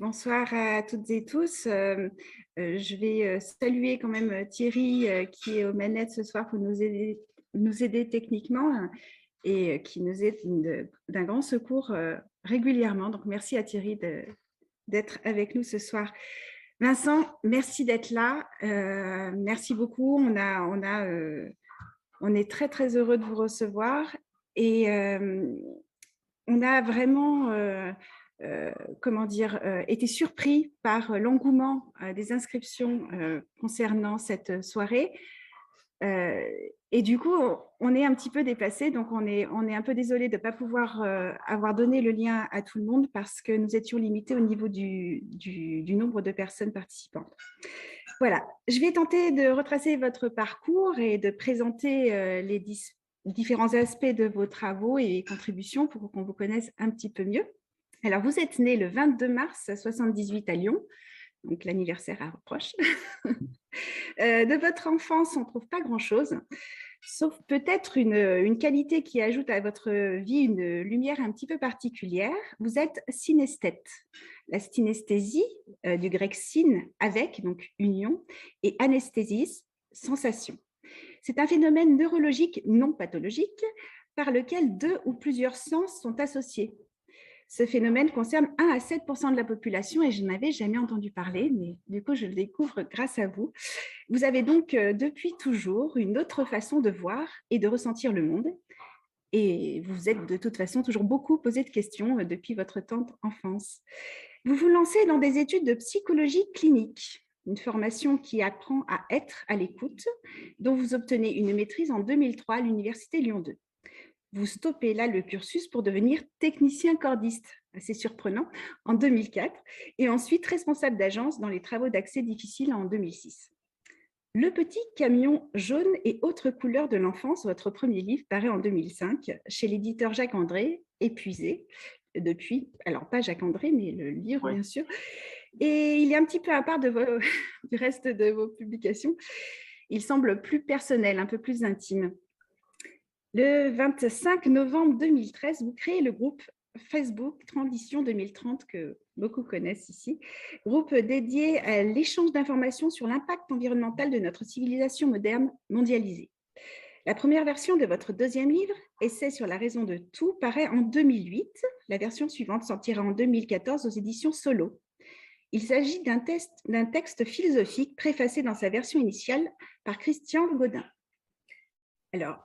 Bonsoir à toutes et tous. Je vais saluer quand même Thierry qui est aux manettes ce soir pour nous aider techniquement et qui nous aide d'un grand secours régulièrement. Donc, merci à Thierry d'être avec nous ce soir. Vincent, merci d'être là. Merci beaucoup. On est très, très heureux de vous recevoir et on a vraiment... été surpris par l'engouement des inscriptions concernant cette soirée. Et du coup, on est un petit peu dépassé, donc on est un peu désolé de ne pas pouvoir avoir donné le lien à tout le monde parce que nous étions limités au niveau du nombre de personnes participantes. Voilà, je vais tenter de retracer votre parcours et de présenter les différents aspects de vos travaux et contributions pour qu'on vous connaisse un petit peu mieux. Alors, vous êtes né le 22 mars 78 à Lyon, donc l'anniversaire approche. De votre enfance, on ne trouve pas grand-chose, sauf peut-être une qualité qui ajoute à votre vie une lumière un petit peu particulière. Vous êtes synesthète. La synesthésie, du grec syn, avec, donc union, et anesthésis, sensation. C'est un phénomène neurologique non pathologique par lequel deux ou plusieurs sens sont associés. Ce phénomène concerne 1 à 7% de la population et je n'avais jamais entendu parler, mais du coup, je le découvre grâce à vous. Vous avez donc depuis toujours une autre façon de voir et de ressentir le monde et vous êtes de toute façon toujours beaucoup posé de questions depuis votre tendre enfance. Vous vous lancez dans des études de psychologie clinique, une formation qui apprend à être à l'écoute, dont vous obtenez une maîtrise en 2003 à l'Université Lyon 2. Vous stoppez là le cursus pour devenir technicien cordiste, assez surprenant, en 2004, et ensuite responsable d'agence dans les travaux d'accès difficiles en 2006. Le petit camion jaune et autres couleurs de l'enfance, votre premier livre, paraît en 2005 chez l'éditeur Jacques André, épuisé depuis, alors pas Jacques André, mais le livre, bien sûr, et il est un petit peu à part du reste de vos publications. Il semble plus personnel, un peu plus intime. Le 25 novembre 2013, vous créez le groupe Facebook Transition 2030, que beaucoup connaissent ici, groupe dédié à l'échange d'informations sur l'impact environnemental de notre civilisation moderne mondialisée. La première version de votre deuxième livre, Essai sur la raison de tout, paraît en 2008. La version suivante sortira en 2014 aux éditions Solo. Il s'agit d'un texte philosophique préfacé dans sa version initiale par Christian Godin. Alors,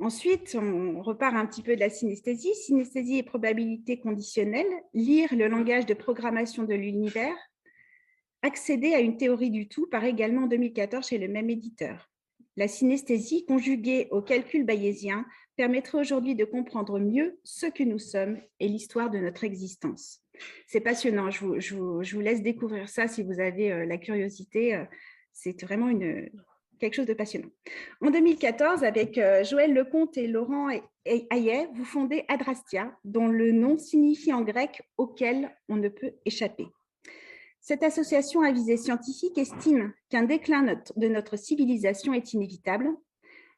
ensuite, on repart un petit peu de la synesthésie. Synesthésie et probabilité conditionnelle, lire le langage de programmation de l'univers, accéder à une théorie du tout, paraît également en 2014 chez le même éditeur. La synesthésie, conjuguée au calcul bayésien, permettrait aujourd'hui de comprendre mieux ce que nous sommes et l'histoire de notre existence. C'est passionnant, je vous laisse découvrir ça si vous avez la curiosité. C'est vraiment quelque chose de passionnant. En 2014, avec Joël Lecomte et Laurent Hayet, vous fondez Adrastia, dont le nom signifie en grec « auquel on ne peut échapper ». Cette association à visée scientifique estime qu'un déclin de notre civilisation est inévitable.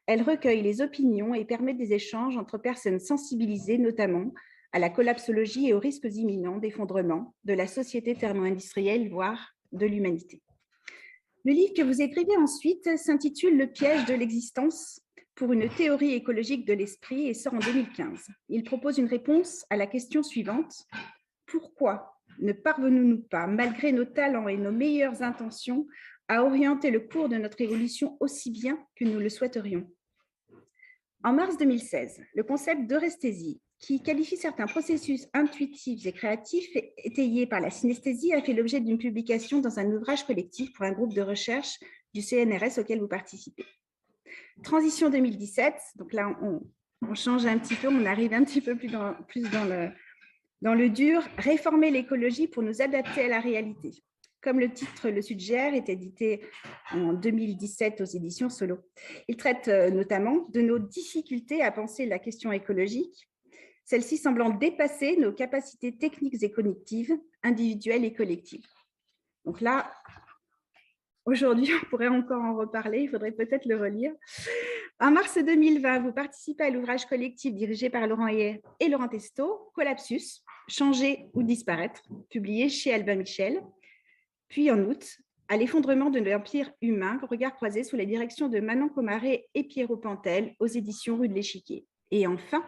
Elle recueille les opinions et permet des échanges entre personnes sensibilisées, notamment à la collapsologie et aux risques imminents d'effondrement de la société thermo-industrielle, voire de l'humanité. Le livre que vous écrivez ensuite s'intitule « Le piège de l'existence pour une théorie écologique de l'esprit » et sort en 2015. Il propose une réponse à la question suivante : pourquoi ne parvenons-nous pas, malgré nos talents et nos meilleures intentions, à orienter le cours de notre évolution aussi bien que nous le souhaiterions ? En mars 2016, le concept d'euresthésie, qui qualifie certains processus intuitifs et créatifs étayés par la synesthésie, a fait l'objet d'une publication dans un ouvrage collectif pour un groupe de recherche du CNRS auquel vous participez. Transition 2017, donc là on change un petit peu, on arrive un petit peu plus dans le dur, réformer l'écologie pour nous adapter à la réalité. Comme le titre le suggère, est édité en 2017 aux éditions Solo. Il traite notamment de nos difficultés à penser la question écologique, celle-ci semblant dépasser nos capacités techniques et cognitives, individuelles et collectives. Donc là, aujourd'hui, on pourrait encore en reparler, il faudrait peut-être le relire. En mars 2020, vous participez à l'ouvrage collectif dirigé par Laurent Hayet et Laurent Testo, Collapsus, Changer ou disparaître, publié chez Albin Michel. Puis en août, À l'effondrement de l'Empire humain, regard croisé sous la direction de Manon Comaré et Pierrot Pantel aux éditions Rue de l'Échiquier. Et enfin,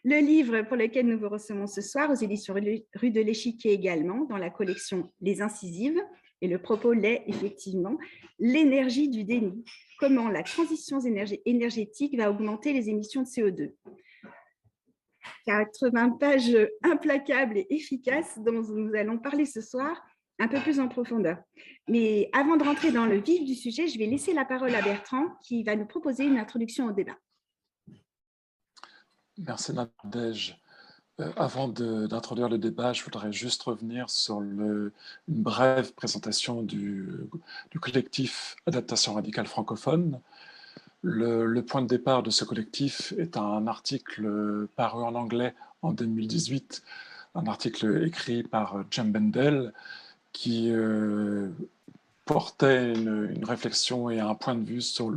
le livre pour lequel nous vous recevons ce soir aux éditions Rue de l'Échiquier également, dans la collection Les Incisives. Et le propos l'est effectivement l'énergie du déni. Comment la transition énergétique va augmenter les émissions de CO2. 80 pages implacables et efficaces dont nous allons parler ce soir un peu plus en profondeur. Mais avant de rentrer dans le vif du sujet, je vais laisser la parole à Bertrand qui va nous proposer une introduction au débat. Merci Nadège. Avant d'introduire le débat, je voudrais juste revenir sur une brève présentation du collectif Adaptation radicale francophone. Le point de départ de ce collectif est un article paru en anglais en 2018, un article écrit par Jem Bendel qui portait une réflexion et un point de vue sur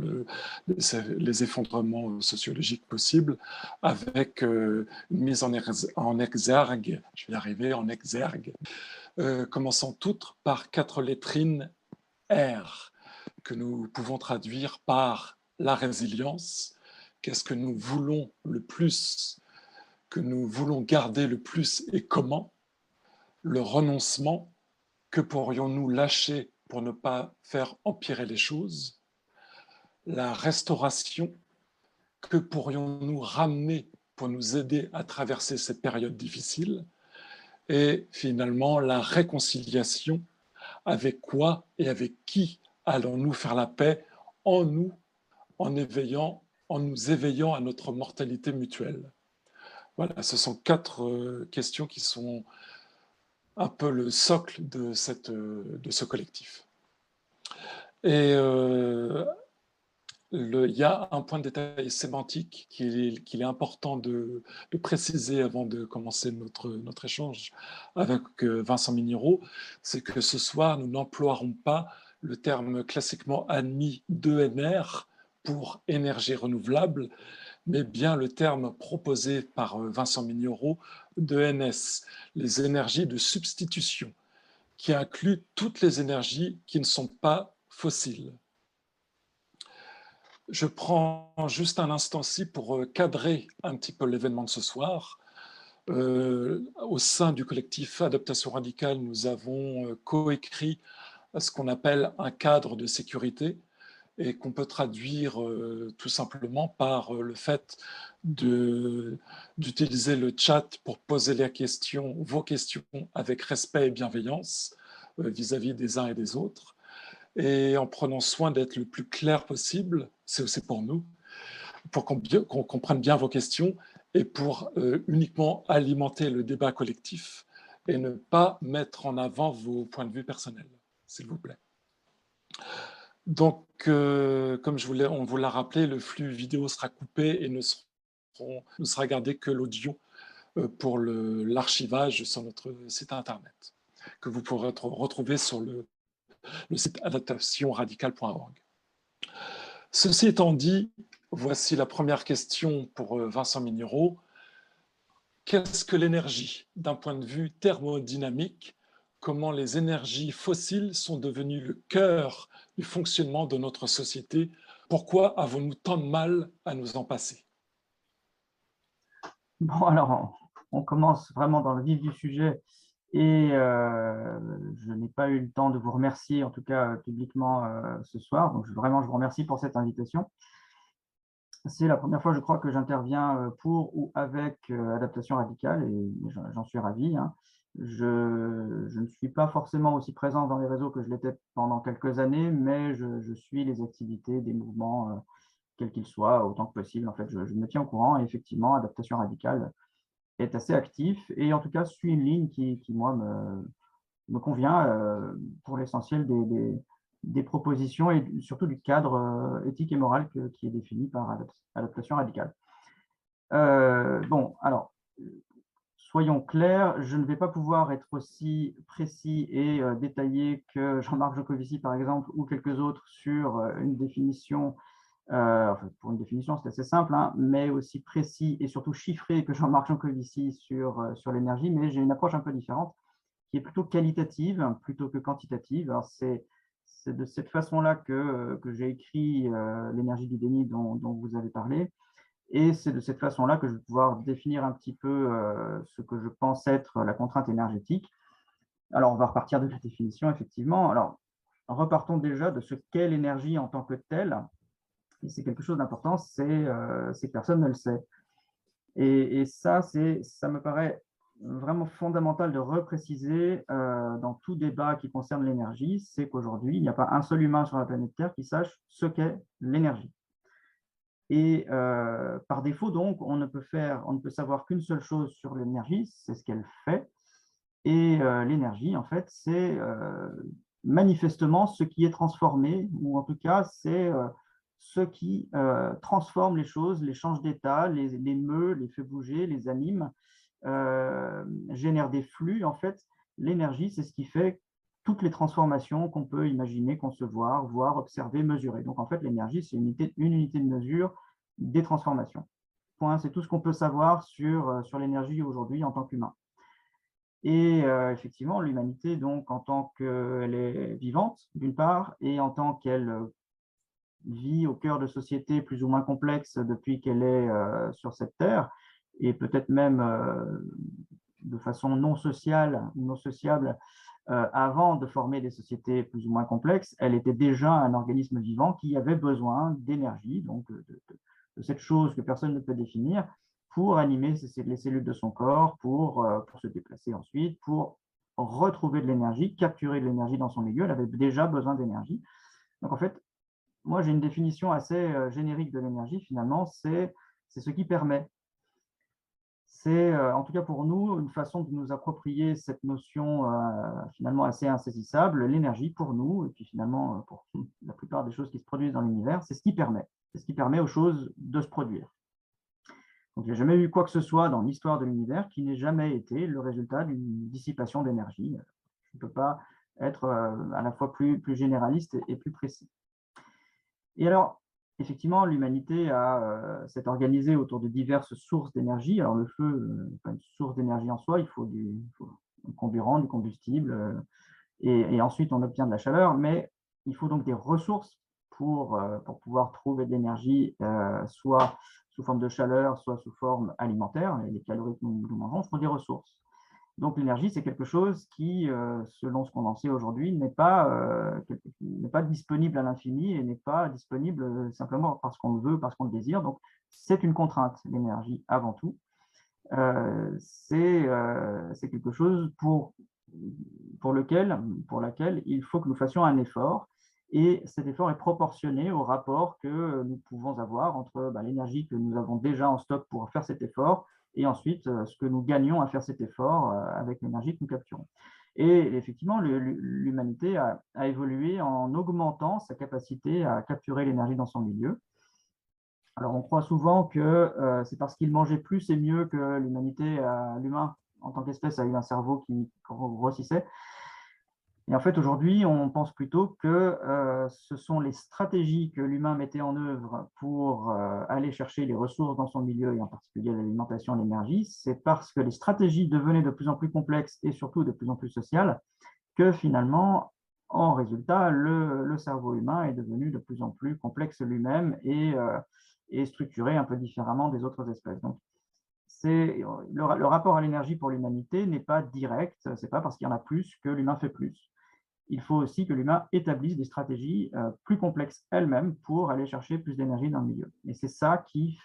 les effondrements sociologiques possibles, avec une mise en exergue, je vais y arriver, en exergue, commençant toutes par 4 lettrines R, que nous pouvons traduire par la résilience, qu'est-ce que nous voulons le plus, que nous voulons garder le plus et comment, le renoncement, que pourrions-nous lâcher pour ne pas faire empirer les choses, la restauration, que pourrions-nous ramener pour nous aider à traverser ces périodes difficiles, et finalement la réconciliation, avec quoi et avec qui allons-nous faire la paix en nous, en nous éveillant à notre mortalité mutuelle. Voilà, ce sont 4 questions qui sont un peu le socle de ce collectif. Et il y a un point de détail sémantique qu'il est important de préciser avant de commencer notre échange avec Vincent Minireau, c'est que ce soir, nous n'emploierons pas le terme classiquement admis d'ENR pour énergie renouvelable, mais bien le terme proposé par Vincent Minireau d'ENS, les énergies de substitution, qui inclut toutes les énergies qui ne sont pas fossiles. Je prends juste un instant-ci pour cadrer un petit peu l'événement de ce soir. Au sein du collectif Adaptation radicale, nous avons coécrit ce qu'on appelle un cadre de sécurité et qu'on peut traduire tout simplement par le fait d'utiliser le chat pour poser vos questions avec respect et bienveillance vis-à-vis des uns et des autres, et en prenant soin d'être le plus clair possible, c'est aussi pour nous, pour qu'on comprenne bien vos questions et pour uniquement alimenter le débat collectif et ne pas mettre en avant vos points de vue personnels, s'il vous plaît. Donc, comme on vous l'a rappelé, le flux vidéo sera coupé et ne sera gardé que l'audio pour l'archivage sur notre site internet, que vous pourrez retrouver sur le site adaptationradicale.org. Ceci étant dit, voici la première question pour Vincent Minireau. Qu'est-ce que l'énergie d'un point de vue thermodynamique? Comment les énergies fossiles sont devenues le cœur du fonctionnement de notre société? Pourquoi avons-nous tant de mal à nous en passer? Bon, alors, on commence vraiment dans le vif du sujet et je n'ai pas eu le temps de vous remercier, en tout cas publiquement ce soir. Donc, vraiment, je vous remercie pour cette invitation. C'est la première fois, je crois, que j'interviens pour ou avec Adaptation radicale et j'en suis ravi. Hein. Je ne suis pas forcément aussi présent dans les réseaux que je l'étais pendant quelques années, mais je suis les activités des mouvements, quels qu'ils soient, autant que possible. En fait, je me tiens au courant et effectivement, Adaptation radicale est assez actif et en tout cas suit une ligne qui moi, me convient pour l'essentiel des propositions et surtout du cadre éthique et moral qui est défini par Adaptation radicale. Bon, alors, soyons clairs, je ne vais pas pouvoir être aussi précis et détaillé que Jean-Marc Jancovici, par exemple, ou quelques autres sur une définition Enfin, pour une définition, c'est assez simple, hein, mais aussi précis et surtout chiffré que Jean-Marc Jancovici sur l'énergie, mais j'ai une approche un peu différente qui est plutôt qualitative plutôt que quantitative. Alors, c'est de cette façon-là que j'ai écrit l'énergie du déni dont vous avez parlé. Et c'est de cette façon-là que je vais pouvoir définir un petit peu ce que je pense être la contrainte énergétique. Alors, on va repartir de la définition, effectivement. Alors, repartons déjà de ce qu'est l'énergie en tant que telle. Et c'est quelque chose d'important, c'est que personne ne le sait. Et ça me paraît vraiment fondamental de repréciser dans tout débat qui concerne l'énergie, c'est qu'aujourd'hui, il n'y a pas un seul humain sur la planète Terre qui sache ce qu'est l'énergie. Et par défaut, donc, on ne peut savoir qu'une seule chose sur l'énergie, c'est ce qu'elle fait. Et l'énergie, en fait, c'est manifestement ce qui est transformé, ou en tout cas, c'est ce qui transforme les choses, les change d'état, les meut, les fait bouger, les anime, génère des flux. En fait, l'énergie, c'est ce qui fait toutes les transformations qu'on peut imaginer, concevoir, voir, observer, mesurer. Donc, en fait, l'énergie, c'est une unité de mesure des transformations. Point, c'est tout ce qu'on peut savoir sur l'énergie aujourd'hui en tant qu'humain. Et effectivement, l'humanité, donc, en tant qu'elle est vivante, d'une part, et en tant qu'elle vit au cœur de sociétés plus ou moins complexes depuis qu'elle est sur cette terre, et peut-être même de façon non sociale, non sociable, avant de former des sociétés plus ou moins complexes, elle était déjà un organisme vivant qui avait besoin d'énergie, donc de cette chose que personne ne peut définir, pour animer les cellules de son corps, pour se déplacer ensuite, pour retrouver de l'énergie, capturer de l'énergie dans son milieu. Elle avait déjà besoin d'énergie. Donc en fait, moi j'ai une définition assez générique de l'énergie finalement, c'est ce qui permet. C'est, en tout cas pour nous, une façon de nous approprier cette notion finalement assez insaisissable, l'énergie pour nous, et puis finalement pour la plupart des choses qui se produisent dans l'univers, c'est ce qui permet. C'est ce qui permet aux choses de se produire. Donc, il n'y a jamais eu quoi que ce soit dans l'histoire de l'univers qui n'ait jamais été le résultat d'une dissipation d'énergie. Je ne peux pas être à la fois plus généraliste et plus précis. Et alors, effectivement, l'humanité s'est organisée autour de diverses sources d'énergie. Alors, le feu n'est pas une source d'énergie en soi, il faut du carburant, du combustible, et ensuite on obtient de la chaleur, mais il faut donc des ressources pour pouvoir trouver de l'énergie, soit sous forme de chaleur, soit sous forme alimentaire. Les calories que nous mangeons font des ressources. Donc l'énergie, c'est quelque chose qui, selon ce qu'on en sait aujourd'hui, n'est pas disponible à l'infini et n'est pas disponible simplement parce qu'on le veut, parce qu'on le désire. Donc c'est une contrainte, l'énergie, avant tout. C'est quelque chose pour laquelle il faut que nous fassions un effort. Et cet effort est proportionné au rapport que nous pouvons avoir entre l'énergie que nous avons déjà en stock pour faire cet effort et ensuite ce que nous gagnons à faire cet effort avec l'énergie que nous capturons. Et effectivement, l'humanité a évolué en augmentant sa capacité à capturer l'énergie dans son milieu. Alors, on croit souvent que c'est parce qu'il mangeait plus et mieux que l'humain en tant qu'espèce a eu un cerveau qui grossissait. Et en fait, aujourd'hui, on pense plutôt que ce sont les stratégies que l'humain mettait en œuvre pour aller chercher les ressources dans son milieu, et en particulier l'alimentation, l'énergie. C'est parce que les stratégies devenaient de plus en plus complexes et surtout de plus en plus sociales que finalement, en résultat, le cerveau humain est devenu de plus en plus complexe lui-même et structuré un peu différemment des autres espèces. Donc, le rapport à l'énergie pour l'humanité n'est pas direct, ce n'est pas parce qu'il y en a plus que l'humain fait plus. Il faut aussi que l'humain établisse des stratégies plus complexes elles-mêmes pour aller chercher plus d'énergie dans le milieu. Et c'est ça qui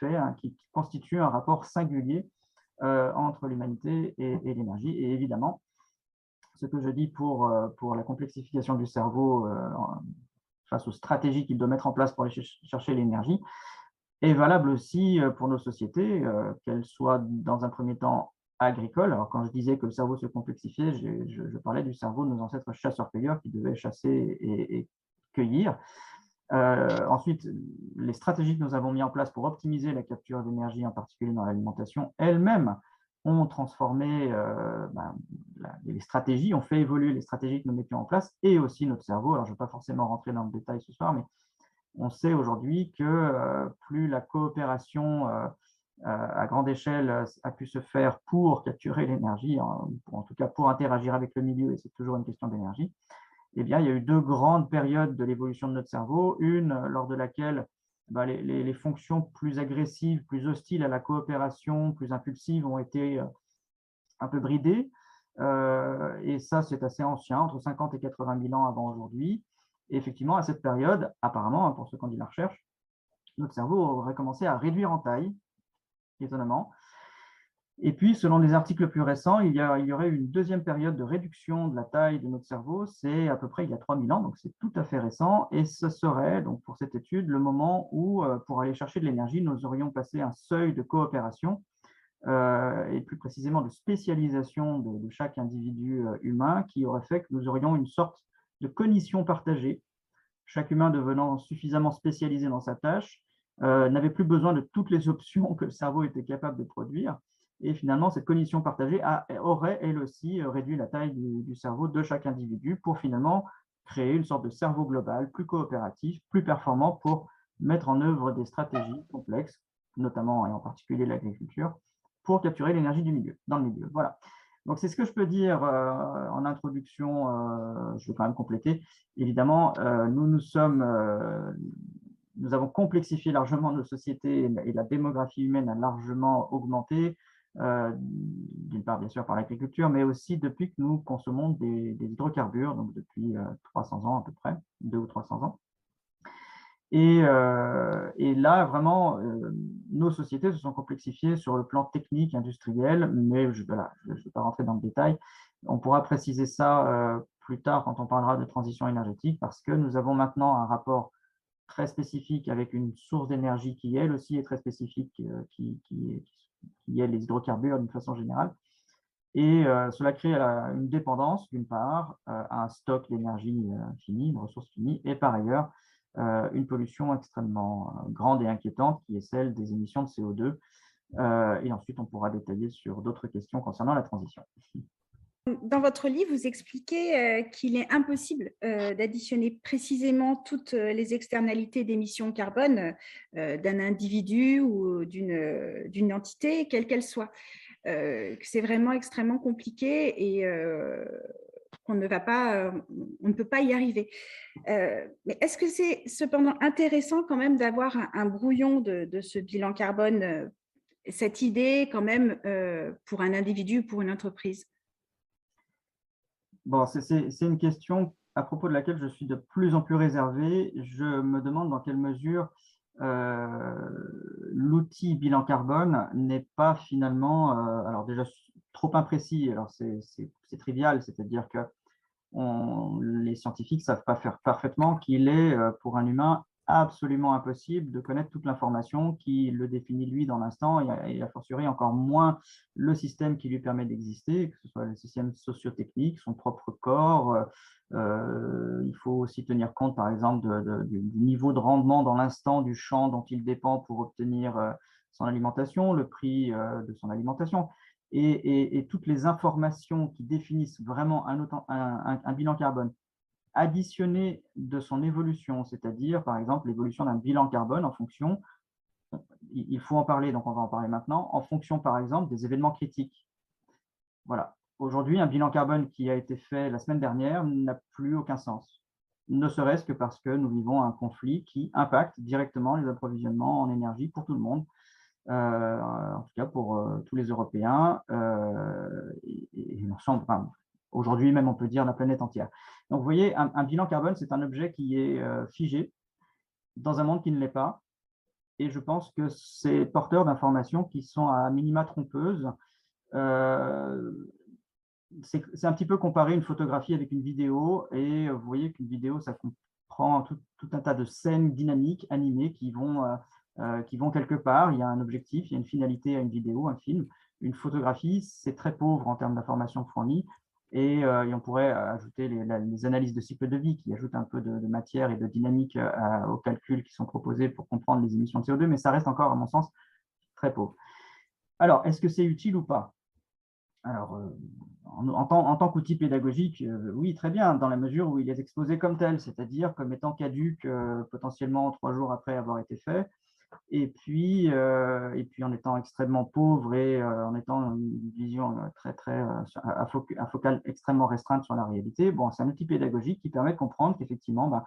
constitue un rapport singulier entre l'humanité et l'énergie. Et évidemment, ce que je dis pour la complexification du cerveau face aux stratégies qu'il doit mettre en place pour aller chercher l'énergie, est valable aussi pour nos sociétés, qu'elles soient dans un premier temps agricoles. Alors quand je disais que le cerveau se complexifiait, je parlais du cerveau de nos ancêtres chasseurs-cueilleurs qui devaient chasser et cueillir. Ensuite, les stratégies que nous avons mises en place pour optimiser la capture d'énergie, en particulier dans l'alimentation, elles-mêmes ont transformé les stratégies, ont fait évoluer les stratégies que nous mettions en place et aussi notre cerveau. Alors je ne vais pas forcément rentrer dans le détail ce soir, mais On sait aujourd'hui que plus la coopération à grande échelle a pu se faire pour capturer l'énergie, en tout cas pour interagir avec le milieu, et c'est toujours une question d'énergie, eh bien, il y a eu deux grandes périodes de l'évolution de notre cerveau. Une lors de laquelle les fonctions plus agressives, plus hostiles à la coopération, plus impulsives ont été un peu bridées. Et ça, c'est assez ancien, entre 50 et 80 000 ans avant aujourd'hui. Et effectivement, à cette période, apparemment, pour ceux qui ont dit la recherche, notre cerveau aurait commencé à réduire en taille, étonnamment. Et puis, selon les articles plus récents, il y aurait une deuxième période de réduction de la taille de notre cerveau, c'est à peu près il y a 3000 ans, donc c'est tout à fait récent, et ce serait, donc pour cette étude, le moment où, pour aller chercher de l'énergie, nous aurions passé un seuil de coopération, et plus précisément de spécialisation de chaque individu humain, qui aurait fait que nous aurions une sorte de cognition partagée, chaque humain devenant suffisamment spécialisé dans sa tâche, n'avait plus besoin de toutes les options que le cerveau était capable de produire. Et finalement, cette cognition partagée aurait, elle aussi, réduit la taille du cerveau de chaque individu pour finalement créer une sorte de cerveau global plus coopératif, plus performant pour mettre en œuvre des stratégies complexes, notamment et en particulier l'agriculture, pour capturer l'énergie du milieu, dans le milieu. Voilà. Donc, c'est ce que je peux dire en introduction. Je vais quand même compléter. Évidemment, nous avons complexifié largement nos sociétés et la démographie humaine a largement augmenté, d'une part bien sûr par l'agriculture, mais aussi depuis que nous consommons des hydrocarbures, donc depuis 300 ans à peu près, 200 ou 300 ans. Et là, vraiment, nos sociétés se sont complexifiées sur le plan technique, industriel, mais je ne vais pas rentrer dans le détail. On pourra préciser ça plus tard quand on parlera de transition énergétique, parce que nous avons maintenant un rapport très spécifique avec une source d'énergie qui, elle aussi, est très spécifique, qui est les hydrocarbures d'une façon générale. Et cela crée une dépendance, d'une part, à un stock d'énergie fini, une ressource finie, et par ailleurs, une pollution extrêmement grande et inquiétante qui est celle des émissions de CO2. Et ensuite, on pourra détailler sur d'autres questions concernant la transition. Dans votre livre, vous expliquez qu'il est impossible d'additionner précisément toutes les externalités d'émissions carbone d'un individu ou d'une entité, quelle qu'elle soit. C'est vraiment extrêmement compliqué et on ne peut pas y arriver. Mais est-ce que c'est cependant intéressant quand même d'avoir un brouillon de ce bilan carbone, cette idée quand même pour un individu, pour une entreprise? Bon, c'est une question à propos de laquelle je suis de plus en plus réservé. Je me demande dans quelle mesure l'outil bilan carbone n'est pas finalement, alors déjà trop imprécis, alors c'est trivial, c'est-à-dire que les scientifiques ne savent pas faire parfaitement qu'il est, pour un humain, absolument impossible de connaître toute l'information qui le définit lui dans l'instant, et a fortiori encore moins le système qui lui permet d'exister, que ce soit le système socio-technique, son propre corps. Il faut aussi tenir compte, par exemple, du niveau de rendement dans l'instant du champ dont il dépend pour obtenir son alimentation, le prix de son alimentation. Et toutes les informations qui définissent vraiment un bilan carbone, additionné de son évolution, c'est-à-dire, par exemple, l'évolution d'un bilan carbone en fonction, il faut en parler, donc on va en parler maintenant, en fonction, par exemple, des événements critiques. Voilà. Aujourd'hui, un bilan carbone qui a été fait la semaine dernière n'a plus aucun sens, ne serait-ce que parce que nous vivons un conflit qui impacte directement les approvisionnements en énergie pour tout le monde. En tout cas pour tous les Européens, et l'ensemble, enfin, aujourd'hui même on peut dire la planète entière. Donc vous voyez, un bilan carbone, c'est un objet qui est figé dans un monde qui ne l'est pas, et je pense que c'est porteur d'informations qui sont à minima trompeuses. C'est un petit peu comparer une photographie avec une vidéo, et vous voyez qu'une vidéo, ça comprend tout un tas de scènes dynamiques, animées, qui vont quelque part. Il y a un objectif, il y a une finalité à une vidéo, un film. Une photographie, c'est très pauvre en termes d'informations fournies, et on pourrait ajouter les analyses de cycle de vie qui ajoutent un peu de matière et de dynamique aux calculs qui sont proposés pour comprendre les émissions de CO2, mais ça reste encore, à mon sens, très pauvre. Alors, est-ce que c'est utile ou pas? Alors, en tant qu'outil pédagogique, oui, très bien, dans la mesure où il est exposé comme tel, c'est-à-dire comme étant caduque potentiellement 3 jours après avoir été fait, et puis en étant extrêmement pauvre et en étant une vision à focale extrêmement restreinte sur la réalité. Bon, c'est un outil pédagogique qui permet de comprendre qu'effectivement,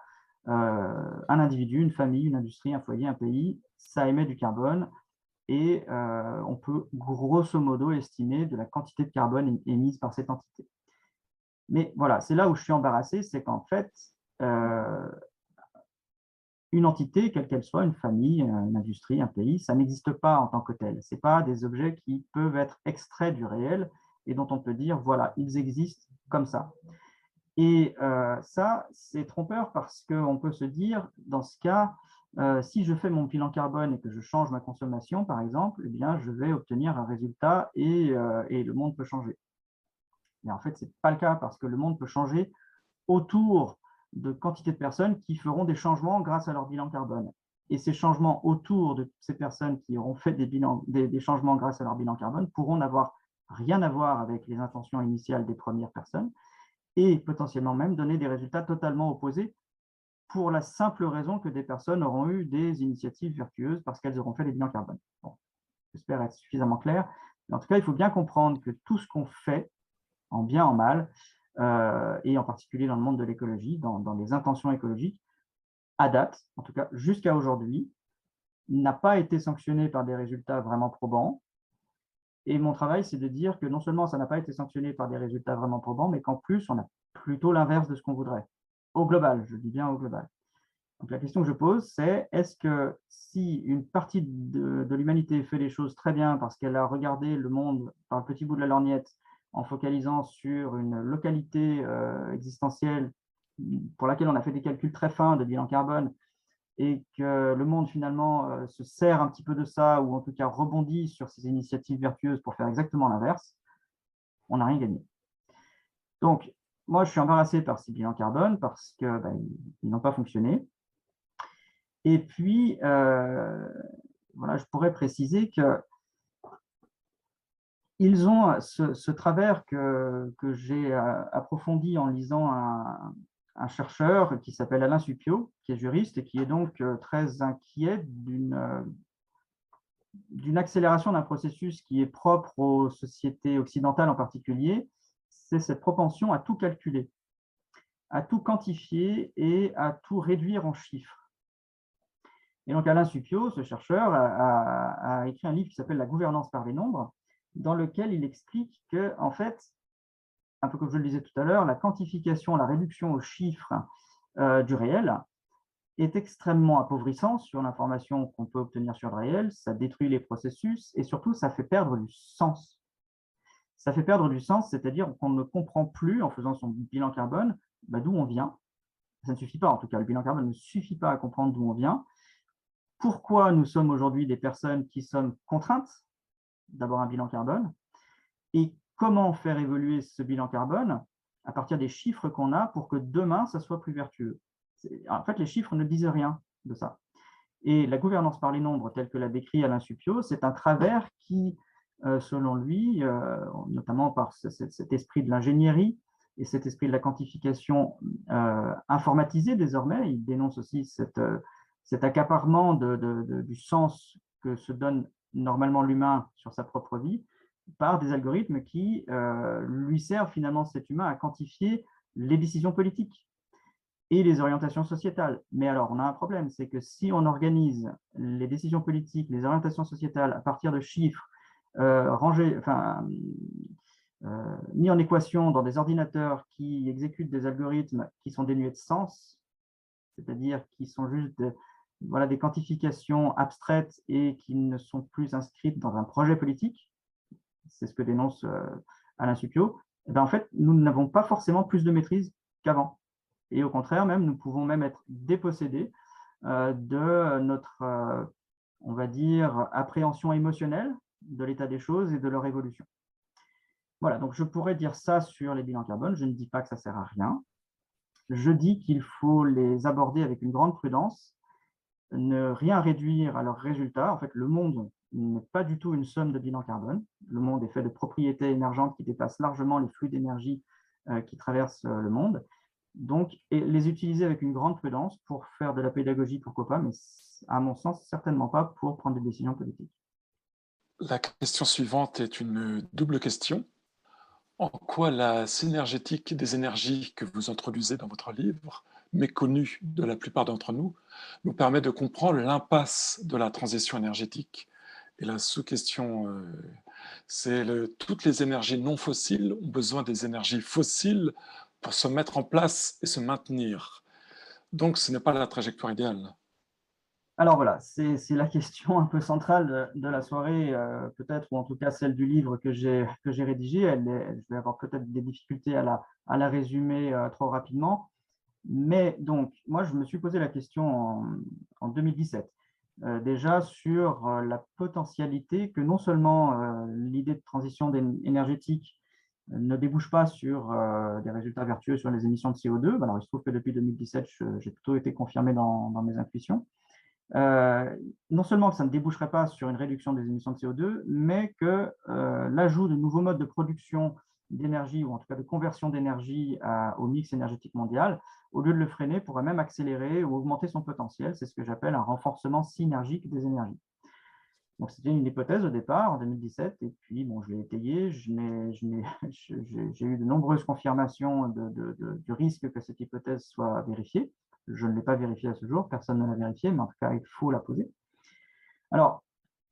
un individu, une famille, une industrie, un foyer, un pays, ça émet du carbone, et on peut grosso modo estimer de la quantité de carbone émise par cette entité. Mais voilà, c'est là où je suis embarrassé, c'est qu'en fait, une entité, quelle qu'elle soit, une famille, une industrie, un pays, ça n'existe pas en tant que tel. Ce n'est pas des objets qui peuvent être extraits du réel et dont on peut dire, voilà, ils existent comme ça. Et ça, c'est trompeur parce qu'on peut se dire, dans ce cas, si je fais mon bilan carbone et que je change ma consommation, par exemple, eh bien, je vais obtenir un résultat et le monde peut changer. Mais en fait, ce n'est pas le cas parce que le monde peut changer autour de quantité de personnes qui feront des changements grâce à leur bilan carbone. Et ces changements autour de ces personnes qui auront fait des changements grâce à leur bilan carbone pourront n'avoir rien à voir avec les intentions initiales des premières personnes et potentiellement même donner des résultats totalement opposés pour la simple raison que des personnes auront eu des initiatives vertueuses parce qu'elles auront fait des bilans carbone. Bon, j'espère être suffisamment clair. Mais en tout cas, il faut bien comprendre que tout ce qu'on fait, en bien, en mal, et en particulier dans le monde de l'écologie, dans les intentions écologiques, à date, en tout cas jusqu'à aujourd'hui, n'a pas été sanctionné par des résultats vraiment probants. Et mon travail, c'est de dire que non seulement ça n'a pas été sanctionné par des résultats vraiment probants, mais qu'en plus, on a plutôt l'inverse de ce qu'on voudrait. Au global, je dis bien au global. Donc la question que je pose, c'est est-ce que si une partie de l'humanité fait les choses très bien parce qu'elle a regardé le monde par le petit bout de la lorgnette en focalisant sur une localité existentielle pour laquelle on a fait des calculs très fins de bilan carbone et que le monde finalement se sert un petit peu de ça ou en tout cas rebondit sur ces initiatives vertueuses pour faire exactement l'inverse, on n'a rien gagné. Donc, moi, je suis embarrassé par ces bilans carbone parce qu'ils n'ont pas fonctionné. Et puis, voilà, je pourrais préciser qu'ils ont ce travers que j'ai approfondi en lisant un chercheur qui s'appelle Alain Supiot, qui est juriste et qui est donc très inquiet d'une accélération d'un processus qui est propre aux sociétés occidentales en particulier, c'est cette propension à tout calculer, à tout quantifier et à tout réduire en chiffres. Et donc Alain Supiot, ce chercheur, a écrit un livre qui s'appelle « La gouvernance par les nombres », dans lequel il explique que, en fait, un peu comme je le disais tout à l'heure, la quantification, la réduction aux chiffres du réel est extrêmement appauvrissant sur l'information qu'on peut obtenir sur le réel, ça détruit les processus et surtout, ça fait perdre du sens. Ça fait perdre du sens, c'est-à-dire qu'on ne comprend plus, en faisant son bilan carbone, d'où on vient. Ça ne suffit pas, en tout cas, le bilan carbone ne suffit pas à comprendre d'où on vient. Pourquoi nous sommes aujourd'hui des personnes qui sommes contraintes d'avoir un bilan carbone et comment faire évoluer ce bilan carbone à partir des chiffres qu'on a pour que demain, ça soit plus vertueux. En fait, les chiffres ne disent rien de ça. Et la gouvernance par les nombres, telle que l'a décrit Alain Supiot, c'est un travers qui, selon lui, notamment par cet esprit de l'ingénierie et cet esprit de la quantification informatisée désormais, il dénonce aussi cet accaparement du sens que se donne normalement l'humain sur sa propre vie par des algorithmes qui lui servent finalement cet humain à quantifier les décisions politiques et les orientations sociétales. Mais alors, on a un problème, c'est que si on organise les décisions politiques, les orientations sociétales à partir de chiffres mis en équation dans des ordinateurs qui exécutent des algorithmes qui sont dénués de sens, c'est-à-dire qui sont juste des quantifications abstraites et qui ne sont plus inscrites dans un projet politique, c'est ce que dénonce Alain Supiot, en fait, nous n'avons pas forcément plus de maîtrise qu'avant. Et au contraire, même, nous pouvons même être dépossédés de notre, on va dire, appréhension émotionnelle de l'état des choses et de leur évolution. Voilà, donc je pourrais dire ça sur les bilans carbone. Je ne dis pas que ça ne sert à rien. Je dis qu'il faut les aborder avec une grande prudence, ne rien réduire à leurs résultats. En fait, le monde n'est pas du tout une somme de bilan carbone. Le monde est fait de propriétés émergentes qui dépassent largement les flux d'énergie qui traversent le monde. Donc, et les utiliser avec une grande prudence pour faire de la pédagogie, pourquoi pas, mais à mon sens, certainement pas pour prendre des décisions politiques. La question suivante est une double question. En quoi la synergétique des énergies que vous introduisez dans votre livre, méconnue de la plupart d'entre nous, nous permet de comprendre l'impasse de la transition énergétique? Et la sous-question, c'est toutes les énergies non fossiles ont besoin des énergies fossiles pour se mettre en place et se maintenir. Donc, ce n'est pas la trajectoire idéale. Alors voilà, c'est la question un peu centrale de la soirée, peut-être, ou en tout cas celle du livre que j'ai rédigé. Je vais avoir peut-être des difficultés à la résumer trop rapidement. Mais donc, moi, je me suis posé la question en 2017, déjà sur la potentialité que non seulement l'idée de transition énergétique ne débouche pas sur des résultats vertueux sur les émissions de CO2. Alors, il se trouve que depuis 2017, j'ai plutôt été confirmé dans mes intuitions. Non seulement que ça ne déboucherait pas sur une réduction des émissions de CO2, mais que l'ajout de nouveaux modes de production d'énergie, ou en tout cas de conversion d'énergie au mix énergétique mondial, au lieu de le freiner, pourrait même accélérer ou augmenter son potentiel. C'est ce que j'appelle un renforcement synergique des énergies. Donc, c'était une hypothèse au départ, en 2017, et puis bon, je l'ai étayée. J'ai eu de nombreuses confirmations du risque que cette hypothèse soit vérifiée. Je ne l'ai pas vérifiée à ce jour, personne ne l'a vérifiée, mais en tout cas, il faut la poser. Alors,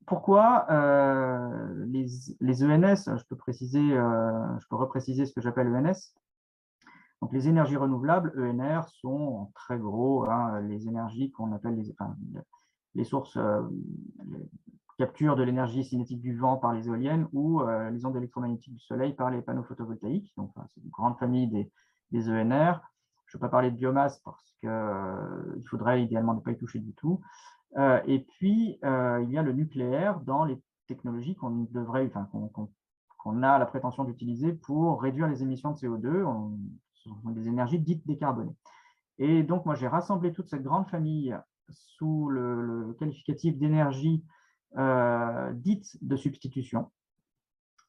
pourquoi les ENS, je peux repréciser ce que j'appelle ENS. Donc, les énergies renouvelables, ENR, sont en très gros les énergies qu'on appelle les sources, capture de l'énergie cinétique du vent par les éoliennes ou les ondes électromagnétiques du soleil par les panneaux photovoltaïques. Donc, c'est une grande famille des ENR. Je ne vais pas parler de biomasse parce qu'il faudrait idéalement ne pas y toucher du tout. Et puis, il y a le nucléaire dans les technologies qu'on a la prétention d'utiliser pour réduire les émissions de CO2. Ce sont des énergies dites décarbonées. Et donc, moi, j'ai rassemblé toute cette grande famille sous le qualificatif d'énergie dites de substitution,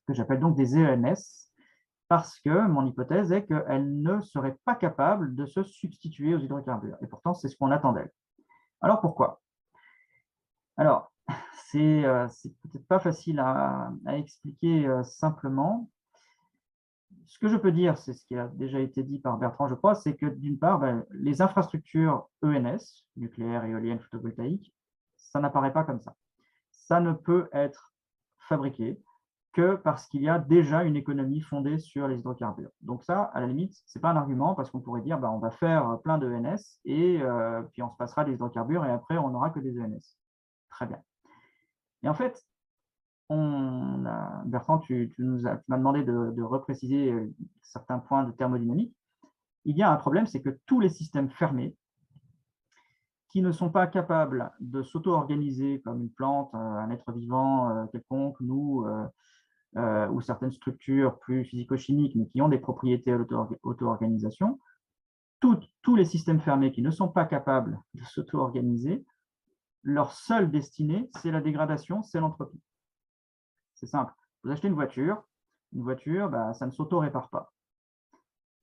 que j'appelle donc des ENS, parce que mon hypothèse est qu'elles ne seraient pas capables de se substituer aux hydrocarbures. Et pourtant, c'est ce qu'on attend d'elles. Alors, pourquoi? Alors, c'est peut-être pas facile à expliquer simplement. Ce que je peux dire, c'est ce qui a déjà été dit par Bertrand, je crois, c'est que d'une part, les infrastructures ENS, nucléaire, éolienne, photovoltaïque, ça n'apparaît pas comme ça. Ça ne peut être fabriqué que parce qu'il y a déjà une économie fondée sur les hydrocarbures. Donc ça, à la limite, ce n'est pas un argument parce qu'on pourrait dire on va faire plein de ENS et puis on se passera des hydrocarbures et après on n'aura que des ENS. Très bien. Et en fait, Bertrand, tu m'as demandé de repréciser certains points de thermodynamique. Il y a un problème, c'est que tous les systèmes fermés qui ne sont pas capables de s'auto-organiser comme une plante, un être vivant quelconque, nous, ou certaines structures plus physico-chimiques, mais qui ont des propriétés à l'auto-organisation, tous les systèmes fermés qui ne sont pas capables de s'auto-organiser, leur seule destinée, c'est la dégradation, c'est l'entropie. C'est simple. Vous achetez une voiture, ça ne s'auto-répare pas.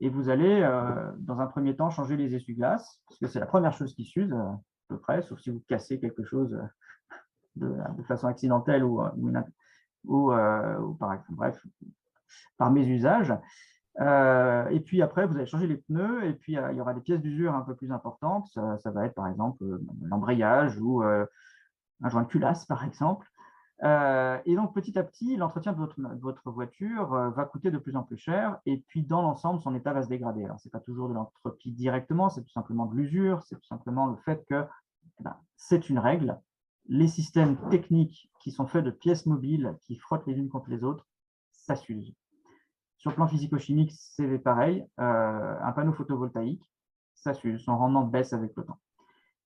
Et vous allez, dans un premier temps, changer les essuie-glaces, parce que c'est la première chose qui s'use, à peu près, sauf si vous cassez quelque chose de façon accidentelle ou par exemple, bref, par mésusage. Et puis après, vous allez changer les pneus, et puis il y aura des pièces d'usure un peu plus importantes. Ça va être, par exemple, l'embrayage ou un joint de culasse, par exemple. Et donc, petit à petit, l'entretien de votre voiture va coûter de plus en plus cher. Et puis, dans l'ensemble, son état va se dégrader. Alors, ce n'est pas toujours de l'entropie directement, c'est tout simplement de l'usure, c'est tout simplement le fait que c'est une règle. Les systèmes techniques qui sont faits de pièces mobiles qui frottent les unes contre les autres, ça s'use. Sur le plan physico-chimique, c'est pareil. Un panneau photovoltaïque, ça s'use. Son rendement baisse avec le temps.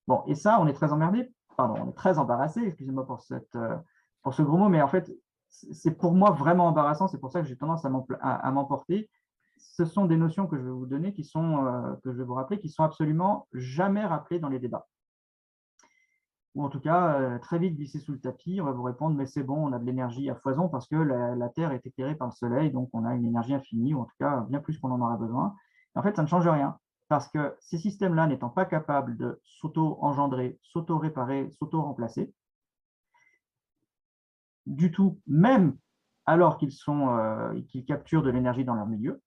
Bon, et ça, on est très emmerdé. Pardon, on est très embarrassé, excusez-moi pour ce gros mot, mais en fait, c'est pour moi vraiment embarrassant. C'est pour ça que j'ai tendance à m'emporter. Ce sont des notions que je vais vous donner, que je vais vous rappeler, qui sont absolument jamais rappelées dans les débats. ou en tout cas très vite glisser sous le tapis. On va vous répondre, mais c'est bon, on a de l'énergie à foison parce que la Terre est éclairée par le Soleil, donc on a une énergie infinie, ou en tout cas bien plus qu'on en aura besoin. Et en fait, ça ne change rien, parce que ces systèmes-là n'étant pas capables de s'auto-engendrer, s'auto-réparer, s'auto-remplacer, du tout, même alors qu'ils capturent de l'énergie dans leur milieu,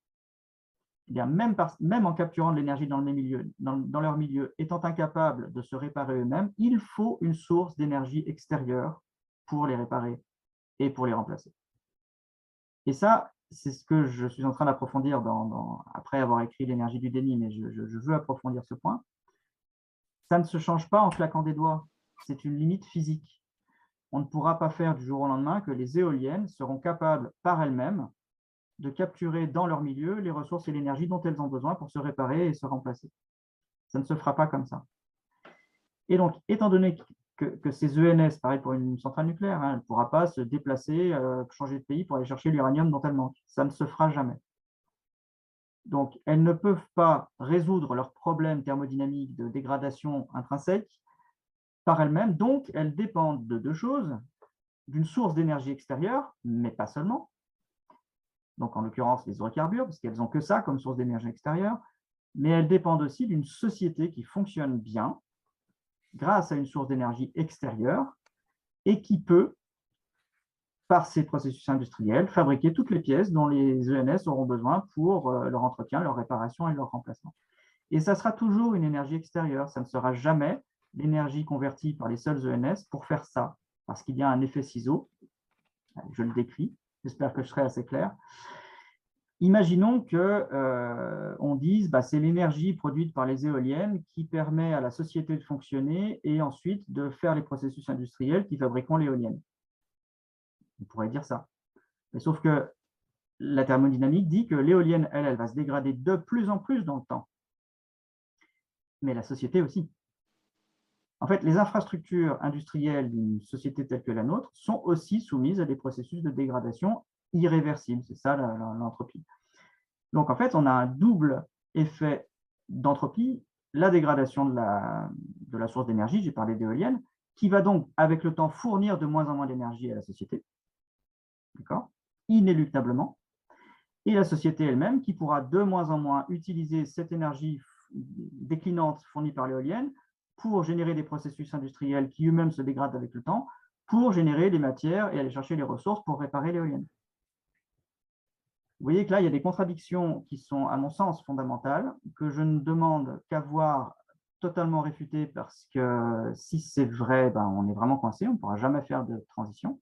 eh bien, même en capturant de l'énergie dans leur milieu, étant incapables de se réparer eux-mêmes, il faut une source d'énergie extérieure pour les réparer et pour les remplacer. Et ça, c'est ce que je suis en train d'approfondir après avoir écrit l'énergie du déni, mais je veux approfondir ce point. Ça ne se change pas en claquant des doigts, c'est une limite physique. On ne pourra pas faire du jour au lendemain que les éoliennes seront capables par elles-mêmes de capturer dans leur milieu les ressources et l'énergie dont elles ont besoin pour se réparer et se remplacer. Ça ne se fera pas comme ça. Et donc, étant donné que ces ENS, pareil pour une centrale nucléaire, hein, elle ne pourra pas se déplacer, changer de pays pour aller chercher l'uranium dont elle manque. Ça ne se fera jamais. Donc, elles ne peuvent pas résoudre leurs problèmes thermodynamiques de dégradation intrinsèque par elles-mêmes. Donc, elles dépendent de deux choses, d'une source d'énergie extérieure, mais pas seulement. Donc, en l'occurrence, les hydrocarbures, parce qu'elles n'ont que ça comme source d'énergie extérieure, mais elles dépendent aussi d'une société qui fonctionne bien grâce à une source d'énergie extérieure et qui peut, par ces processus industriels, fabriquer toutes les pièces dont les ENS auront besoin pour leur entretien, leur réparation et leur remplacement. Et ça sera toujours une énergie extérieure, ça ne sera jamais l'énergie convertie par les seuls ENS pour faire ça, parce qu'il y a un effet ciseau, je le décris, j'espère que je serai assez clair. Imaginons qu'on dise bah, c'est l'énergie produite par les éoliennes qui permet à la société de fonctionner et ensuite de faire les processus industriels qui fabriqueront l'éolienne. On pourrait dire ça. Mais sauf que la thermodynamique dit que l'éolienne, elle va se dégrader de plus en plus dans le temps. Mais la société aussi. En fait, les infrastructures industrielles d'une société telle que la nôtre sont aussi soumises à des processus de dégradation irréversibles. C'est ça l'entropie. Donc, en fait, on a un double effet d'entropie, la dégradation de la source d'énergie, j'ai parlé d'éolienne, qui va donc, avec le temps, fournir de moins en moins d'énergie à la société, d'accord, inéluctablement, et la société elle-même qui pourra de moins en moins utiliser cette énergie déclinante fournie par l'éolienne pour générer des processus industriels qui eux-mêmes se dégradent avec le temps, pour générer des matières et aller chercher les ressources pour réparer l'éolienne. Vous voyez que là, il y a des contradictions qui sont, à mon sens, fondamentales, que je ne demande qu'à voir totalement réfutées parce que si c'est vrai, ben, on est vraiment coincé, on ne pourra jamais faire de transition.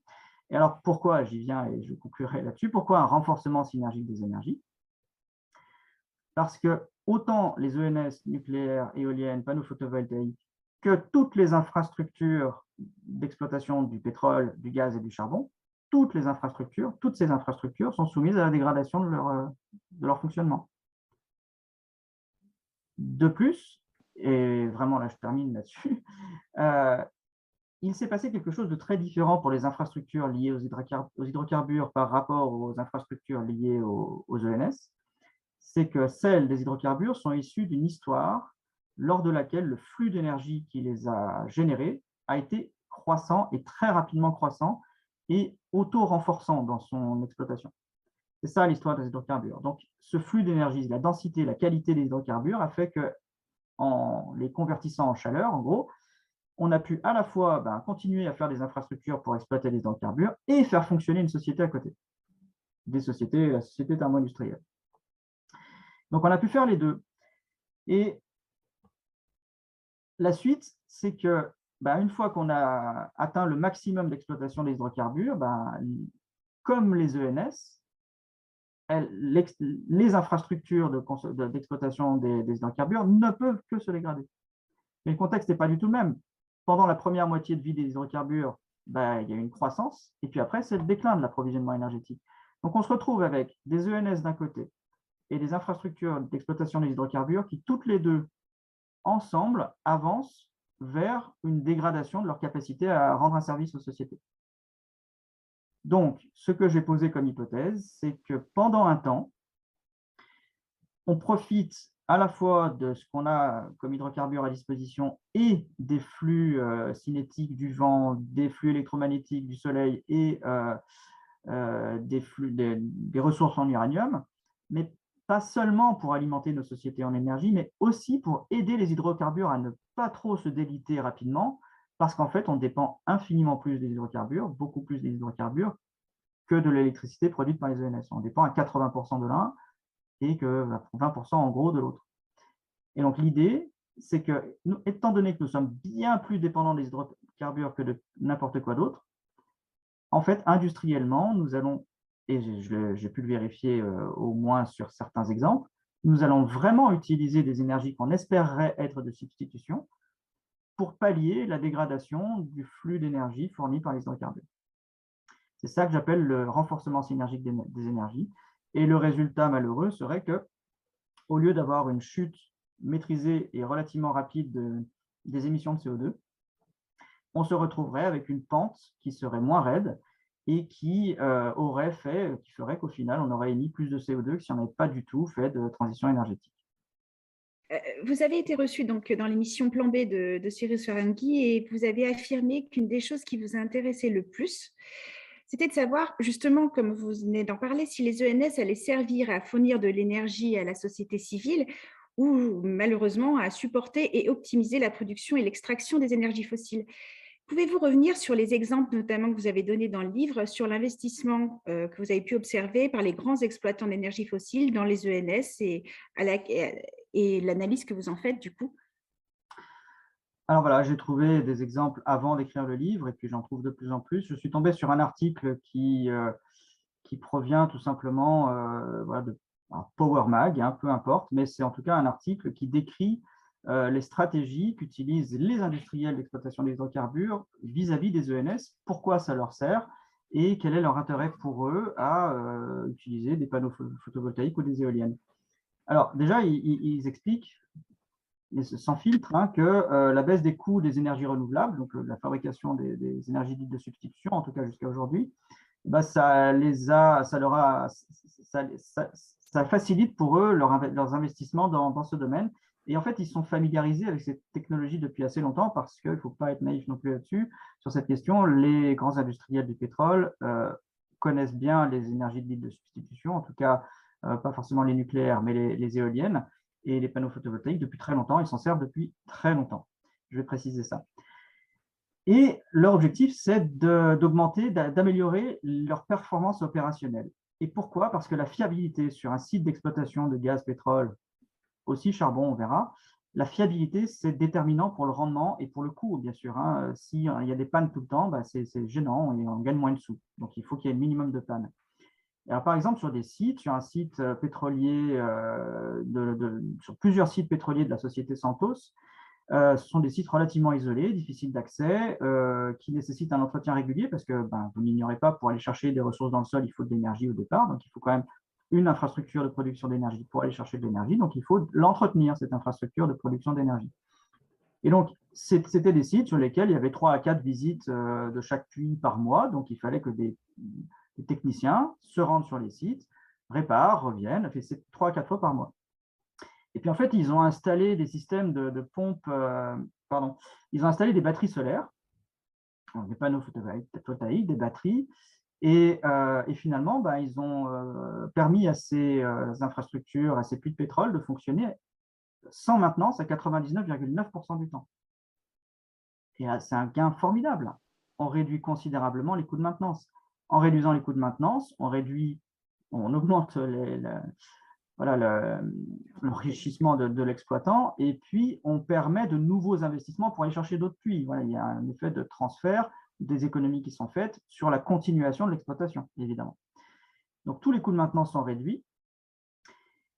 Et alors, pourquoi, j'y viens et je conclurai là-dessus, pourquoi un renforcement synergique des énergies? Parce que autant les ENS, nucléaires, éoliennes, panneaux photovoltaïques, que toutes les infrastructures d'exploitation du pétrole, du gaz et du charbon, toutes ces infrastructures sont soumises à la dégradation de leur fonctionnement. De plus, et vraiment là je termine là-dessus, il s'est passé quelque chose de très différent pour les infrastructures liées aux hydrocarbures par rapport aux infrastructures liées aux ENS, c'est que celles des hydrocarbures sont issues d'une histoire lors de laquelle le flux d'énergie qui les a générés a été croissant et très rapidement croissant et auto-renforçant dans son exploitation. C'est ça l'histoire des hydrocarbures. Donc, ce flux d'énergie, la densité, la qualité des hydrocarbures a fait que, en les convertissant en chaleur, en gros, on a pu à la fois continuer à faire des infrastructures pour exploiter les hydrocarbures et faire fonctionner une société à côté, la société thermo-industrielle. Donc, on a pu faire les deux. Et la suite, c'est que une fois qu'on a atteint le maximum d'exploitation des hydrocarbures, comme les ENS, les infrastructures d'exploitation des hydrocarbures ne peuvent que se dégrader. Mais le contexte n'est pas du tout le même. Pendant la première moitié de vie des hydrocarbures, il y a une croissance, et puis après, c'est le déclin de l'approvisionnement énergétique. Donc, on se retrouve avec des ENS d'un côté et des infrastructures d'exploitation des hydrocarbures qui, toutes les deux, ensemble, avancent vers une dégradation de leur capacité à rendre un service aux sociétés. Donc, ce que j'ai posé comme hypothèse, c'est que pendant un temps, on profite à la fois de ce qu'on a comme hydrocarbures à disposition et des flux cinétiques du vent, des flux électromagnétiques du soleil et des ressources en uranium, mais pas seulement pour alimenter nos sociétés en énergie, mais aussi pour aider les hydrocarbures à ne pas trop se déliter rapidement, parce qu'en fait, on dépend infiniment plus des hydrocarbures, beaucoup plus des hydrocarbures, que de l'électricité produite par les ENS. On dépend à 80% de l'un et que 20% en gros de l'autre. Et donc l'idée, c'est que, étant donné que nous sommes bien plus dépendants des hydrocarbures que de n'importe quoi d'autre, en fait, industriellement, nous allons, et j'ai pu le vérifier au moins sur certains exemples, nous allons vraiment utiliser des énergies qu'on espérerait être de substitution pour pallier la dégradation du flux d'énergie fourni par les hydrocarbures. C'est ça que j'appelle le renforcement synergique des énergies. Et le résultat malheureux serait que, au lieu d'avoir une chute maîtrisée et relativement rapide des émissions de CO2, on se retrouverait avec une pente qui serait moins raide et qui ferait qu'au final, on aurait émis plus de CO2 que si on n'avait pas du tout fait de transition énergétique. Vous avez été reçu donc dans l'émission Plan B de Cyrus Ferrangui et vous avez affirmé qu'une des choses qui vous intéressait le plus, c'était de savoir, justement, comme vous venez d'en parler, si les ENS allaient servir à fournir de l'énergie à la société civile ou malheureusement à supporter et optimiser la production et l'extraction des énergies fossiles. Pouvez-vous revenir sur les exemples notamment que vous avez donnés dans le livre sur l'investissement que vous avez pu observer par les grands exploitants d'énergie fossile dans les ENS et l'analyse que vous en faites du coup? Alors voilà, j'ai trouvé des exemples avant d'écrire le livre et puis j'en trouve de plus en plus. Je suis tombé sur un article qui provient tout simplement voilà, de Power Mag, hein, peu importe, mais c'est en tout cas un article qui décrit les stratégies qu'utilisent les industriels d'exploitation des hydrocarbures vis-à-vis des ENS, pourquoi ça leur sert et quel est leur intérêt pour eux à utiliser des panneaux photovoltaïques ou des éoliennes. Alors déjà, ils expliquent sans filtre hein, que la baisse des coûts des énergies renouvelables, donc la fabrication des énergies dites de substitution, en tout cas jusqu'à aujourd'hui, bah, ça facilite pour eux leurs investissements dans ce domaine. Et en fait, ils sont familiarisés avec cette technologie depuis assez longtemps parce qu'il ne faut pas être naïf non plus là-dessus. Sur cette question, les grands industriels du pétrole connaissent bien les énergies dites de substitution, en tout cas pas forcément les nucléaires, mais les éoliennes et les panneaux photovoltaïques depuis très longtemps. Ils s'en servent depuis très longtemps. Je vais préciser ça. Et leur objectif, c'est d'augmenter, d'améliorer leur performance opérationnelle. Et pourquoi? Parce que la fiabilité sur un site d'exploitation de gaz, pétrole, aussi charbon, on verra, la fiabilité, c'est déterminant pour le rendement et pour le coût, bien sûr. Hein. S'il y a des pannes tout le temps, bah, c'est gênant et on gagne moins de sous. Donc, il faut qu'il y ait le minimum de pannes. Alors, par exemple, sur un site pétrolier, sur plusieurs sites pétroliers de la société Santos, ce sont des sites relativement isolés, difficiles d'accès, qui nécessitent un entretien régulier parce que vous n'ignorez pas, pour aller chercher des ressources dans le sol, il faut de l'énergie au départ. Donc, il faut quand même une infrastructure de production d'énergie pour aller chercher de l'énergie. Donc, il faut l'entretenir, cette infrastructure de production d'énergie. Et donc, c'était des sites sur lesquels il y avait 3 à 4 visites de chaque puits par mois. Donc, il fallait que des techniciens se rendent sur les sites, réparent, reviennent. C'est 3 à 4 fois par mois. Et puis, en fait, ils ont installé des systèmes de pompes, ils ont installé des batteries solaires, des panneaux photovoltaïques, des batteries, et finalement, ils ont permis à ces infrastructures, à ces puits de pétrole de fonctionner sans maintenance à 99,9% du temps. Et c'est un gain formidable. On réduit considérablement les coûts de maintenance. En réduisant les coûts de maintenance, on augmente l'enrichissement de l'exploitant, et puis on permet de nouveaux investissements pour aller chercher d'autres puits. Voilà, il y a un effet de transfert des économies qui sont faites sur la continuation de l'exploitation, évidemment. Donc, tous les coûts de maintenance sont réduits.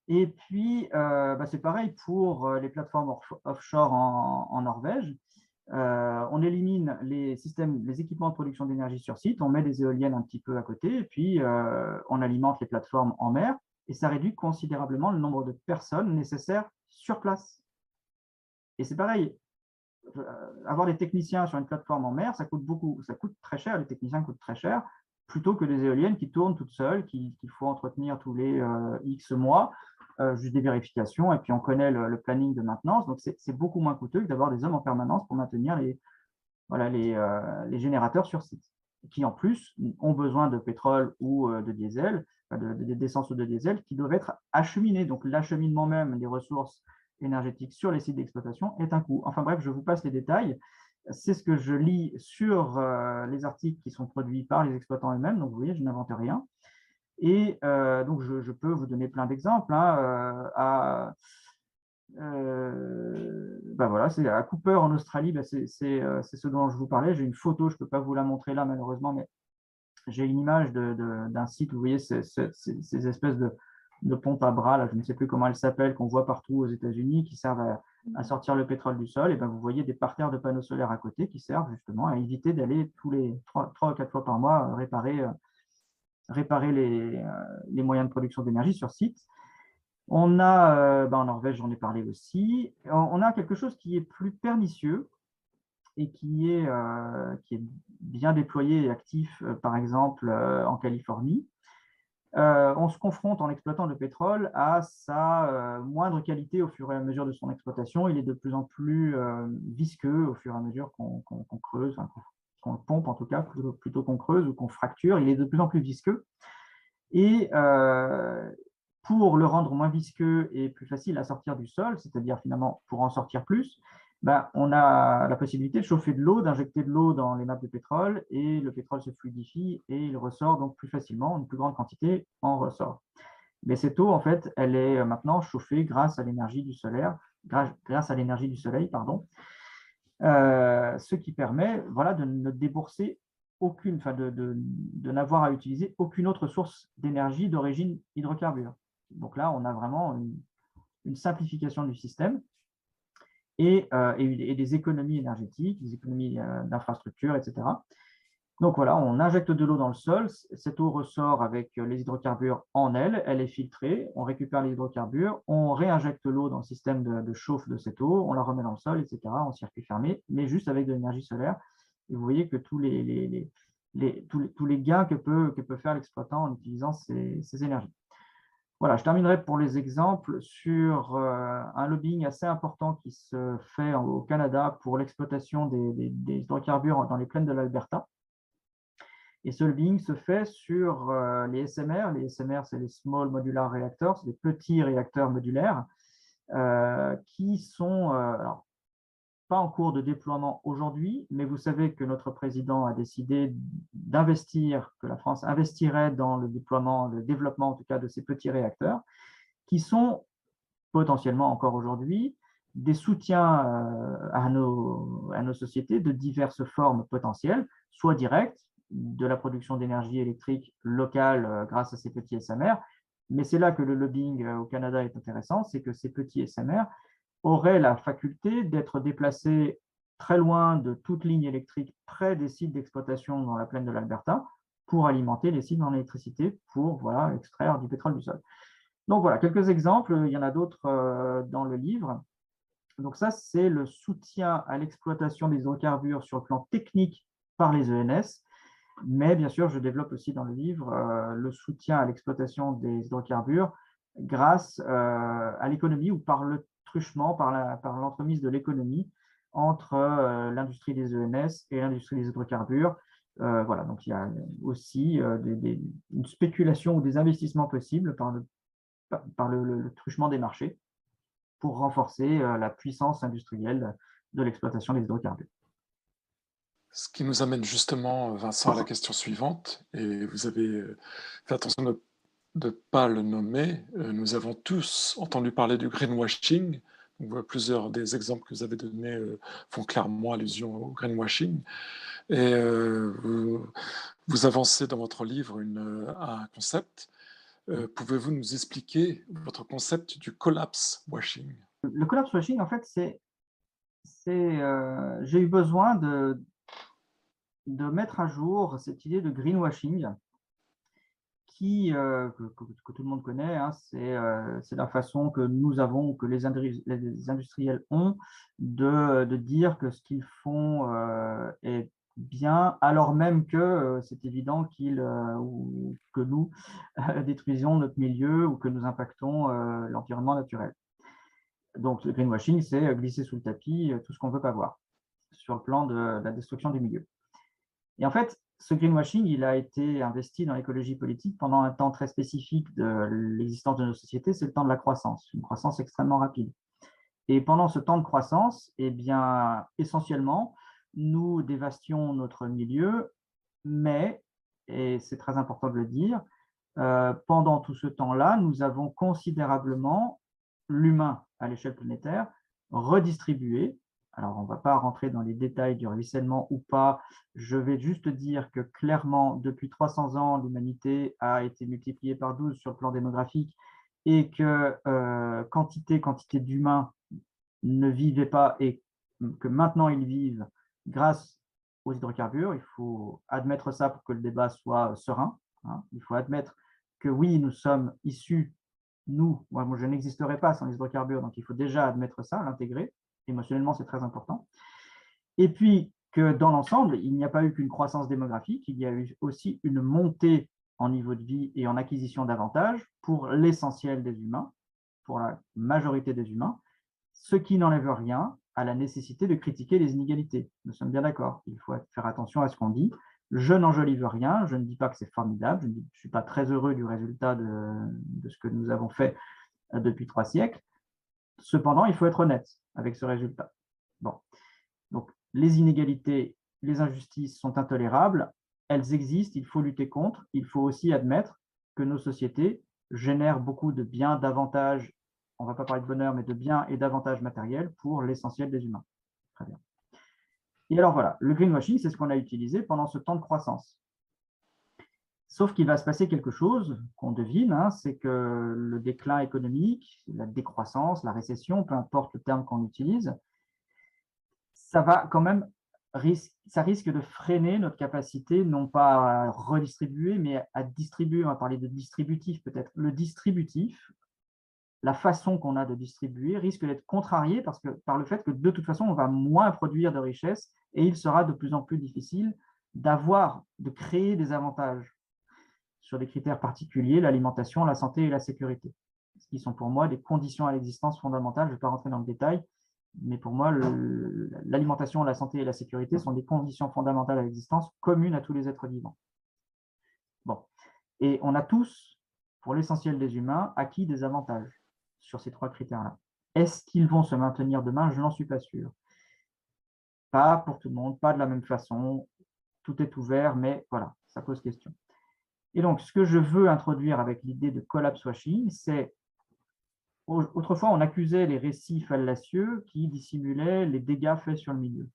Et puis, c'est pareil pour les plateformes offshore en Norvège. On élimine les équipements de production d'énergie sur site, on met des éoliennes un petit peu à côté, et puis on alimente les plateformes en mer, et ça réduit considérablement le nombre de personnes nécessaires sur place. Et c'est pareil, avoir des techniciens sur une plateforme en mer, ça coûte très cher, les techniciens coûtent très cher, plutôt que des éoliennes qui tournent toutes seules, qu'il faut entretenir tous les X mois, juste des vérifications, et puis on connaît le planning de maintenance. Donc, c'est beaucoup moins coûteux que d'avoir des hommes en permanence pour maintenir les générateurs sur site, qui en plus ont besoin de pétrole ou de diesel, d'essence ou de diesel, qui doivent être acheminés. Donc, l'acheminement même des ressources énergétiques sur les sites d'exploitation est un coût. Enfin bref, je vous passe les détails. C'est ce que je lis sur les articles qui sont produits par les exploitants eux-mêmes. Donc, vous voyez, je n'invente rien. Et donc, je peux vous donner plein d'exemples. Ben voilà, c'est à Cooper en Australie, c'est ce dont je vous parlais. J'ai une photo, je ne peux pas vous la montrer là malheureusement, mais j'ai une image d'un site, vous voyez ces espèces de pompes à bras, là, je ne sais plus comment elles s'appellent, qu'on voit partout aux États-Unis, qui servent à sortir le pétrole du sol. Et ben, vous voyez des parterres de panneaux solaires à côté qui servent justement à éviter d'aller tous les 3 ou 4 fois par mois réparer les moyens de production d'énergie sur site. On a, en Norvège, j'en ai parlé aussi, on a quelque chose qui est plus pernicieux et qui est bien déployé et actif, par exemple, en Californie. On se confronte en exploitant le pétrole à sa moindre qualité au fur et à mesure de son exploitation. Il est de plus en plus visqueux au fur et à mesure qu'on creuse, qu'on pompe en tout cas, plutôt qu'on creuse ou qu'on fracture. Il est de plus en plus visqueux. Et pour le rendre moins visqueux et plus facile à sortir du sol, c'est-à-dire finalement pour en sortir plus, on a la possibilité de chauffer de l'eau, d'injecter de l'eau dans les nappes de pétrole, et le pétrole se fluidifie et il ressort donc plus facilement, une plus grande quantité en ressort. Mais cette eau, en fait, elle est maintenant chauffée grâce à l'énergie du solaire, grâce à l'énergie du soleil, pardon, ce qui permet, voilà, de ne débourser aucune, de n'avoir à utiliser aucune autre source d'énergie d'origine hydrocarbure. Donc là, on a vraiment une simplification du système et des économies énergétiques, des économies d'infrastructures, etc. Donc voilà, on injecte de l'eau dans le sol, cette eau ressort avec les hydrocarbures en elle, elle est filtrée, on récupère les hydrocarbures, on réinjecte l'eau dans le système de chauffe de cette eau, on la remet dans le sol, etc., en circuit fermé, mais juste avec de l'énergie solaire. Et vous voyez que tous les gains que peut faire l'exploitant en utilisant ces énergies. Voilà, je terminerai pour les exemples sur un lobbying assez important qui se fait au Canada pour l'exploitation des hydrocarbures dans les plaines de l'Alberta. Et ce lobbying se fait sur les SMR. Les SMR, c'est les Small Modular Reactors, c'est des petits réacteurs modulaires qui sont alors, pas en cours de déploiement aujourd'hui, mais vous savez que notre président a décidé d'investir, que la France investirait dans le déploiement, le développement en tout cas de ces petits réacteurs, qui sont potentiellement encore aujourd'hui des soutiens à nos sociétés de diverses formes potentielles, soit directes, de la production d'énergie électrique locale grâce à ces petits SMR, mais c'est là que le lobbying au Canada est intéressant, c'est que ces petits SMR auraient la faculté d'être déplacés très loin de toute ligne électrique près des sites d'exploitation dans la plaine de l'Alberta pour alimenter les sites en électricité pour voilà, extraire du pétrole du sol. Donc voilà, quelques exemples, il y en a d'autres dans le livre. Donc ça, c'est le soutien à l'exploitation des hydrocarbures sur le plan technique par les ENS, mais bien sûr, je développe aussi dans le livre le soutien à l'exploitation des hydrocarbures grâce à l'économie ou par le truchement, par l'entremise de l'économie entre l'industrie des ENS et l'industrie des hydrocarbures. Voilà, donc il y a aussi une spéculation ou des investissements possibles par le truchement des marchés pour renforcer la puissance industrielle de l'exploitation des hydrocarbures. Ce qui nous amène justement, Vincent, à la question suivante, et vous avez fait attention de ne pas le nommer. Nous avons tous entendu parler du greenwashing. Donc, plusieurs des exemples que vous avez donnés font clairement allusion au greenwashing. Et vous avancez dans votre livre un concept. Pouvez-vous nous expliquer votre concept du collapse washing? Le collapse washing, en fait, j'ai eu besoin de mettre à jour cette idée de greenwashing que tout le monde connaît. Hein, c'est la façon que nous avons, que les industriels ont de dire que ce qu'ils font est bien, alors même que c'est évident que nous détruisons notre milieu ou que nous impactons l'environnement naturel. Donc, le greenwashing, c'est glisser sous le tapis tout ce qu'on ne veut pas voir sur le plan de la destruction du milieu. Et en fait, ce greenwashing, il a été investi dans l'écologie politique pendant un temps très spécifique de l'existence de nos sociétés, c'est le temps de la croissance, une croissance extrêmement rapide. Et pendant ce temps de croissance, eh bien, essentiellement, nous dévastions notre milieu, mais, et c'est très important de le dire, pendant tout ce temps-là, nous avons considérablement, l'humain à l'échelle planétaire, redistribué. Alors, on ne va pas rentrer dans les détails du ruissellement ou pas. Je vais juste dire que clairement, depuis 300 ans, l'humanité a été multipliée par 12 sur le plan démographique et que quantité d'humains ne vivaient pas et que maintenant ils vivent grâce aux hydrocarbures. Il faut admettre ça pour que le débat soit serein. Il faut admettre que oui, nous sommes issus, moi je n'existerais pas sans les hydrocarbures, donc il faut déjà admettre ça, l'intégrer. Émotionnellement, c'est très important. Et puis que dans l'ensemble, il n'y a pas eu qu'une croissance démographique, il y a eu aussi une montée en niveau de vie et en acquisition d'avantages pour l'essentiel des humains, pour la majorité des humains, ce qui n'enlève rien à la nécessité de critiquer les inégalités. Nous sommes bien d'accord, il faut faire attention à ce qu'on dit. Je n'enjolive rien, je ne dis pas que c'est formidable, je ne suis pas très heureux du résultat de ce que nous avons fait depuis 3 siècles. Cependant, il faut être honnête avec ce résultat. Bon. Donc, les inégalités, les injustices sont intolérables, elles existent, il faut lutter contre. Il faut aussi admettre que nos sociétés génèrent beaucoup de biens, d'avantages, on ne va pas parler de bonheur, mais de biens et d'avantages matériels pour l'essentiel des humains. Très bien. Et alors voilà, le greenwashing, c'est ce qu'on a utilisé pendant ce temps de croissance. Sauf qu'il va se passer quelque chose qu'on devine, c'est que le déclin économique, la décroissance, la récession, peu importe le terme qu'on utilise, ça va quand même ça risque de freiner notre capacité, non pas à redistribuer, mais à distribuer. On va parler de distributif peut-être. Le distributif, la façon qu'on a de distribuer risque d'être contrariée par le fait que de toute façon, on va moins produire de richesses et il sera de plus en plus difficile de créer des avantages sur des critères particuliers, l'alimentation, la santé et la sécurité, ce qui sont pour moi des conditions à l'existence fondamentales. Je ne vais pas rentrer dans le détail, mais pour moi, l'alimentation, la santé et la sécurité sont des conditions fondamentales à l'existence communes à tous les êtres vivants. Bon. Et on a tous, pour l'essentiel des humains, acquis des avantages sur ces 3 critères-là. Est-ce qu'ils vont se maintenir demain? Je n'en suis pas sûr. Pas pour tout le monde, pas de la même façon. Tout est ouvert, mais voilà, ça pose question. Et donc, ce que je veux introduire avec l'idée de collapse washing, c'est autrefois, on accusait les récits fallacieux qui dissimulaient les dégâts faits sur le milieu.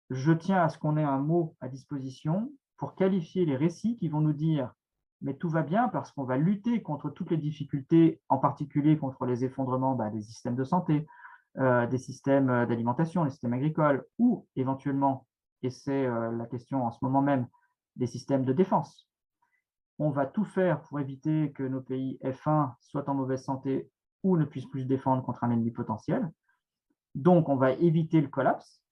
Je tiens à ce qu'on ait un mot à disposition pour qualifier les récits qui vont nous dire « mais tout va bien parce qu'on va lutter contre toutes les difficultés, en particulier contre les effondrements des systèmes de santé, des systèmes d'alimentation, les systèmes agricoles, ou éventuellement, et c'est la question en ce moment même, des systèmes de défense. On va tout faire pour éviter que nos pays F1 soient en mauvaise santé ou ne puissent plus se défendre contre un ennemi potentiel. Donc, on va éviter le collapse.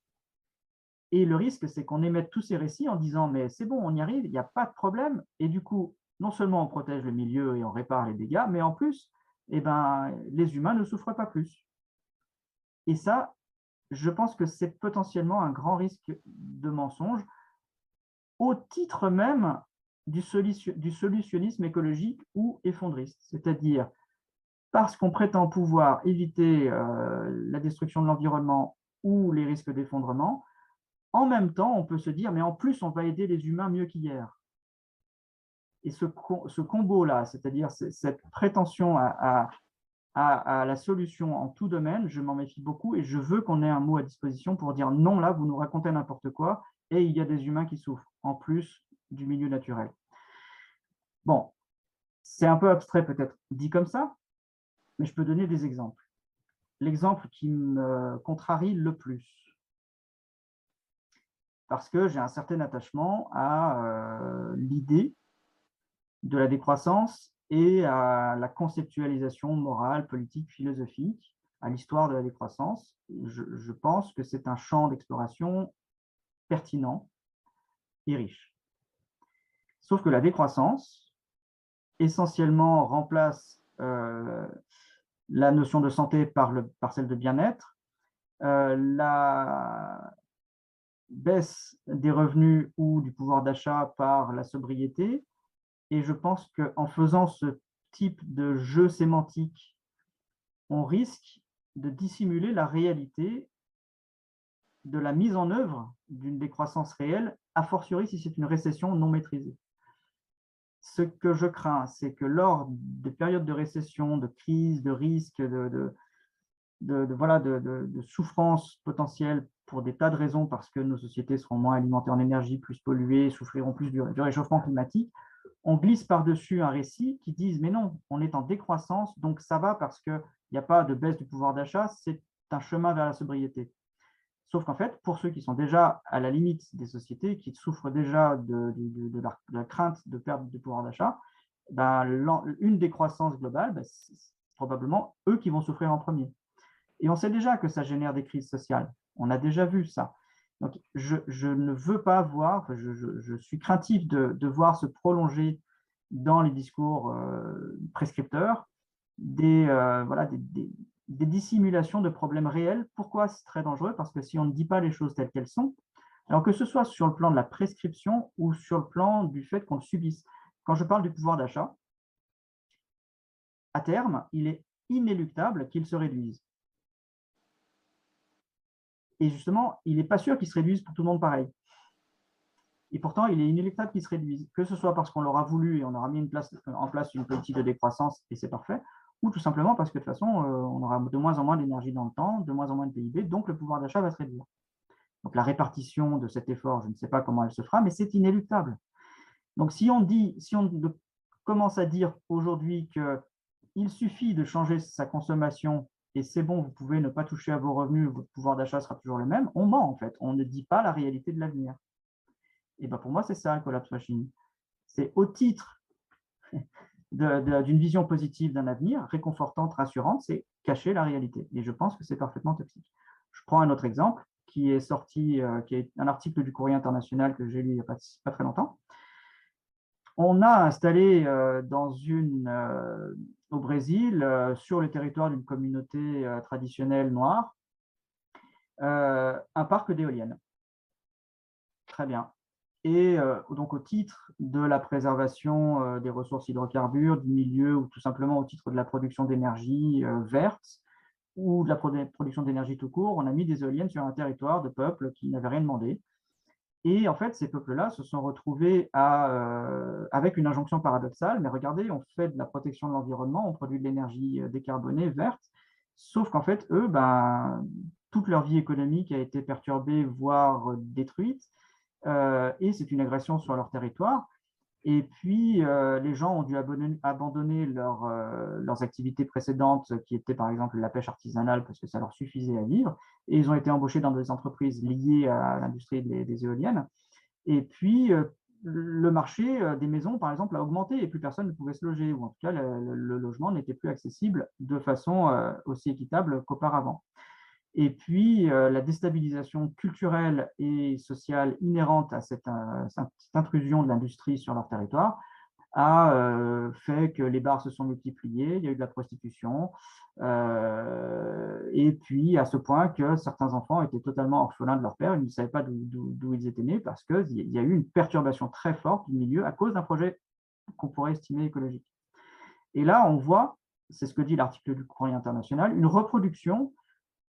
Et le risque, c'est qu'on émette tous ces récits en disant « mais c'est bon, on y arrive, il n'y a pas de problème ». Et du coup, non seulement on protège le milieu et on répare les dégâts, mais en plus, les humains ne souffrent pas plus. Et ça, je pense que c'est potentiellement un grand risque de mensonge au titre même du solutionnisme écologique ou effondriste. C'est-à-dire, parce qu'on prétend pouvoir éviter la destruction de l'environnement ou les risques d'effondrement, en même temps, on peut se dire, mais en plus, on va aider les humains mieux qu'hier. Et ce combo-là, c'est-à-dire cette prétention à la solution en tout domaine, je m'en méfie beaucoup et je veux qu'on ait un mot à disposition pour dire non, là, vous nous racontez n'importe quoi et il y a des humains qui souffrent, en plus du milieu naturel. Bon, c'est un peu abstrait peut-être dit comme ça, mais je peux donner des exemples. L'exemple qui me contrarie le plus, parce que j'ai un certain attachement à l'idée de la décroissance et à la conceptualisation morale, politique, philosophique, à l'histoire de la décroissance. Je pense que c'est un champ d'exploration pertinent et riches. Sauf que la décroissance, essentiellement, remplace la notion de santé par celle de bien-être, la baisse des revenus ou du pouvoir d'achat par la sobriété. Et je pense qu'en faisant ce type de jeu sémantique, on risque de dissimuler la réalité de la mise en œuvre d'une décroissance réelle, a fortiori si c'est une récession non maîtrisée. Ce que je crains, c'est que lors des périodes de récession, de crise, de risque, de souffrance potentielle pour des tas de raisons, parce que nos sociétés seront moins alimentées en énergie, plus polluées, souffriront plus du réchauffement climatique, on glisse par-dessus un récit qui dise « mais non, on est en décroissance, donc ça va parce qu'il n'y a pas de baisse du pouvoir d'achat, c'est un chemin vers la sobriété ». Sauf qu'en fait, pour ceux qui sont déjà à la limite des sociétés, qui souffrent déjà de la crainte de perte de pouvoir d'achat, ben, une décroissance globale, ben, c'est probablement eux qui vont souffrir en premier. Et on sait déjà que ça génère des crises sociales. On a déjà vu ça. Donc, je ne veux pas voir, je suis craintif de voir se prolonger dans les discours prescripteurs des dissimulations de problèmes réels. Pourquoi c'est très dangereux? Parce que si on ne dit pas les choses telles qu'elles sont, alors que ce soit sur le plan de la prescription ou sur le plan du fait qu'on le subisse. Quand je parle du pouvoir d'achat, à terme, il est inéluctable qu'il se réduise. Et justement, il n'est pas sûr qu'il se réduise pour tout le monde pareil. Et pourtant, il est inéluctable qu'il se réduise, que ce soit parce qu'on l'aura voulu et on aura mis en place une politique de décroissance et c'est parfait, ou tout simplement parce que de toute façon, on aura de moins en moins d'énergie dans le temps, de moins en moins de PIB, donc le pouvoir d'achat va se réduire. Donc la répartition de cet effort, je ne sais pas comment elle se fera, mais c'est inéluctable. Donc si on commence à dire aujourd'hui qu'il suffit de changer sa consommation et c'est bon, vous pouvez ne pas toucher à vos revenus, votre pouvoir d'achat sera toujours le même, on ment en fait, on ne dit pas la réalité de l'avenir. Et ben pour moi, c'est ça, le collapse washing. C'est au titre d'une vision positive d'un avenir, réconfortante, rassurante, c'est cacher la réalité. Et je pense que c'est parfaitement toxique. Je prends un autre exemple qui est sorti, qui est un article du Courrier international que j'ai lu il n'y a pas très longtemps. On a installé au Brésil, sur le territoire d'une communauté traditionnelle noire, un parc d'éoliennes. Très bien. Et donc au titre de la préservation des ressources hydrocarbures, du milieu, ou tout simplement au titre de la production d'énergie verte, ou de la production d'énergie tout court, on a mis des éoliennes sur un territoire de peuples qui n'avaient rien demandé. Et en fait, ces peuples-là se sont retrouvés avec une injonction paradoxale, mais regardez, on fait de la protection de l'environnement, on produit de l'énergie décarbonée, verte, sauf qu'en fait, eux, toute leur vie économique a été perturbée, voire détruite, et c'est une agression sur leur territoire. Et puis, les gens ont dû abandonner leurs activités précédentes, qui étaient par exemple la pêche artisanale, parce que ça leur suffisait à vivre, et ils ont été embauchés dans des entreprises liées à l'industrie des éoliennes. Et puis, le marché des maisons, par exemple, a augmenté et plus personne ne pouvait se loger, ou en tout cas, le logement n'était plus accessible de façon aussi équitable qu'auparavant. Et puis, la déstabilisation culturelle et sociale inhérente à cette intrusion de l'industrie sur leur territoire a fait que les bars se sont multipliés, il y a eu de la prostitution, et puis à ce point que certains enfants étaient totalement orphelins de leur père, ils ne savaient pas d'où ils étaient nés parce qu'il y a eu une perturbation très forte du milieu à cause d'un projet qu'on pourrait estimer écologique. Et là, on voit, c'est ce que dit l'article du Courrier international, une reproduction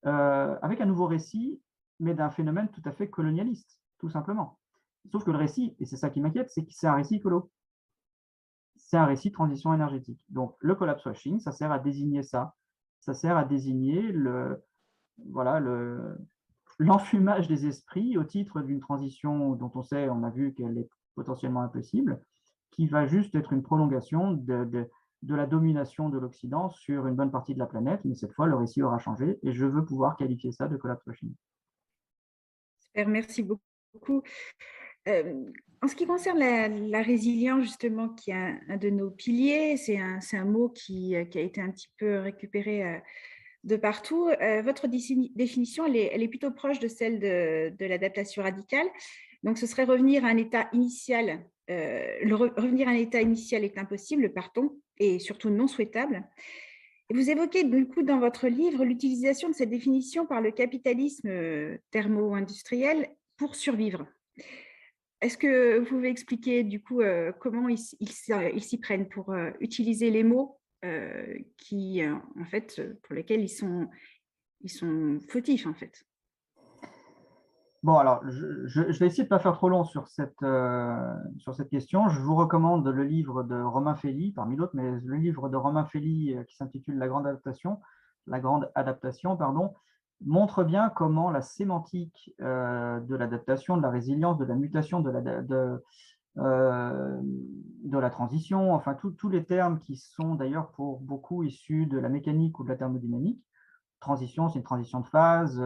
avec un nouveau récit, mais d'un phénomène tout à fait colonialiste, tout simplement. Sauf que le récit, et c'est ça qui m'inquiète, c'est que c'est un récit écolo. C'est un récit de transition énergétique. Donc, le collapse washing, ça sert à désigner ça. Ça sert à désigner l'enfumage des esprits au titre d'une transition dont on a vu qu'elle est potentiellement impossible, qui va juste être une prolongation de la domination de l'Occident sur une bonne partie de la planète, mais cette fois, le récit aura changé et je veux pouvoir qualifier ça de collapse washing. Super, merci beaucoup. En ce qui concerne la résilience, justement, qui est un de nos piliers, c'est un mot qui a été un petit peu récupéré de partout. Votre définition, elle est plutôt proche de celle de l'adaptation radicale. Donc, ce serait revenir à un état initial. Revenir à un état initial est impossible, partons, et surtout non souhaitable. Et vous évoquez du coup dans votre livre l'utilisation de cette définition par le capitalisme thermo-industriel pour survivre. Est-ce que vous pouvez expliquer du coup comment ils s'y prennent pour utiliser les mots qui, en fait, pour lesquels ils sont fautifs en fait? Bon, alors, je vais essayer de ne pas faire trop long sur cette question. Je vous recommande le livre de Romain Felli, parmi d'autres, mais le livre de Romain Felli qui s'intitule La grande adaptation, pardon, montre bien comment la sémantique de l'adaptation, de la résilience, de la mutation, de la transition, enfin, tous les termes qui sont d'ailleurs pour beaucoup issus de la mécanique ou de la thermodynamique. Transition, c'est une transition de phase.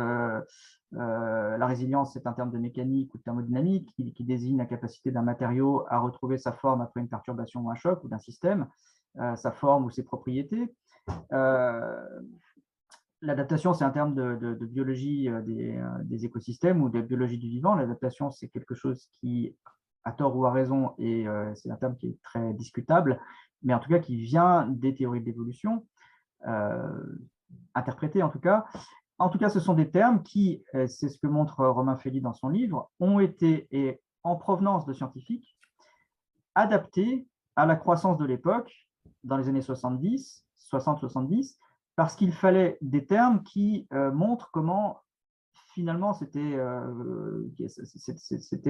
La résilience, c'est un terme de mécanique ou de thermodynamique qui désigne la capacité d'un matériau à retrouver sa forme après une perturbation ou un choc, ou d'un système, sa forme ou ses propriétés. L'adaptation, c'est un terme de biologie des écosystèmes ou de biologie du vivant. L'adaptation, c'est quelque chose qui, à tort ou à raison, et c'est un terme qui est très discutable, mais en tout cas qui vient des théories d'évolution, interprétées en tout cas. En tout cas, ce sont des termes qui, c'est ce que montre Romain Felli dans son livre, ont été, et en provenance de scientifiques, adaptés à la croissance de l'époque, dans les années 60-70, parce qu'il fallait des termes qui montrent comment, finalement, c'était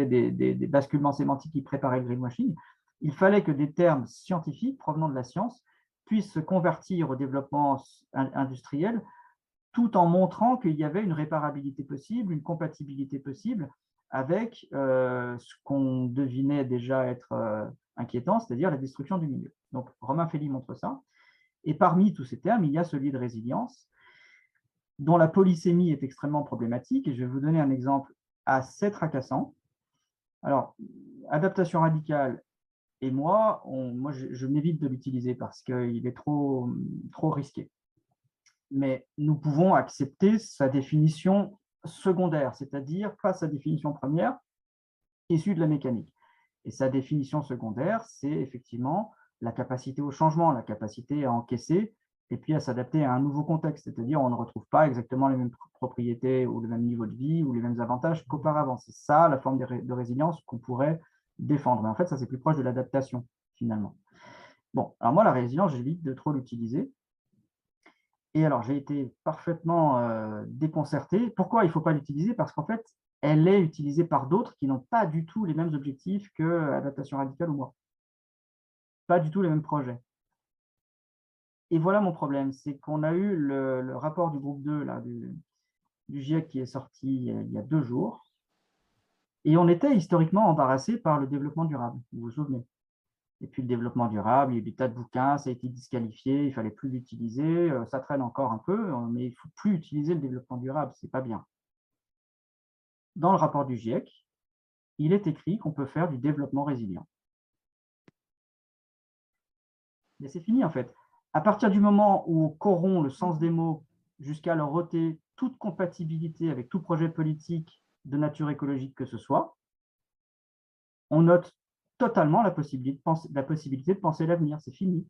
des basculements sémantiques qui préparaient le greenwashing. Il fallait que des termes scientifiques provenant de la science puissent se convertir au développement industriel, tout en montrant qu'il y avait une réparabilité possible, une compatibilité possible avec ce qu'on devinait déjà être inquiétant, c'est-à-dire la destruction du milieu. Donc, Romain Felli montre ça. Et parmi tous ces termes, il y a celui de résilience, dont la polysémie est extrêmement problématique. Et je vais vous donner un exemple assez tracassant. Alors, adaptation radicale et moi je m'évite de l'utiliser parce qu'il est trop risqué. Mais nous pouvons accepter sa définition secondaire, c'est-à-dire pas sa définition première, issue de la mécanique. Et sa définition secondaire, c'est effectivement la capacité au changement, la capacité à encaisser et puis à s'adapter à un nouveau contexte, c'est-à-dire on ne retrouve pas exactement les mêmes propriétés ou le même niveau de vie ou les mêmes avantages qu'auparavant. C'est ça la forme de résilience qu'on pourrait défendre. Mais en fait, ça c'est plus proche de l'adaptation, finalement. Bon, alors moi, la résilience, j'évite de trop l'utiliser. Et alors, j'ai été parfaitement déconcerté. Pourquoi il ne faut pas l'utiliser? Parce qu'en fait, elle est utilisée par d'autres qui n'ont pas du tout les mêmes objectifs que Adaptation Radicale ou moi. Pas du tout les mêmes projets. Et voilà mon problème, c'est qu'on a eu le rapport du groupe 2 là, du GIEC qui est sorti il y a 2 jours. Et on était historiquement embarrassé par le développement durable, vous vous souvenez. Et puis le développement durable, il y a eu des tas de bouquins, ça a été disqualifié, il ne fallait plus l'utiliser, ça traîne encore un peu, mais il ne faut plus utiliser le développement durable, ce n'est pas bien. Dans le rapport du GIEC, il est écrit qu'on peut faire du développement résilient. Mais c'est fini en fait. À partir du moment où on corrompt le sens des mots jusqu'à leur ôter toute compatibilité avec tout projet politique de nature écologique que ce soit, on note totalement la possibilité de penser l'avenir. C'est fini.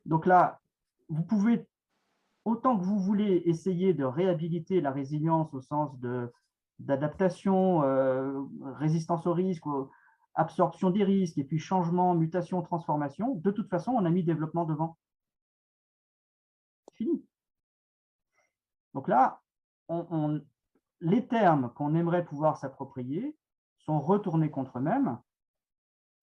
Donc là, vous pouvez, autant que vous voulez, essayer de réhabiliter la résilience au sens d'adaptation, résistance au risque, absorption des risques, et puis changement, mutation, transformation. De toute façon, on a mis développement devant. C'est fini. Donc là, les termes qu'on aimerait pouvoir s'approprier sont retournés contre eux-mêmes.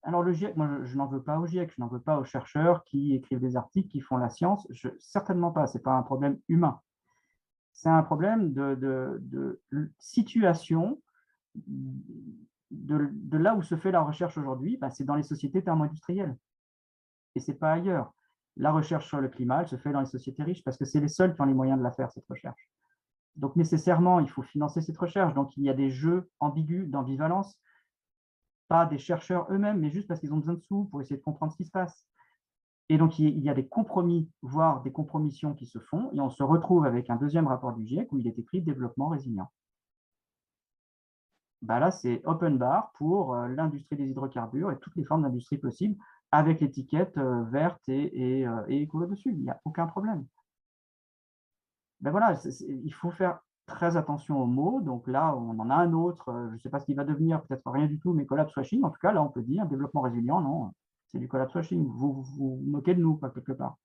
Alors le GIEC, moi je n'en veux pas au GIEC, je n'en veux pas aux chercheurs qui écrivent des articles, qui font la science, certainement pas, ce n'est pas un problème humain. C'est un problème de situation de là où se fait la recherche aujourd'hui, c'est dans les sociétés thermo-industrielles. Et ce n'est pas ailleurs. La recherche sur le climat, elle se fait dans les sociétés riches parce que c'est les seuls qui ont les moyens de la faire, cette recherche. Donc nécessairement, il faut financer cette recherche. Donc il y a des jeux ambigus d'ambivalence, pas des chercheurs eux-mêmes, mais juste parce qu'ils ont besoin de sous pour essayer de comprendre ce qui se passe. Et donc, il y a des compromis, voire des compromissions qui se font, et on se retrouve avec un deuxième rapport du GIEC où il est écrit « développement résilient ». bah là, c'est open bar pour l'industrie des hydrocarbures et toutes les formes d'industrie possibles, avec l'étiquette verte et écolo dessus. Il n'y a aucun problème. Ben voilà, il faut faire très attention aux mots. Donc là, on en a un autre, je ne sais pas ce qu'il va devenir, peut-être rien du tout, mais collapse washing. En tout cas, là, on peut dire développement résilient, non, c'est du collapse washing. Vous moquez de nous, pas quelque part.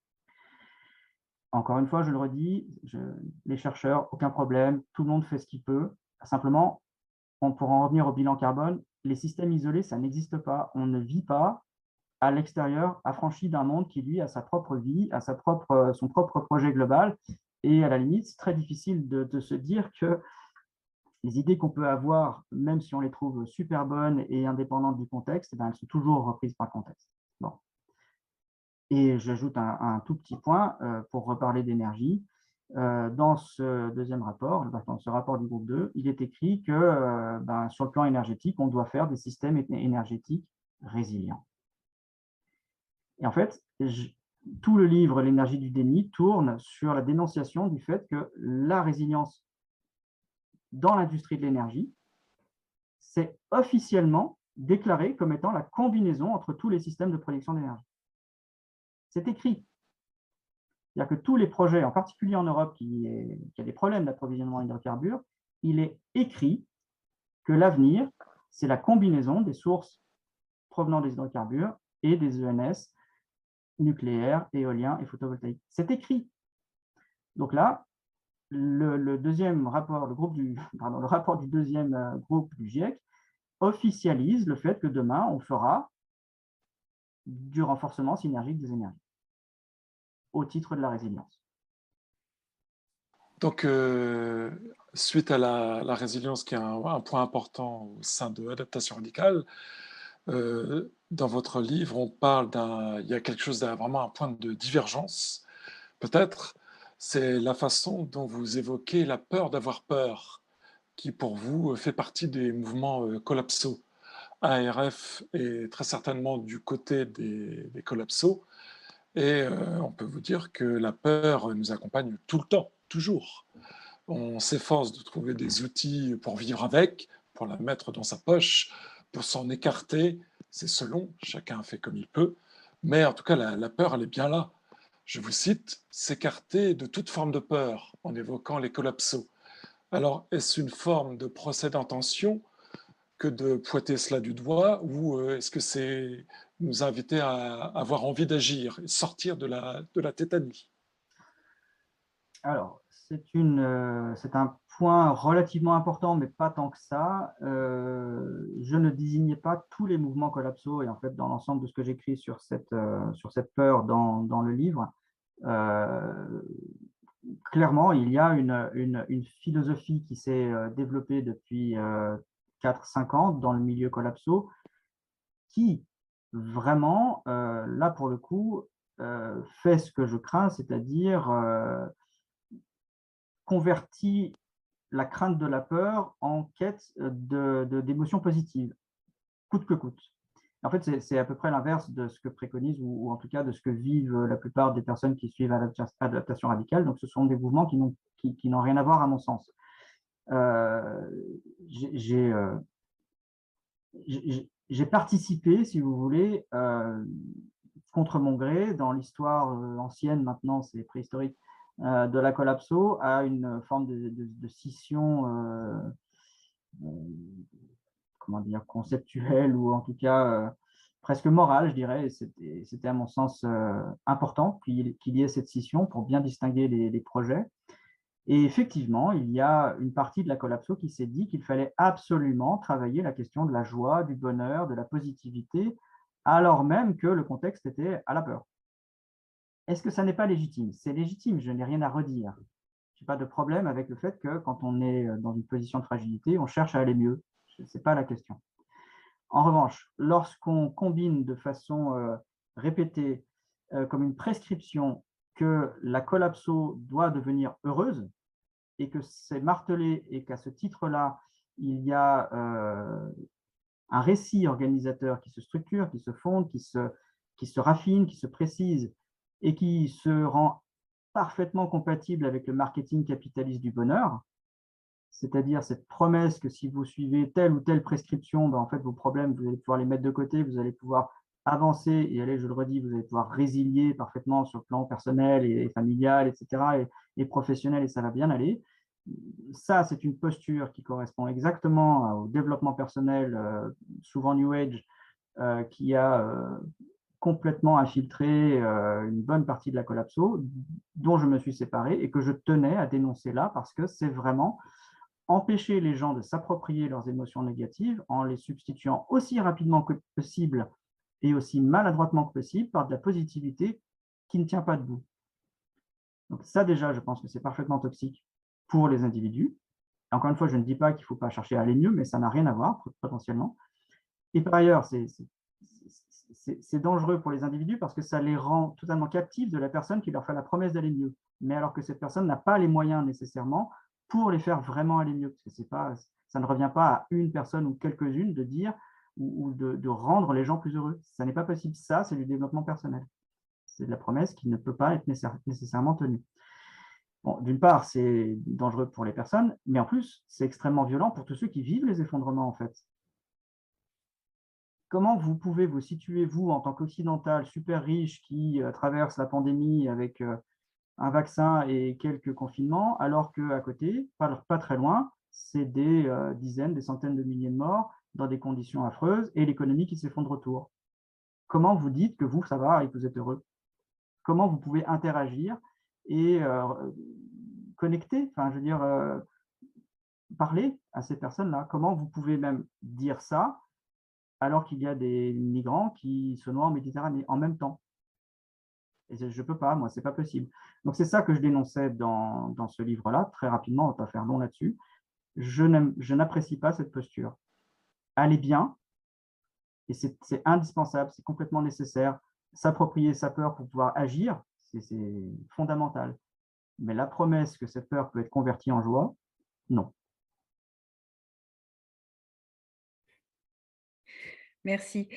Encore une fois, je le redis, les chercheurs, aucun problème, tout le monde fait ce qu'il peut. Simplement, pour en revenir au bilan carbone, les systèmes isolés, ça n'existe pas. On ne vit pas à l'extérieur, affranchi d'un monde qui, lui, a sa propre vie, a son propre projet global. Et à la limite, c'est très difficile de se dire que les idées qu'on peut avoir, même si on les trouve super bonnes et indépendantes du contexte, eh ben, elles sont toujours reprises par le contexte. Bon. Et j'ajoute un tout petit point pour reparler d'énergie. Dans ce deuxième rapport, dans ce rapport du groupe 2, il est écrit que sur le plan énergétique, on doit faire des systèmes énergétiques résilients. Et en fait, tout le livre L'énergie du déni tourne sur la dénonciation du fait que la résilience dans l'industrie de l'énergie, c'est officiellement déclaré comme étant la combinaison entre tous les systèmes de production d'énergie. C'est écrit. C'est-à-dire que tous les projets, en particulier en Europe, qui a des problèmes d'approvisionnement en hydrocarbures, il est écrit que l'avenir, c'est la combinaison des sources provenant des hydrocarbures et des ENS nucléaires, éoliens et photovoltaïques. C'est écrit. Donc là, le deuxième rapport, le rapport du deuxième groupe du GIEC officialise le fait que demain, on fera du renforcement synergique des énergies au titre de la résilience. Donc, suite à la résilience, qui est un point important au sein de l'adaptation radicale, dans votre livre, on parle il y a quelque chose vraiment un point de divergence, peut-être, c'est la façon dont vous évoquez la peur d'avoir peur, qui pour vous fait partie des mouvements collapsaux. ARF est très certainement du côté des collapsaux, et on peut vous dire que la peur nous accompagne tout le temps, toujours. On s'efforce de trouver des outils pour vivre avec, pour la mettre dans sa poche, pour s'en écarter. C'est selon, chacun fait comme il peut. Mais en tout cas, la peur, elle est bien là. Je vous cite, s'écarter de toute forme de peur, en évoquant les collapsos. Alors, est-ce une forme de procès d'intention que de pointer cela du doigt, ou est-ce que c'est nous inviter à avoir envie d'agir, et sortir de la tétanie? Alors, c'est un point relativement important, mais pas tant que ça. Je ne désignais pas tous les mouvements collapsaux, et en fait, dans l'ensemble de ce que j'écris sur cette peur dans le livre, clairement, il y a une philosophie qui s'est développée depuis 4-5 ans dans le milieu collapso, qui vraiment, là pour le coup, fait ce que je crains, c'est-à-dire convertit la crainte de la peur en quête d'émotions positives, coûte que coûte. En fait, c'est à peu près l'inverse de ce que préconise, ou en tout cas de ce que vivent la plupart des personnes qui suivent l'adaptation radicale. Donc, ce sont des mouvements qui n'ont rien à voir, à mon sens. J'ai participé, si vous voulez, contre mon gré, dans l'histoire ancienne, maintenant c'est préhistorique, de la collapso, à une forme de scission comment dire, conceptuelle, ou en tout cas presque morale, je dirais. C'était à mon sens important qu'il y ait cette scission pour bien distinguer les projets. Et effectivement, il y a une partie de la collapso qui s'est dit qu'il fallait absolument travailler la question de la joie, du bonheur, de la positivité, alors même que le contexte était à la peur. Est-ce que ça n'est pas légitime? C'est légitime, je n'ai rien à redire. Je n'ai pas de problème avec le fait que quand on est dans une position de fragilité, on cherche à aller mieux. Ce n'est pas la question. En revanche, lorsqu'on combine de façon répétée, comme une prescription, que la collapso doit devenir heureuse, et que c'est martelé, et qu'à ce titre-là, il y a un récit organisateur qui se structure, qui se fonde, qui se raffine, qui se précise, et qui se rend parfaitement compatible avec le marketing capitaliste du bonheur, c'est-à-dire cette promesse que si vous suivez telle ou telle prescription, ben en fait, vos problèmes, vous allez pouvoir les mettre de côté, vous allez pouvoir avancer et allez, je le redis, vous allez pouvoir résilier parfaitement sur le plan personnel et familial, etc., et professionnel, et ça va bien aller. Ça, c'est une posture qui correspond exactement au développement personnel, souvent New Age, qui a complètement infiltré une bonne partie de la collapso, dont je me suis séparé et que je tenais à dénoncer là parce que c'est vraiment empêcher les gens de s'approprier leurs émotions négatives en les substituant aussi rapidement que possible et aussi maladroitement que possible par de la positivité qui ne tient pas debout. Donc ça déjà, je pense que c'est parfaitement toxique pour les individus. Encore une fois, je ne dis pas qu'il ne faut pas chercher à aller mieux, mais ça n'a rien à voir potentiellement. Et par ailleurs, c'est dangereux pour les individus parce que ça les rend totalement captifs de la personne qui leur fait la promesse d'aller mieux. Mais alors que cette personne n'a pas les moyens nécessairement pour les faire vraiment aller mieux. Parce que ça ne revient pas à une personne ou quelques-unes de dire ou de rendre les gens plus heureux. Ça n'est pas possible. Ça, c'est du développement personnel. C'est de la promesse qui ne peut pas être nécessairement tenue. Bon, d'une part, c'est dangereux pour les personnes, mais en plus, c'est extrêmement violent pour tous ceux qui vivent les effondrements, en fait. Comment vous pouvez vous situer, vous, en tant qu'occidental super riche qui traverse la pandémie avec un vaccin et quelques confinements, alors qu'à côté, pas très loin, c'est des dizaines, des centaines de milliers de morts dans des conditions affreuses et l'économie qui s'effondre autour. Comment vous dites que vous, ça va et que vous êtes heureux? Comment vous pouvez interagir et connecter, enfin, je veux dire, parler à ces personnes-là? Comment vous pouvez même dire ça alors qu'il y a des migrants qui se noient en Méditerranée en même temps? Et je ne peux pas, moi, c'est pas possible. Donc c'est ça que je dénonçais dans ce livre-là, très rapidement, on ne va pas faire long là-dessus. Je n'apprécie pas cette posture. Aller bien, et c'est indispensable, c'est complètement nécessaire. S'approprier sa peur pour pouvoir agir, c'est fondamental. Mais la promesse que cette peur peut être convertie en joie, non. Merci.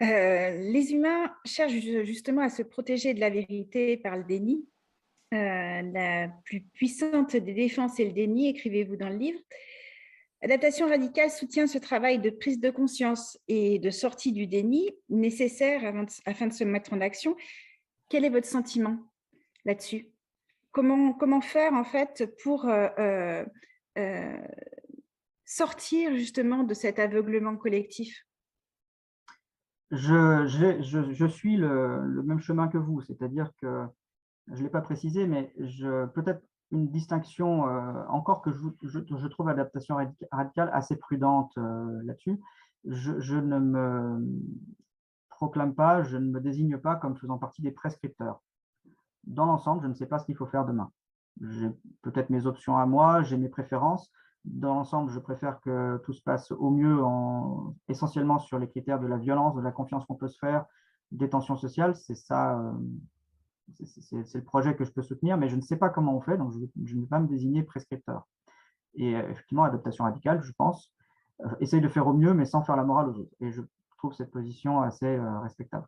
Les humains cherchent justement à se protéger de la vérité par le déni. La plus puissante des défenses est le déni, écrivez-vous dans le livre. Adaptation radicale soutient ce travail de prise de conscience et de sortie du déni nécessaire afin de se mettre en action. Quel est votre sentiment là-dessus? Comment faire en fait pour sortir justement de cet aveuglement collectif? Je suis le même chemin que vous, c'est-à-dire que je ne l'ai pas précisé, mais peut-être une distinction encore que je trouve adaptation radicale assez prudente là-dessus. Je ne me proclame pas, je ne me désigne pas comme faisant partie des prescripteurs. Dans l'ensemble, je ne sais pas ce qu'il faut faire demain. J'ai peut-être mes options à moi, j'ai mes préférences. Dans l'ensemble, je préfère que tout se passe au mieux essentiellement sur les critères de la violence, de la confiance qu'on peut se faire, des tensions sociales. C'est ça, c'est le projet que je peux soutenir, mais je ne sais pas comment on fait, donc je ne vais pas me désigner prescripteur. Et effectivement, adaptation radicale, je pense, essaye de faire au mieux, mais sans faire la morale aux autres. Et je trouve cette position assez respectable.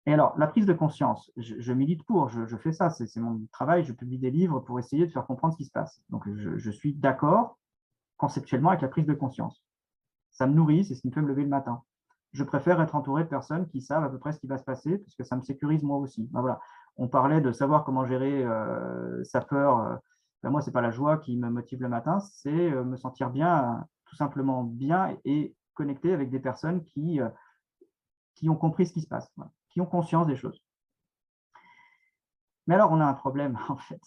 Et alors, la prise de conscience, je milite pour, je fais ça, c'est mon travail, je publie des livres pour essayer de faire comprendre ce qui se passe. Donc, je suis d'accord conceptuellement avec la prise de conscience. Ça me nourrit, c'est ce qui me fait me lever le matin. Je préfère être entouré de personnes qui savent à peu près ce qui va se passer, parce que ça me sécurise moi aussi. Ben voilà. On parlait de savoir comment gérer sa peur. Ben moi, ce n'est pas la joie qui me motive le matin, c'est me sentir bien, tout simplement bien et connecté avec des personnes qui ont compris ce qui se passe, voilà, qui ont conscience des choses. Mais alors, on a un problème, en fait.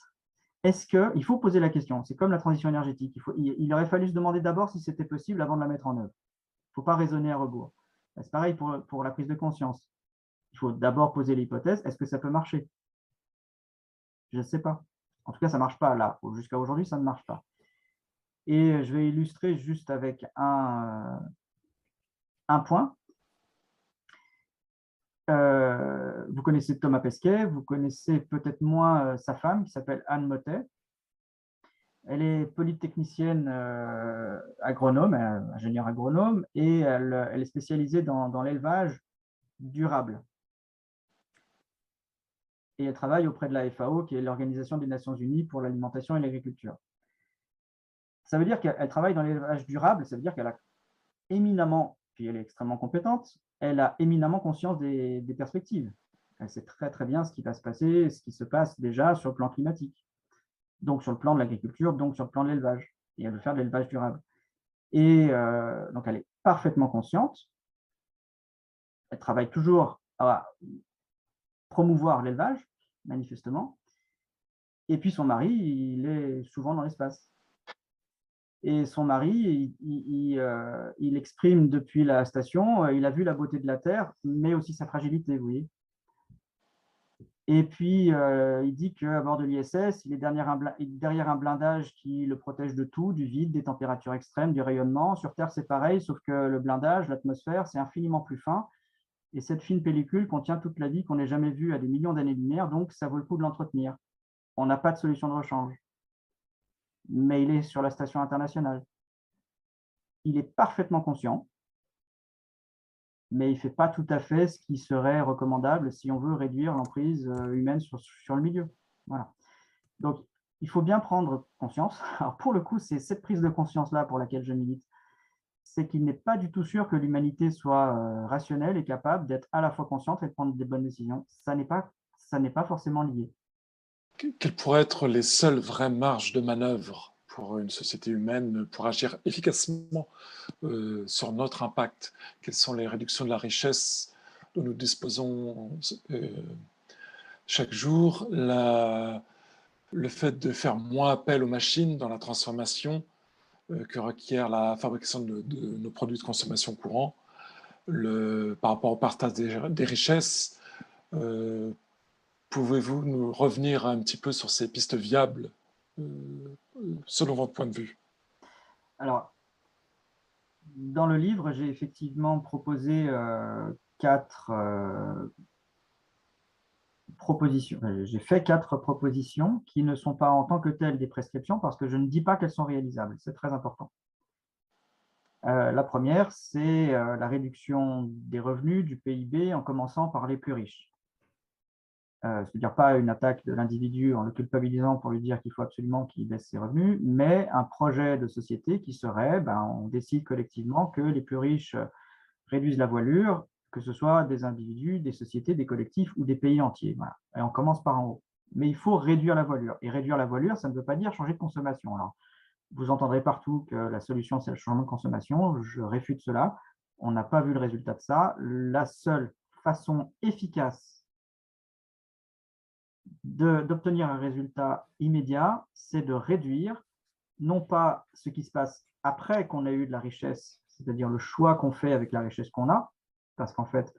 Il faut poser la question, c'est comme la transition énergétique, il aurait fallu se demander d'abord si c'était possible avant de la mettre en œuvre. Il ne faut pas raisonner à rebours. C'est pareil pour la prise de conscience. Il faut d'abord poser l'hypothèse, est-ce que ça peut marcher? Je ne sais pas. En tout cas, ça ne marche pas là. Jusqu'à aujourd'hui, ça ne marche pas. Et je vais illustrer juste avec un point. Vous connaissez Thomas Pesquet, vous connaissez peut-être moins sa femme qui s'appelle Anne Mottet. Elle est polytechnicienne agronome, ingénieure agronome, et elle est spécialisée dans l'élevage durable. Et elle travaille auprès de la FAO, qui est l'Organisation des Nations Unies pour l'alimentation et l'agriculture. Ça veut dire qu'elle travaille dans l'élevage durable, ça veut dire qu'elle a éminemment, puis elle est extrêmement compétente, elle a éminemment conscience des perspectives. Elle sait très très bien ce qui va se passer, ce qui se passe déjà sur le plan climatique, donc sur le plan de l'agriculture, donc sur le plan de l'élevage. Et elle veut faire de l'élevage durable. Et donc elle est parfaitement consciente. Elle travaille toujours à promouvoir l'élevage, manifestement. Et puis son mari, il est souvent dans l'espace. Et son mari, il exprime depuis la station, il a vu la beauté de la Terre, mais aussi sa fragilité, vous voyez. Et puis, il dit qu'à bord de l'ISS, il est derrière un blindage qui le protège de tout, du vide, des températures extrêmes, du rayonnement. Sur Terre, c'est pareil, sauf que le blindage, l'atmosphère, c'est infiniment plus fin. Et cette fine pellicule contient toute la vie qu'on n'ait jamais vue à des millions d'années-lumière, donc ça vaut le coup de l'entretenir. On n'a pas de solution de rechange. Mais il est sur la station internationale. Il est parfaitement conscient, mais il ne fait pas tout à fait ce qui serait recommandable si on veut réduire l'emprise humaine sur le milieu. Voilà. Donc, il faut bien prendre conscience. Alors, pour le coup, c'est cette prise de conscience-là pour laquelle je milite. C'est qu'il n'est pas du tout sûr que l'humanité soit rationnelle et capable d'être à la fois consciente et de prendre des bonnes décisions. Ça n'est pas forcément lié. Quelles pourraient être les seules vraies marges de manœuvre pour une société humaine pour agir efficacement sur notre impact? Quelles sont les réductions de la richesse dont nous disposons chaque jour? Le fait de faire moins appel aux machines dans la transformation que requiert la fabrication de nos produits de consommation courants, par rapport au partage des richesses. Pouvez-vous nous revenir un petit peu sur ces pistes viables, selon votre point de vue? Alors, dans le livre, j'ai effectivement proposé 4 propositions. J'ai fait 4 propositions qui ne sont pas en tant que telles des prescriptions parce que je ne dis pas qu'elles sont réalisables. C'est très important. La première, c'est la réduction des revenus du PIB en commençant par les plus riches. C'est-à-dire pas une attaque de l'individu en le culpabilisant pour lui dire qu'il faut absolument qu'il baisse ses revenus, mais un projet de société qui serait, on décide collectivement que les plus riches réduisent la voilure, que ce soit des individus, des sociétés, des collectifs ou des pays entiers. Voilà. Et on commence par en haut. Mais il faut réduire la voilure. Et réduire la voilure, ça ne veut pas dire changer de consommation. Alors, vous entendrez partout que la solution, c'est le changement de consommation. Je réfute cela. On n'a pas vu le résultat de ça. La seule façon efficace d'obtenir un résultat immédiat, c'est de réduire, non pas ce qui se passe après qu'on ait eu de la richesse, c'est-à-dire le choix qu'on fait avec la richesse qu'on a, parce qu'en fait,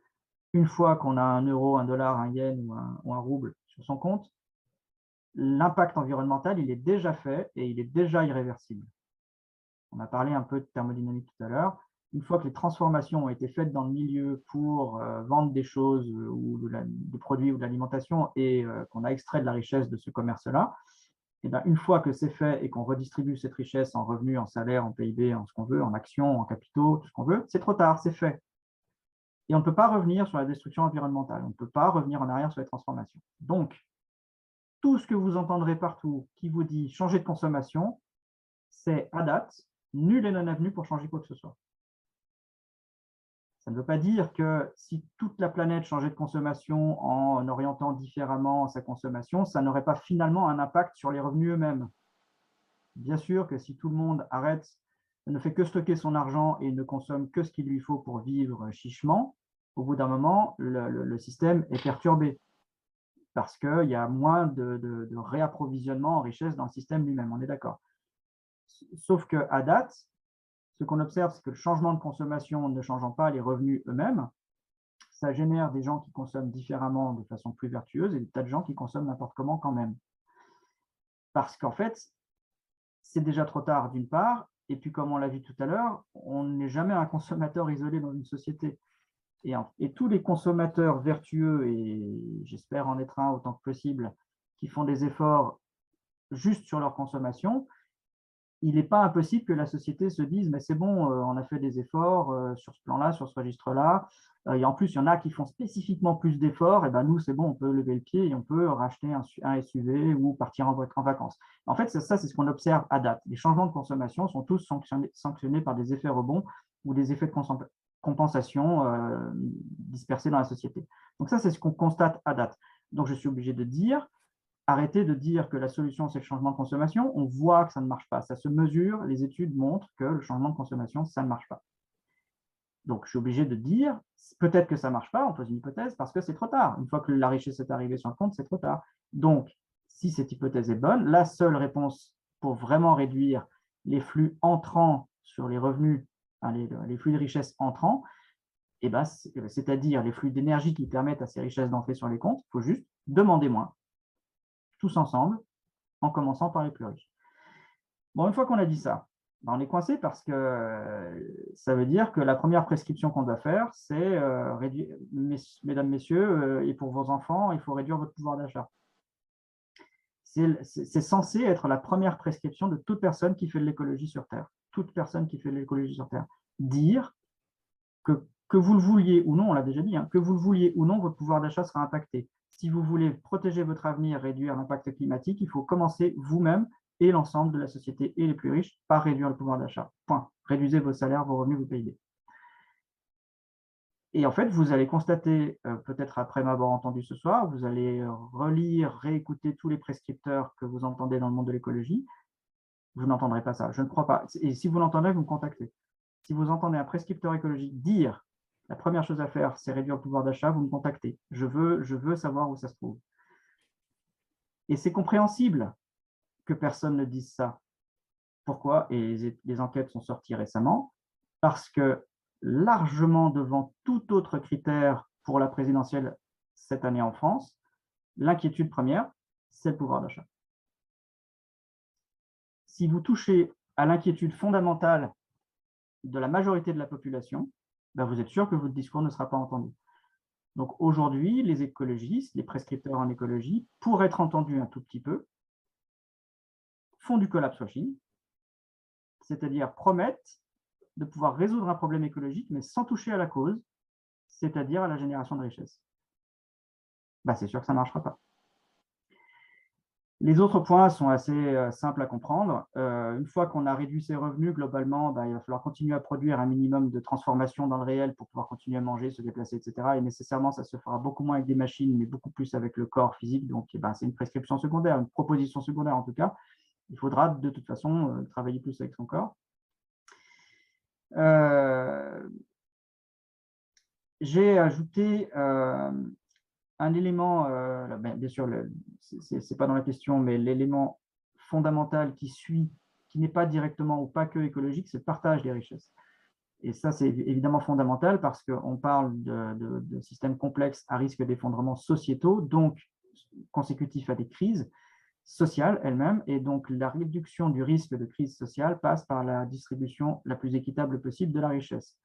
une fois qu'on a 1 euro, 1 dollar, 1 yen ou un rouble sur son compte, l'impact environnemental, il est déjà fait et il est déjà irréversible. On a parlé un peu de thermodynamique tout à l'heure. Une fois que les transformations ont été faites dans le milieu pour vendre des choses ou des produits ou de l'alimentation et qu'on a extrait de la richesse de ce commerce-là, et bien, une fois que c'est fait et qu'on redistribue cette richesse en revenus, en salaires, en PIB, en ce qu'on veut, en actions, en capitaux, tout ce qu'on veut, c'est trop tard, c'est fait. Et on ne peut pas revenir sur la destruction environnementale, on ne peut pas revenir en arrière sur les transformations. Donc, tout ce que vous entendrez partout qui vous dit changer de consommation, c'est à date, nul et non avenu pour changer quoi que ce soit. Ça ne veut pas dire que si toute la planète changeait de consommation en orientant différemment sa consommation, ça n'aurait pas finalement un impact sur les revenus eux-mêmes. Bien sûr que si tout le monde ne fait que stocker son argent et ne consomme que ce qu'il lui faut pour vivre chichement, au bout d'un moment, le système est perturbé parce qu'il y a moins de réapprovisionnement en richesse dans le système lui-même, on est d'accord. Sauf qu'à date, ce qu'on observe, c'est que le changement de consommation ne changeant pas les revenus eux-mêmes, ça génère des gens qui consomment différemment de façon plus vertueuse et des tas de gens qui consomment n'importe comment quand même. Parce qu'en fait, c'est déjà trop tard d'une part, et puis comme on l'a vu tout à l'heure, on n'est jamais un consommateur isolé dans une société. Et tous les consommateurs vertueux, et j'espère en être un autant que possible, qui font des efforts juste sur leur consommation, il n'est pas impossible que la société se dise, mais c'est bon, on a fait des efforts sur ce plan-là, sur ce registre-là, et en plus, il y en a qui font spécifiquement plus d'efforts, et ben nous, c'est bon, on peut lever le pied et on peut racheter un SUV ou partir en vacances. En fait, ça c'est ce qu'on observe à date. Les changements de consommation sont tous sanctionnés par des effets rebonds ou des effets de compensation dispersés dans la société. Donc ça, c'est ce qu'on constate à date. Donc je suis obligé de dire, arrêtez de dire que la solution, c'est le changement de consommation. On voit que ça ne marche pas. Ça se mesure, les études montrent que le changement de consommation, ça ne marche pas. Donc, je suis obligé de dire, peut-être que ça ne marche pas, on pose une hypothèse, parce que c'est trop tard. Une fois que la richesse est arrivée sur le compte, c'est trop tard. Donc, si cette hypothèse est bonne, la seule réponse pour vraiment réduire les flux entrants sur les revenus, les flux de richesse entrants, eh ben, c'est-à-dire les flux d'énergie qui permettent à ces richesses d'entrer sur les comptes, il faut juste demander moins, tous ensemble, en commençant par les plus riches. Bon, une fois qu'on a dit ça, on est coincé parce que ça veut dire que la première prescription qu'on doit faire, c'est réduire, mesdames, messieurs, et pour vos enfants, il faut réduire votre pouvoir d'achat. C'est censé être la première prescription de toute personne qui fait de l'écologie sur Terre. Toute personne qui fait de l'écologie sur Terre. Dire que vous le vouliez ou non, on l'a déjà dit, hein, que vous le vouliez ou non, votre pouvoir d'achat sera impacté. Si vous voulez protéger votre avenir, réduire l'impact climatique, il faut commencer vous-même et l'ensemble de la société et les plus riches par réduire le pouvoir d'achat. Point. Réduisez vos salaires, vos revenus, vos PIB. Et en fait, vous allez constater, peut-être après m'avoir entendu ce soir, vous allez relire, réécouter tous les prescripteurs que vous entendez dans le monde de l'écologie. Vous n'entendrez pas ça, je ne crois pas. Et si vous l'entendez, vous me contactez. Si vous entendez un prescripteur écologique dire la première chose à faire, c'est réduire le pouvoir d'achat, vous me contactez. Je veux savoir où ça se trouve. Et c'est compréhensible que personne ne dise ça. Pourquoi? Et les enquêtes sont sorties récemment. Parce que largement devant tout autre critère pour la présidentielle cette année en France, l'inquiétude première, c'est le pouvoir d'achat. Si vous touchez à l'inquiétude fondamentale de la majorité de la population, ben vous êtes sûr que votre discours ne sera pas entendu. Donc aujourd'hui, les écologistes, les prescripteurs en écologie, pour être entendus un tout petit peu, font du collapse washing, c'est-à-dire promettent de pouvoir résoudre un problème écologique, mais sans toucher à la cause, c'est-à-dire à la génération de richesse. Ben, c'est sûr que ça ne marchera pas. Les autres points sont assez simples à comprendre. Une fois qu'on a réduit ses revenus, globalement, il va falloir continuer à produire un minimum de transformation dans le réel pour pouvoir continuer à manger, se déplacer, etc. Et nécessairement, ça se fera beaucoup moins avec des machines, mais beaucoup plus avec le corps physique. Donc, c'est une prescription secondaire, une proposition secondaire en tout cas. Il faudra de toute façon travailler plus avec son corps. J'ai ajouté un élément, bien sûr, ce n'est pas dans la question, mais l'élément fondamental qui n'est pas directement ou pas que écologique, c'est le partage des richesses. Et ça, c'est évidemment fondamental parce qu'on parle de systèmes complexes à risque d'effondrement sociétaux, donc consécutifs à des crises sociales elles-mêmes. Et donc, la réduction du risque de crise sociale passe par la distribution la plus équitable possible de la richesse.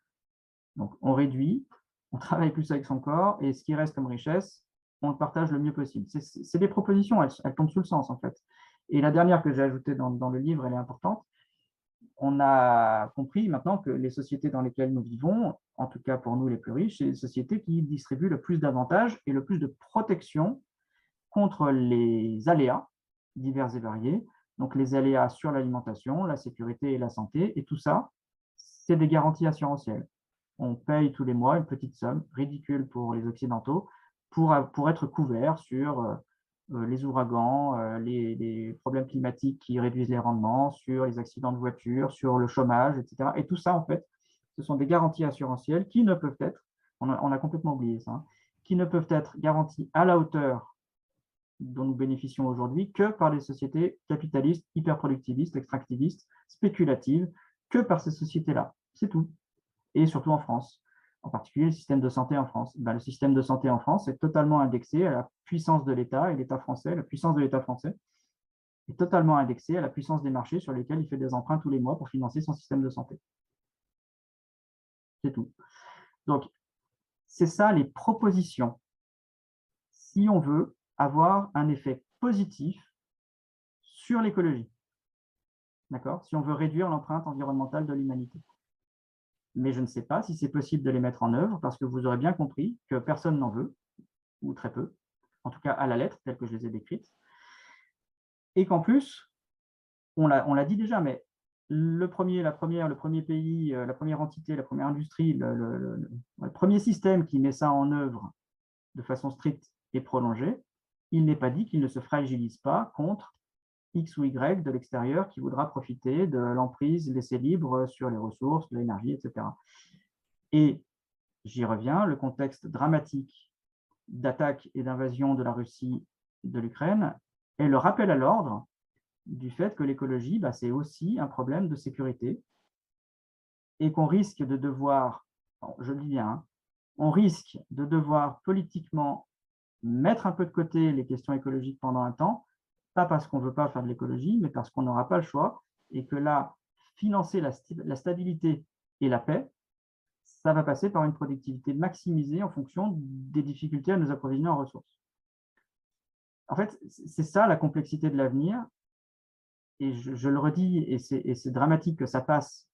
Donc, on réduit, on travaille plus avec son corps, et ce qui reste comme richesse, on le partage le mieux possible. C'est des propositions, elles tombent sous le sens, en fait. Et la dernière que j'ai ajoutée dans le livre, elle est importante. On a compris maintenant que les sociétés dans lesquelles nous vivons, en tout cas pour nous les plus riches, c'est les sociétés qui distribuent le plus d'avantages et le plus de protection contre les aléas divers et variés. Donc, les aléas sur l'alimentation, la sécurité et la santé. Et tout ça, c'est des garanties assurantielles. On paye tous les mois une petite somme, ridicule pour les Occidentaux, pour être couvert sur les ouragans, les problèmes climatiques qui réduisent les rendements, sur les accidents de voiture, sur le chômage, etc. Et tout ça, en fait, ce sont des garanties assurantielles qui ne peuvent être, on a complètement oublié ça, hein, qui ne peuvent être garanties à la hauteur dont nous bénéficions aujourd'hui que par les sociétés capitalistes, hyperproductivistes, extractivistes, spéculatives, que par ces sociétés-là. C'est tout. Et surtout en France, en particulier le système de santé en France. Le système de santé en France est totalement indexé à la puissance de l'État et l'État français, la puissance de l'État français est totalement indexée à la puissance des marchés sur lesquels il fait des emprunts tous les mois pour financer son système de santé. C'est tout. Donc, c'est ça les propositions. Si on veut avoir un effet positif sur l'écologie. d'accord, si on veut réduire l'empreinte environnementale de l'humanité. Mais je ne sais pas si c'est possible de les mettre en œuvre parce que vous aurez bien compris que personne n'en veut, ou très peu, en tout cas à la lettre, telle que je les ai décrites. Et qu'en plus, on l'a dit déjà, mais le premier pays, la première entité, la première industrie, le premier système qui met ça en œuvre de façon stricte et prolongée, il n'est pas dit qu'il ne se fragilise pas contre X ou Y de l'extérieur qui voudra profiter de l'emprise laissée libre sur les ressources, l'énergie, etc. Et j'y reviens, le contexte dramatique d'attaque et d'invasion de la Russie de l'Ukraine est le rappel à l'ordre du fait que l'écologie, c'est aussi un problème de sécurité et qu'on risque de devoir, je le dis bien, hein, on risque de devoir politiquement mettre un peu de côté les questions écologiques pendant un temps, pas parce qu'on ne veut pas faire de l'écologie, mais parce qu'on n'aura pas le choix et que là, financer la stabilité et la paix, ça va passer par une productivité maximisée en fonction des difficultés à nous approvisionner en ressources. En fait, c'est ça la complexité de l'avenir. Et je le redis, et c'est dramatique que ça passe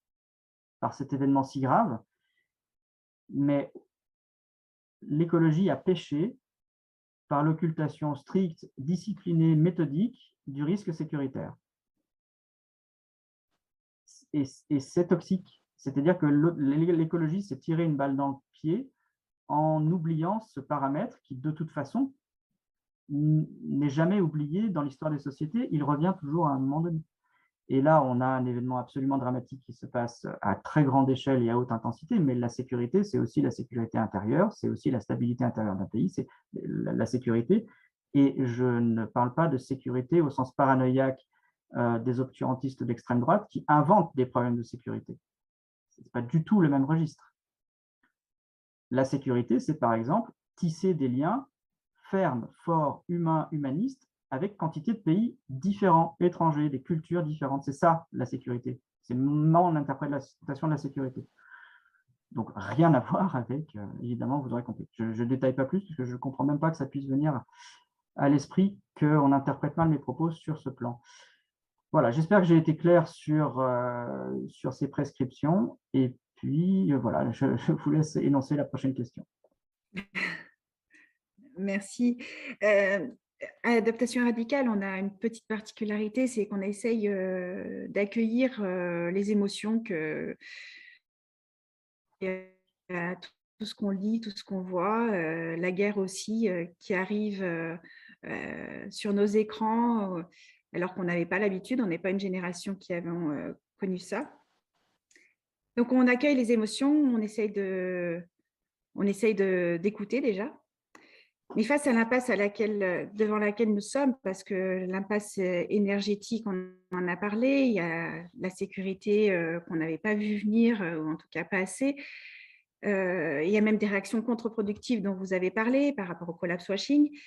par cet événement si grave, mais l'écologie a péché par l'occultation stricte, disciplinée, méthodique du risque sécuritaire. Et c'est toxique. C'est-à-dire que l'écologie s'est tiré une balle dans le pied en oubliant ce paramètre qui, de toute façon, n'est jamais oublié dans l'histoire des sociétés. Il revient toujours à un moment donné. Et là, on a un événement absolument dramatique qui se passe à très grande échelle et à haute intensité, mais la sécurité, c'est aussi la sécurité intérieure, c'est aussi la stabilité intérieure d'un pays, c'est la sécurité. Et je ne parle pas de sécurité au sens paranoïaque des obscurantistes d'extrême droite qui inventent des problèmes de sécurité. Ce n'est pas du tout le même registre. La sécurité, c'est par exemple tisser des liens fermes, forts, humains, humanistes, avec quantité de pays différents, étrangers, des cultures différentes. C'est ça, la sécurité. C'est mon interprétation de la sécurité. Donc, rien à voir avec, évidemment, vous aurez compris. Je ne détaille pas plus, parce que je ne comprends même pas que ça puisse venir à l'esprit qu'on interprète mal mes propos sur ce plan. Voilà, j'espère que j'ai été clair sur ces prescriptions. Et puis, voilà, je vous laisse énoncer la prochaine question. Merci. À Adaptation radicale, on a une petite particularité, c'est qu'on essaye d'accueillir les émotions tout ce qu'on lit, tout ce qu'on voit, la guerre aussi qui arrive sur nos écrans, alors qu'on n'avait pas l'habitude, on n'est pas une génération qui avons connu ça. Donc on accueille les émotions, on essaye d'écouter déjà. Mais face à l'impasse devant laquelle nous sommes, parce que l'impasse énergétique, on en a parlé, il y a la sécurité qu'on n'avait pas vu venir, ou en tout cas pas assez. Il y a même des réactions contre-productives dont vous avez parlé par rapport au collapse washing.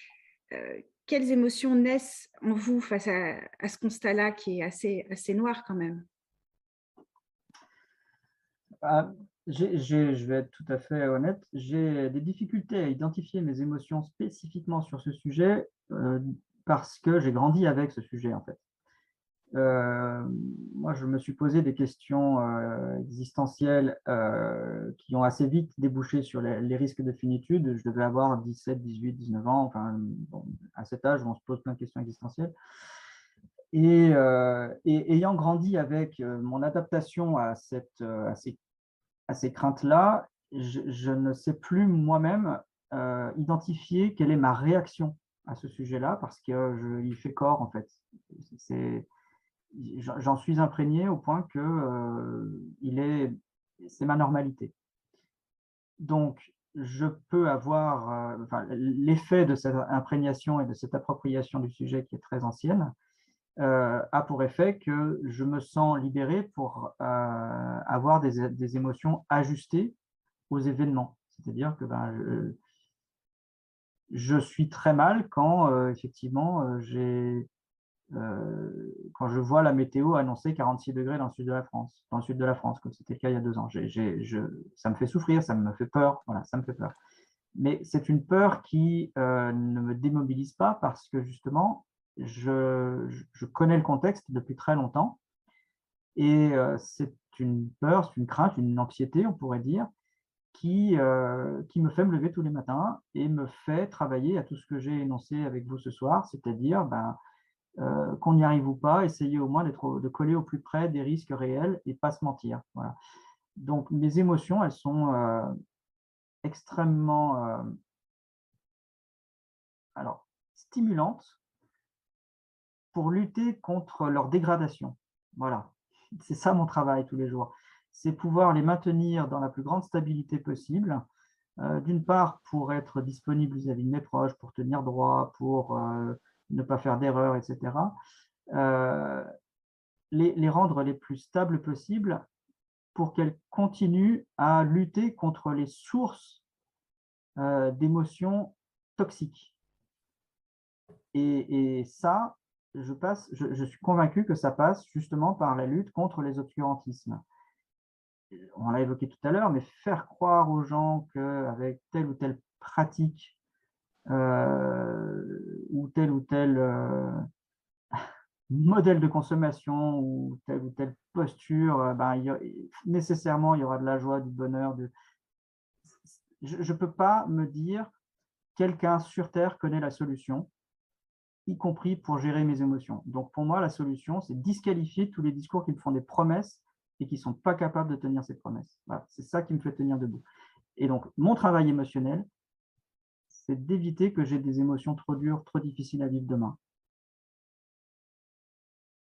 Quelles émotions naissent en vous face à ce constat-là qui est assez noir quand même? Je vais être tout à fait honnête, j'ai des difficultés à identifier mes émotions spécifiquement sur ce sujet parce que j'ai grandi avec ce sujet en fait. Moi, je me suis posé des questions existentielles qui ont assez vite débouché sur les risques de finitude. Je devais avoir 17, 18, 19 ans, enfin, bon, à cet âge où on se pose plein de questions existentielles. Et ayant grandi avec mon adaptation à ces craintes-là, je ne sais plus moi-même identifier quelle est ma réaction à ce sujet-là, parce qu'il fait corps, en fait. J'en suis imprégné au point que c'est ma normalité. Donc, je peux avoir l'effet de cette imprégnation et de cette appropriation du sujet qui est très ancienne, a pour effet que je me sens libéré pour avoir des émotions ajustées aux événements. C'est-à-dire que je suis très mal quand, effectivement, quand je vois la météo annoncer 46 degrés dans le sud de la France, comme c'était le cas il y a 2 ans. Ça me fait souffrir, ça me fait peur, voilà, ça me fait peur. Mais c'est une peur qui ne me démobilise pas parce que justement, je connais le contexte depuis très longtemps Et c'est une peur, c'est une crainte, une anxiété, on pourrait dire, qui me fait me lever tous les matins et me fait travailler à tout ce que j'ai énoncé avec vous ce soir, c'est-à-dire qu'on y arrive ou pas, essayer au moins de coller au plus près des risques réels et pas se mentir. Voilà. Donc mes émotions, elles sont extrêmement stimulantes pour lutter contre leur dégradation. Voilà, c'est ça mon travail tous les jours. C'est pouvoir les maintenir dans la plus grande stabilité possible, d'une part pour être disponible vis-à-vis de mes proches, pour tenir droit, pour ne pas faire d'erreurs, etc. Les rendre les plus stables possibles pour qu'elles continuent à lutter contre les sources d'émotions toxiques. Et ça, je suis convaincu que ça passe justement par la lutte contre les obscurantismes. On l'a évoqué tout à l'heure, mais faire croire aux gens qu'avec telle ou telle pratique ou tel modèle de consommation ou telle posture, nécessairement il y aura de la joie, du bonheur. Je ne peux pas me dire quelqu'un sur Terre connaît la solution, y compris pour gérer mes émotions. Donc pour moi, la solution, c'est disqualifier tous les discours qui me font des promesses et qui ne sont pas capables de tenir ces promesses. Voilà, c'est ça qui me fait tenir debout. Et donc, mon travail émotionnel, c'est d'éviter que j'ai des émotions trop dures, trop difficiles à vivre demain.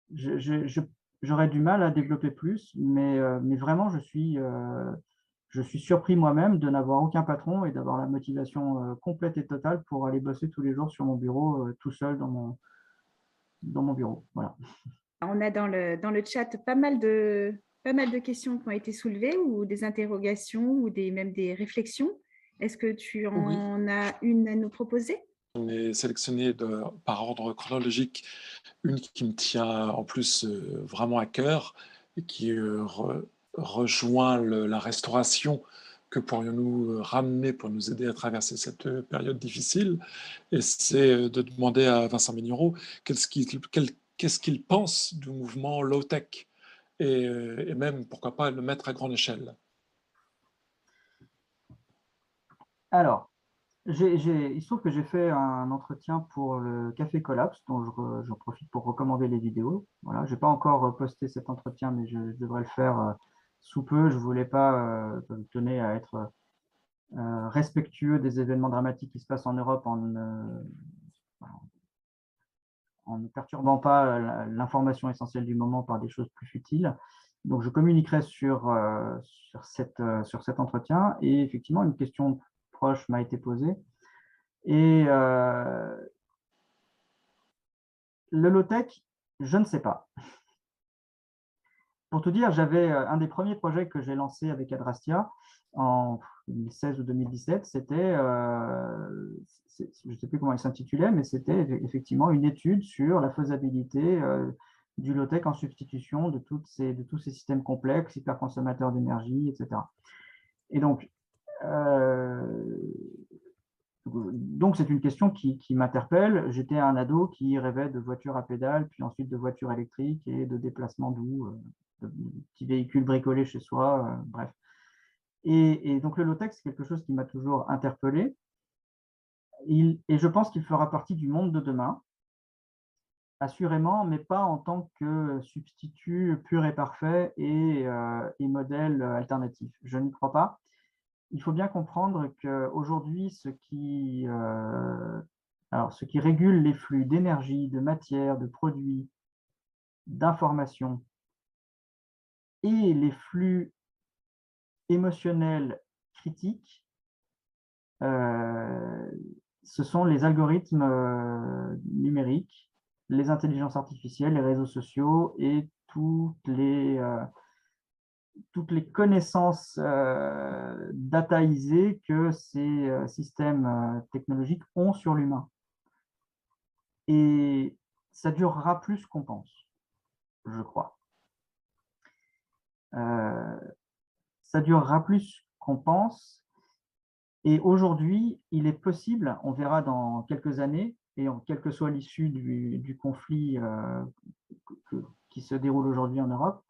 J'aurais du mal à développer plus, mais vraiment, je suis surpris moi-même de n'avoir aucun patron et d'avoir la motivation complète et totale pour aller bosser tous les jours sur mon bureau, tout seul dans mon bureau. Voilà. On a dans le chat pas mal de questions qui ont été soulevées ou des interrogations ou même des réflexions. Est-ce que tu en as une à nous proposer? On est sélectionné par ordre chronologique, une qui me tient en plus vraiment à cœur et qui rejoint la restauration. Que pourrions-nous ramener pour nous aider à traverser cette période difficile? Et c'est de demander à Vincent Migneron qu'est-ce qu'il pense du mouvement low-tech et même, pourquoi pas, le mettre à grande échelle. Alors, il se trouve que j'ai fait un entretien pour le Café Collapse, dont j'en profite pour recommander les vidéos. Voilà, je n'ai pas encore posté cet entretien, mais je devrais le faire sous peu. Je ne voulais pas, je tenais à être respectueux des événements dramatiques qui se passent en Europe en ne perturbant pas l'information essentielle du moment par des choses plus futiles. Donc, je communiquerai sur cet entretien. Et effectivement, une question proche m'a été posée. Et le low-tech, je ne sais pas. Pour tout dire, j'avais un des premiers projets que j'ai lancé avec Adrastia en 2016 ou 2017, c'était, je ne sais plus comment il s'intitulait, mais c'était effectivement une étude sur la faisabilité du low-tech en substitution de tous ces systèmes complexes, hyperconsommateurs d'énergie, etc. Et donc c'est une question qui m'interpelle. J'étais un ado qui rêvait de voitures à pédales, puis ensuite de voitures électriques et de déplacements doux, de petits véhicules bricolés chez soi, bref. Et donc le low-tech, c'est quelque chose qui m'a toujours interpellé. Et je pense qu'il fera partie du monde de demain, assurément, mais pas en tant que substitut pur et parfait et modèle alternatif. Je n'y crois pas. Il faut bien comprendre qu'aujourd'hui, ce qui régule les flux d'énergie, de matière, de produits, d'informations et les flux émotionnels critiques, ce sont les algorithmes numériques, les intelligences artificielles, les réseaux sociaux et toutes les connaissances dataisées que ces systèmes technologiques ont sur l'humain. Et ça durera plus qu'on pense, je crois. Ça durera plus qu'on pense. Et aujourd'hui, il est possible, on verra dans quelques années, et quelle que soit l'issue du conflit qui se déroule aujourd'hui en Europe,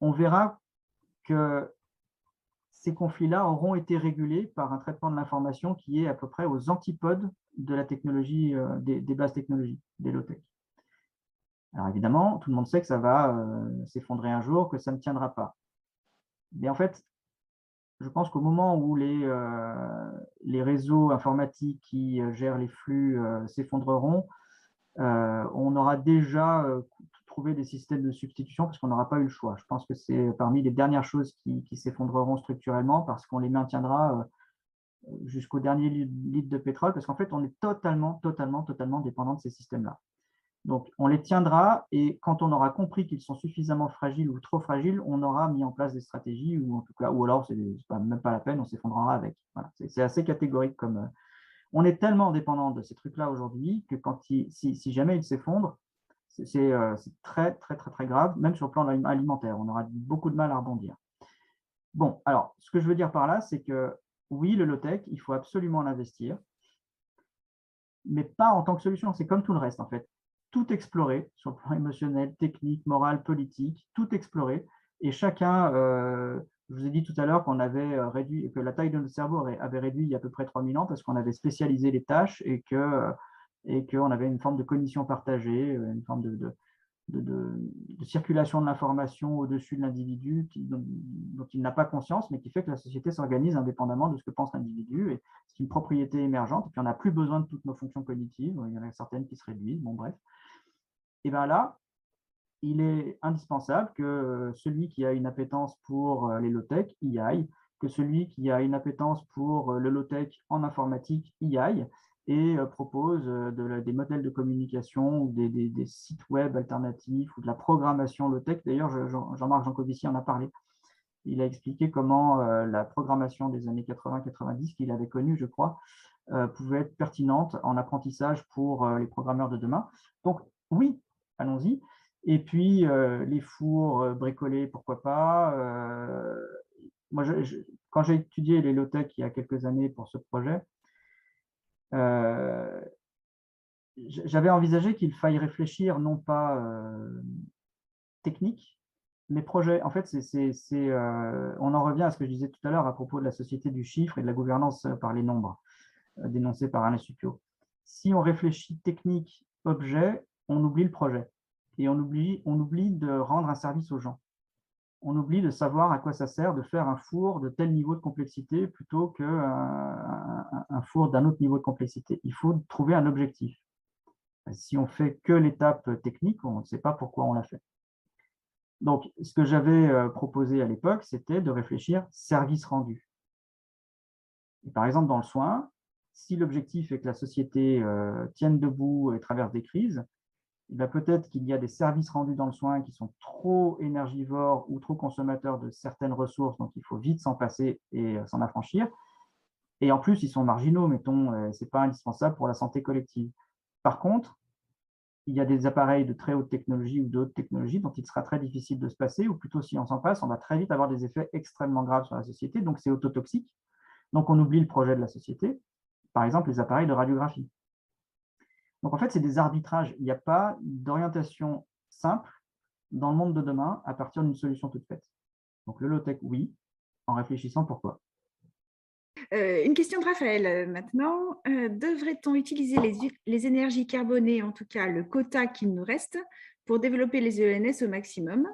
on verra que ces conflits-là auront été régulés par un traitement de l'information qui est à peu près aux antipodes de la technologie, des bases technologiques, des low-tech. Alors évidemment, tout le monde sait que ça va s'effondrer un jour, que ça ne tiendra pas. Mais en fait, je pense qu'au moment où les réseaux informatiques qui gèrent les flux s'effondreront, on aura déjà trouvé des systèmes de substitution parce qu'on n'aura pas eu le choix. Je pense que c'est parmi les dernières choses qui s'effondreront structurellement parce qu'on les maintiendra jusqu'au dernier litre de pétrole parce qu'en fait, on est totalement dépendant de ces systèmes-là. Donc, on les tiendra et quand on aura compris qu'ils sont suffisamment fragiles ou trop fragiles, on aura mis en place des stratégies ou en tout cas, ou alors, même pas la peine, on s'effondrera avec. Voilà. C'est assez catégorique comme… On est tellement dépendant de ces trucs-là aujourd'hui que si jamais ils s'effondrent, c'est très grave, même sur le plan alimentaire. On aura beaucoup de mal à rebondir. Bon, alors, ce que je veux dire par là, c'est que oui, le low-tech, il faut absolument l'investir, mais pas en tant que solution. C'est comme tout le reste, en fait. Tout explorer sur le plan émotionnel, technique, moral, politique, tout explorer. Et chacun, je vous ai dit tout à l'heure qu'on avait réduit, que la taille de notre cerveau avait réduit il y a à peu près 3000 ans parce qu'on avait spécialisé les tâches et qu'on avait une forme de cognition partagée, une forme de circulation de l'information au-dessus de l'individu dont il n'a pas conscience, mais qui fait que la société s'organise indépendamment de ce que pense l'individu. Et c'est une propriété émergente. Et puis, on n'a plus besoin de toutes nos fonctions cognitives. Il y en a certaines qui se réduisent. Bon, bref. Et bien là, il est indispensable que celui qui a une appétence pour les low-tech y aille, que celui qui a une appétence pour le low-tech en informatique y aille et propose des modèles de communication ou des sites web alternatifs ou de la programmation low-tech. D'ailleurs, Jean-Marc Jancovici en a parlé. Il a expliqué comment la programmation des années 80-90 qu'il avait connue, je crois, pouvait être pertinente en apprentissage pour les programmeurs de demain. Donc, oui, allons-y. Et puis, les fours bricolés, pourquoi pas. Moi, quand j'ai étudié les low-tech il y a quelques années pour ce projet, j'avais envisagé qu'il faille réfléchir non pas technique, mais projet. En fait, on en revient à ce que je disais tout à l'heure à propos de la société du chiffre et de la gouvernance par les nombres, dénoncé par Alain Supiot. Si on réfléchit technique, objet, on oublie le projet. Et on oublie de rendre un service aux gens. On oublie de savoir à quoi ça sert de faire un four de tel niveau de complexité plutôt qu'un four d'un autre niveau de complexité. Il faut trouver un objectif. Si on fait que l'étape technique, on ne sait pas pourquoi on l'a fait. Donc, ce que j'avais proposé à l'époque, c'était de réfléchir service rendu. Et par exemple, dans le soin, si l'objectif est que la société tienne debout et traverse des crises, peut-être qu'il y a des services rendus dans le soin qui sont trop énergivores ou trop consommateurs de certaines ressources, donc il faut vite s'en passer et s'en affranchir. Et en plus, ils sont marginaux, mettons, ce n'est pas indispensable pour la santé collective. Par contre, il y a des appareils de très haute technologie ou de haute technologie dont il sera très difficile de se passer, ou plutôt si on s'en passe, on va très vite avoir des effets extrêmement graves sur la société, donc c'est autotoxique. Donc on oublie le projet de la société, par exemple les appareils de radiographie. Donc en fait, c'est des arbitrages. Il n'y a pas d'orientation simple dans le monde de demain à partir d'une solution toute faite. Donc le low-tech, oui, en réfléchissant pourquoi. Une question de Raphaël maintenant. Devrait-on utiliser les énergies carbonées, en tout cas le quota qu'il nous reste, pour développer les ENS au maximum,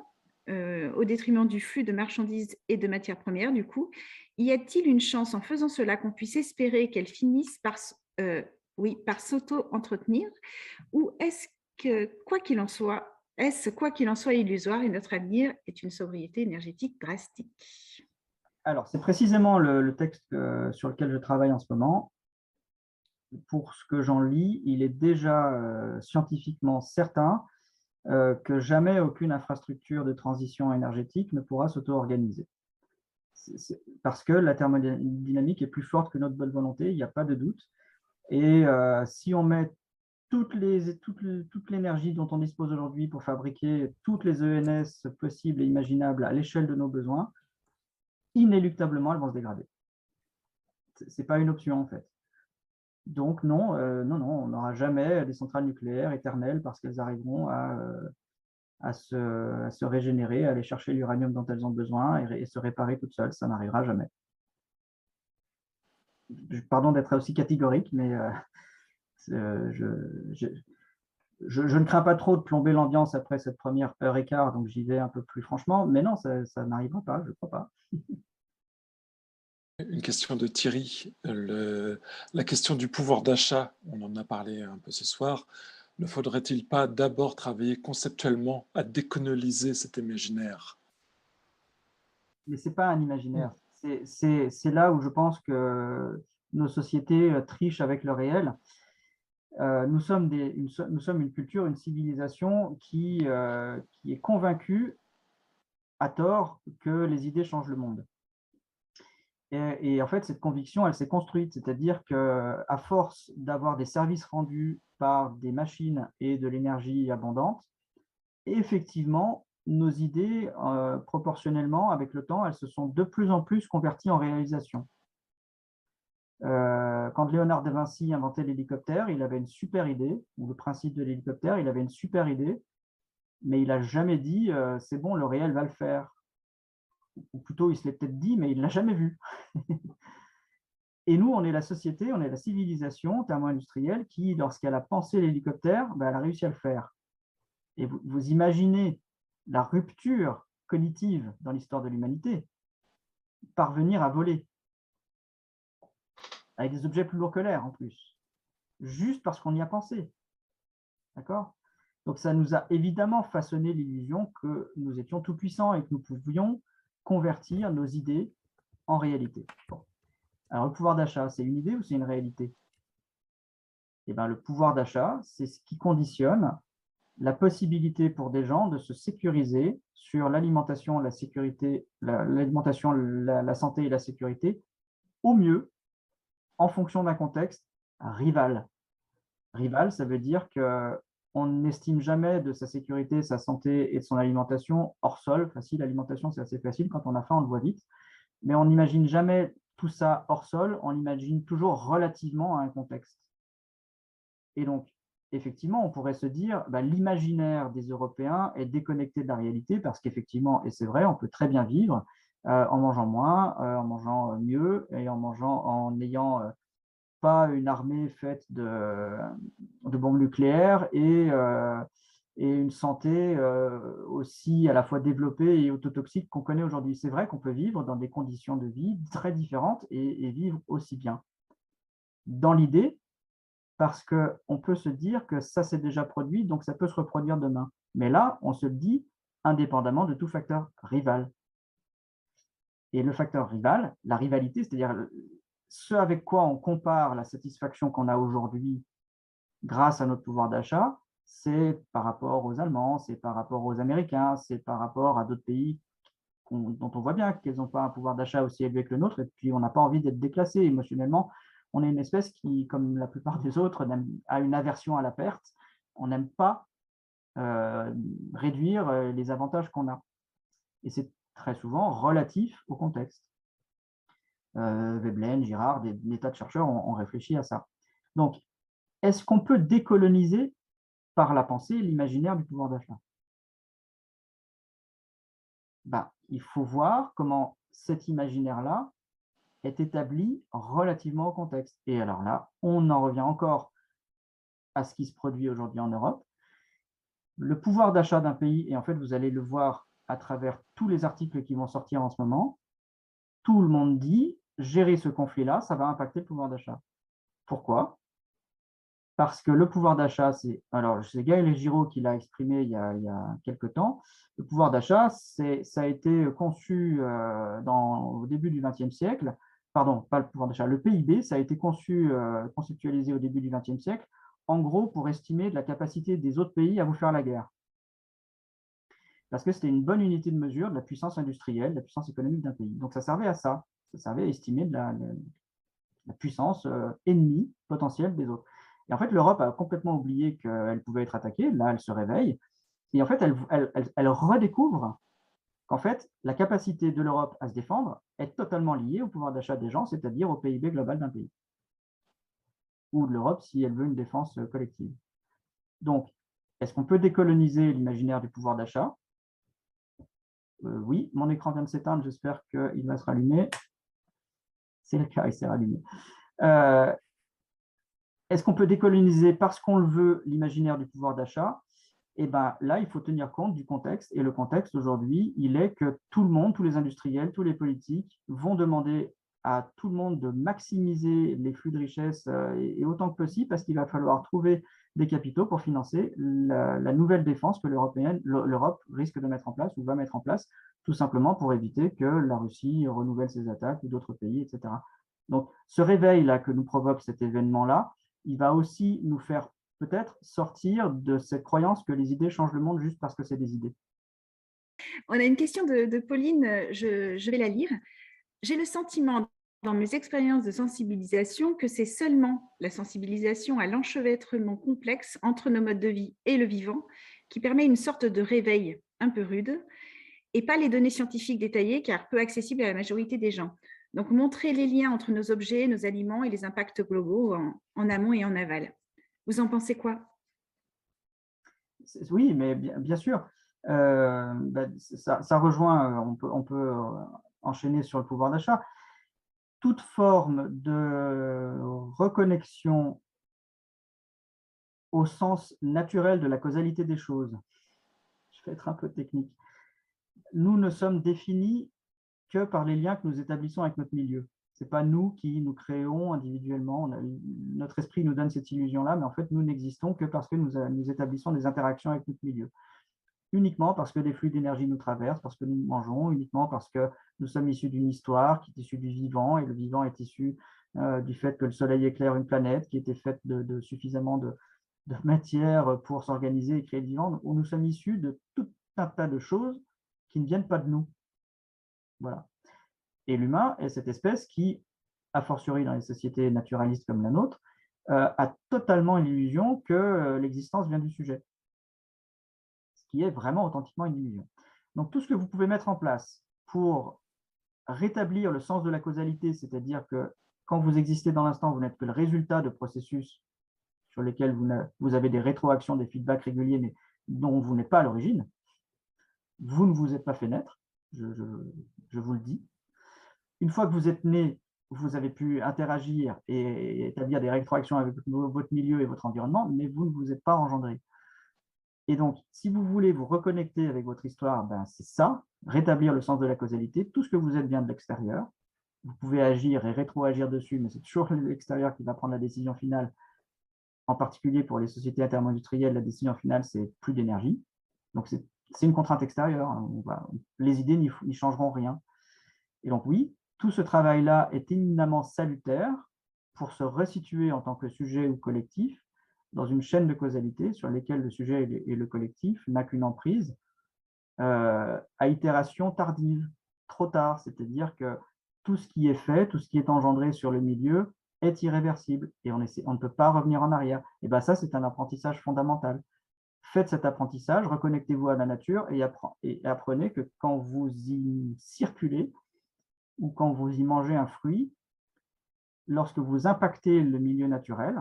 au détriment du flux de marchandises et de matières premières du coup? Y a-t-il une chance en faisant cela qu'on puisse espérer qu'elles finissent par s'auto-entretenir? Ou est-ce que, quoi qu'il en soit, illusoire et notre avenir est une sobriété énergétique drastique? Alors, c'est précisément le texte sur lequel je travaille en ce moment. Pour ce que j'en lis, il est déjà scientifiquement certain que jamais aucune infrastructure de transition énergétique ne pourra s'auto-organiser. Parce que la thermodynamique est plus forte que notre bonne volonté, il n'y a pas de doute. Et si on met toute l'énergie dont on dispose aujourd'hui pour fabriquer toutes les ENS possibles et imaginables à l'échelle de nos besoins, inéluctablement, elles vont se dégrader. Ce n'est pas une option, en fait. Donc, non, on n'aura jamais des centrales nucléaires éternelles parce qu'elles arriveront à se régénérer, à aller chercher l'uranium dont elles ont besoin et se réparer toutes seules. Ça n'arrivera jamais. Pardon d'être aussi catégorique, mais je ne crains pas trop de plomber l'ambiance après cette première heure et quart, donc j'y vais un peu plus franchement, mais non, ça n'arrivera pas, je ne crois pas. Une question de Thierry. La question du pouvoir d'achat, on en a parlé un peu ce soir. Ne faudrait-il pas d'abord travailler conceptuellement à décoloniser cet imaginaire? Mais ce n'est pas un imaginaire. C'est là où je pense que nos sociétés trichent avec le réel. Nous sommes une culture, une civilisation qui est convaincue, à tort, que les idées changent le monde. Et en fait, cette conviction, elle s'est construite, c'est-à-dire qu'à force d'avoir des services rendus par des machines et de l'énergie abondante, effectivement, nos idées, proportionnellement, avec le temps, elles se sont de plus en plus converties en réalisation. Quand Léonard de Vinci inventait l'hélicoptère, il avait une super idée, ou le principe de l'hélicoptère, il avait une super idée, mais il n'a jamais dit c'est bon, le réel va le faire. Ou plutôt, il se l'est peut-être dit, mais il ne l'a jamais vu. Et nous, on est la société, on est la civilisation thermo-industrielle qui, lorsqu'elle a pensé l'hélicoptère, ben, elle a réussi à le faire. Et vous imaginez la rupture cognitive dans l'histoire de l'humanité, parvenir à voler, avec des objets plus lourds que l'air en plus, juste parce qu'on y a pensé. D'accord? Donc ça nous a évidemment façonné l'illusion que nous étions tout-puissants et que nous pouvions convertir nos idées en réalité. Bon. Alors le pouvoir d'achat, c'est une idée ou c'est une réalité? Eh bien, le pouvoir d'achat, c'est ce qui conditionne la possibilité pour des gens de se sécuriser sur l'alimentation, la sécurité, l'alimentation, la santé et la sécurité, au mieux, en fonction d'un contexte rival. Rival, ça veut dire qu'on n'estime jamais de sa sécurité, sa santé et de son alimentation hors sol. Facile, l'alimentation, c'est assez facile. Quand on a faim, on le voit vite. Mais on n'imagine jamais tout ça hors sol, on l'imagine toujours relativement à un contexte. Et donc, effectivement, on pourrait se dire bah, l'imaginaire des Européens est déconnecté de la réalité parce qu'effectivement, et c'est vrai, on peut très bien vivre en mangeant moins, en mangeant mieux et en n'ayant pas une armée faite de bombes nucléaires et une santé aussi à la fois développée et autotoxique qu'on connaît aujourd'hui. C'est vrai qu'on peut vivre dans des conditions de vie très différentes et vivre aussi bien. Dans l'idée, parce qu'on peut se dire que ça s'est déjà produit, donc ça peut se reproduire demain. Mais là, on se le dit indépendamment de tout facteur rival. Et le facteur rival, la rivalité, c'est-à-dire ce avec quoi on compare la satisfaction qu'on a aujourd'hui grâce à notre pouvoir d'achat, c'est par rapport aux Allemands, c'est par rapport aux Américains, c'est par rapport à d'autres pays dont on voit bien qu'ils n'ont pas un pouvoir d'achat aussi élevé que le nôtre, et puis on n'a pas envie d'être déclassé émotionnellement. On est une espèce qui, comme la plupart des autres, a une aversion à la perte. On n'aime pas réduire les avantages qu'on a. Et c'est très souvent relatif au contexte. Veblen, Girard, des tas de chercheurs ont réfléchi à ça. Donc, est-ce qu'on peut décoloniser par la pensée l'imaginaire du pouvoir d'achat? Ben, il faut voir comment cet imaginaire-là est établi relativement au contexte. Et alors là, on en revient encore à ce qui se produit aujourd'hui en Europe. Le pouvoir d'achat d'un pays, et en fait, vous allez le voir à travers tous les articles qui vont sortir en ce moment, tout le monde dit, gérer ce conflit-là, ça va impacter le pouvoir d'achat. Pourquoi? Parce que le pouvoir d'achat, alors c'est Gaël Giraud qui l'a exprimé il y a quelques temps, le pouvoir d'achat, ça a été conçu au début du XXe siècle, pardon, pas le pouvoir d'achat, le PIB, ça a été conceptualisé au début du XXe siècle, en gros pour estimer de la capacité des autres pays à vous faire la guerre. Parce que c'était une bonne unité de mesure de la puissance industrielle, de la puissance économique d'un pays. Donc ça servait à ça, ça servait à estimer de la puissance ennemie potentielle des autres. Et en fait, l'Europe a complètement oublié qu'elle pouvait être attaquée. Là, elle se réveille. Et en fait, elle redécouvre qu'en fait, la capacité de l'Europe à se défendre est totalement liée au pouvoir d'achat des gens, c'est-à-dire au PIB global d'un pays. Ou de l'Europe si elle veut une défense collective. Donc, Est-ce qu'on peut décoloniser l'imaginaire du pouvoir d'achat? Oui, mon écran vient de s'éteindre, j'espère qu'il va se rallumer. C'est le cas, il s'est rallumé. Est-ce qu'on peut décoloniser parce qu'on le veut l'imaginaire du pouvoir d'achat? Et ben là, il faut tenir compte du contexte. Et le contexte aujourd'hui, il est que tout le monde, tous les industriels, tous les politiques vont demander à tout le monde de maximiser les flux de richesse et autant que possible, parce qu'il va falloir trouver des capitaux pour financer la nouvelle défense que l'Europe risque de mettre en place ou va mettre en place, tout simplement pour éviter que la Russie renouvelle ses attaques ou d'autres pays, etc. Donc, ce réveil-là que nous provoque cet événement-là, il va aussi nous faire peut-être sortir de cette croyance que les idées changent le monde juste parce que c'est des idées. On a une question de Pauline, je vais la lire. J'ai le sentiment dans mes expériences de sensibilisation que c'est seulement la sensibilisation à l'enchevêtrement complexe entre nos modes de vie et le vivant qui permet une sorte de réveil un peu rude et pas les données scientifiques détaillées car peu accessibles à la majorité des gens. Donc montrer les liens entre nos objets, nos aliments et les impacts globaux en amont et en aval. Vous en pensez quoi? Oui, mais bien sûr. Ça rejoint, on peut enchaîner sur le pouvoir d'achat. Toute forme de reconnexion au sens naturel de la causalité des choses, je vais être un peu technique, nous ne sommes définis que par les liens que nous établissons avec notre milieu. Ce n'est pas nous qui nous créons individuellement. Notre esprit nous donne cette illusion-là, mais en fait, nous n'existons que parce que nous établissons des interactions avec notre milieu. Uniquement parce que des flux d'énergie nous traversent, parce que nous mangeons, uniquement parce que nous sommes issus d'une histoire qui est issue du vivant, et le vivant est issu du fait que le Soleil éclaire une planète qui était faite de suffisamment de matière pour s'organiser et créer le vivant. Donc, nous sommes issus de tout un tas de choses qui ne viennent pas de nous. Voilà. Et l'humain est cette espèce qui, a fortiori dans les sociétés naturalistes comme la nôtre, a totalement l'illusion que l'existence vient du sujet, ce qui est vraiment authentiquement une illusion. Donc tout ce que vous pouvez mettre en place pour rétablir le sens de la causalité, c'est-à-dire que quand vous existez dans l'instant, vous n'êtes que le résultat de processus sur lesquels vous avez des rétroactions, des feedbacks réguliers, mais dont vous n'êtes pas à l'origine, vous ne vous êtes pas fait naître, je vous le dis. Une fois que vous êtes né, vous avez pu interagir et établir des rétroactions avec votre milieu et votre environnement, mais vous ne vous êtes pas engendré. Et donc, si vous voulez vous reconnecter avec votre histoire, ben c'est ça, rétablir le sens de la causalité. Tout ce que vous êtes vient de l'extérieur. Vous pouvez agir et rétroagir dessus, mais c'est toujours l'extérieur qui va prendre la décision finale. En particulier pour les sociétés intermondistrielles, la décision finale, c'est plus d'énergie. Donc, c'est une contrainte extérieure. Les idées n'y changeront rien. Et donc, oui, tout ce travail-là est éminemment salutaire pour se resituer en tant que sujet ou collectif dans une chaîne de causalité sur laquelle le sujet et le collectif n'a qu'une emprise à itération tardive, trop tard. C'est-à-dire que tout ce qui est fait, tout ce qui est engendré sur le milieu est irréversible et on ne peut pas revenir en arrière. Et bien ça, c'est un apprentissage fondamental. Faites cet apprentissage, reconnectez-vous à la nature et apprenez que quand vous y circulez, ou quand vous y mangez un fruit, lorsque vous impactez le milieu naturel,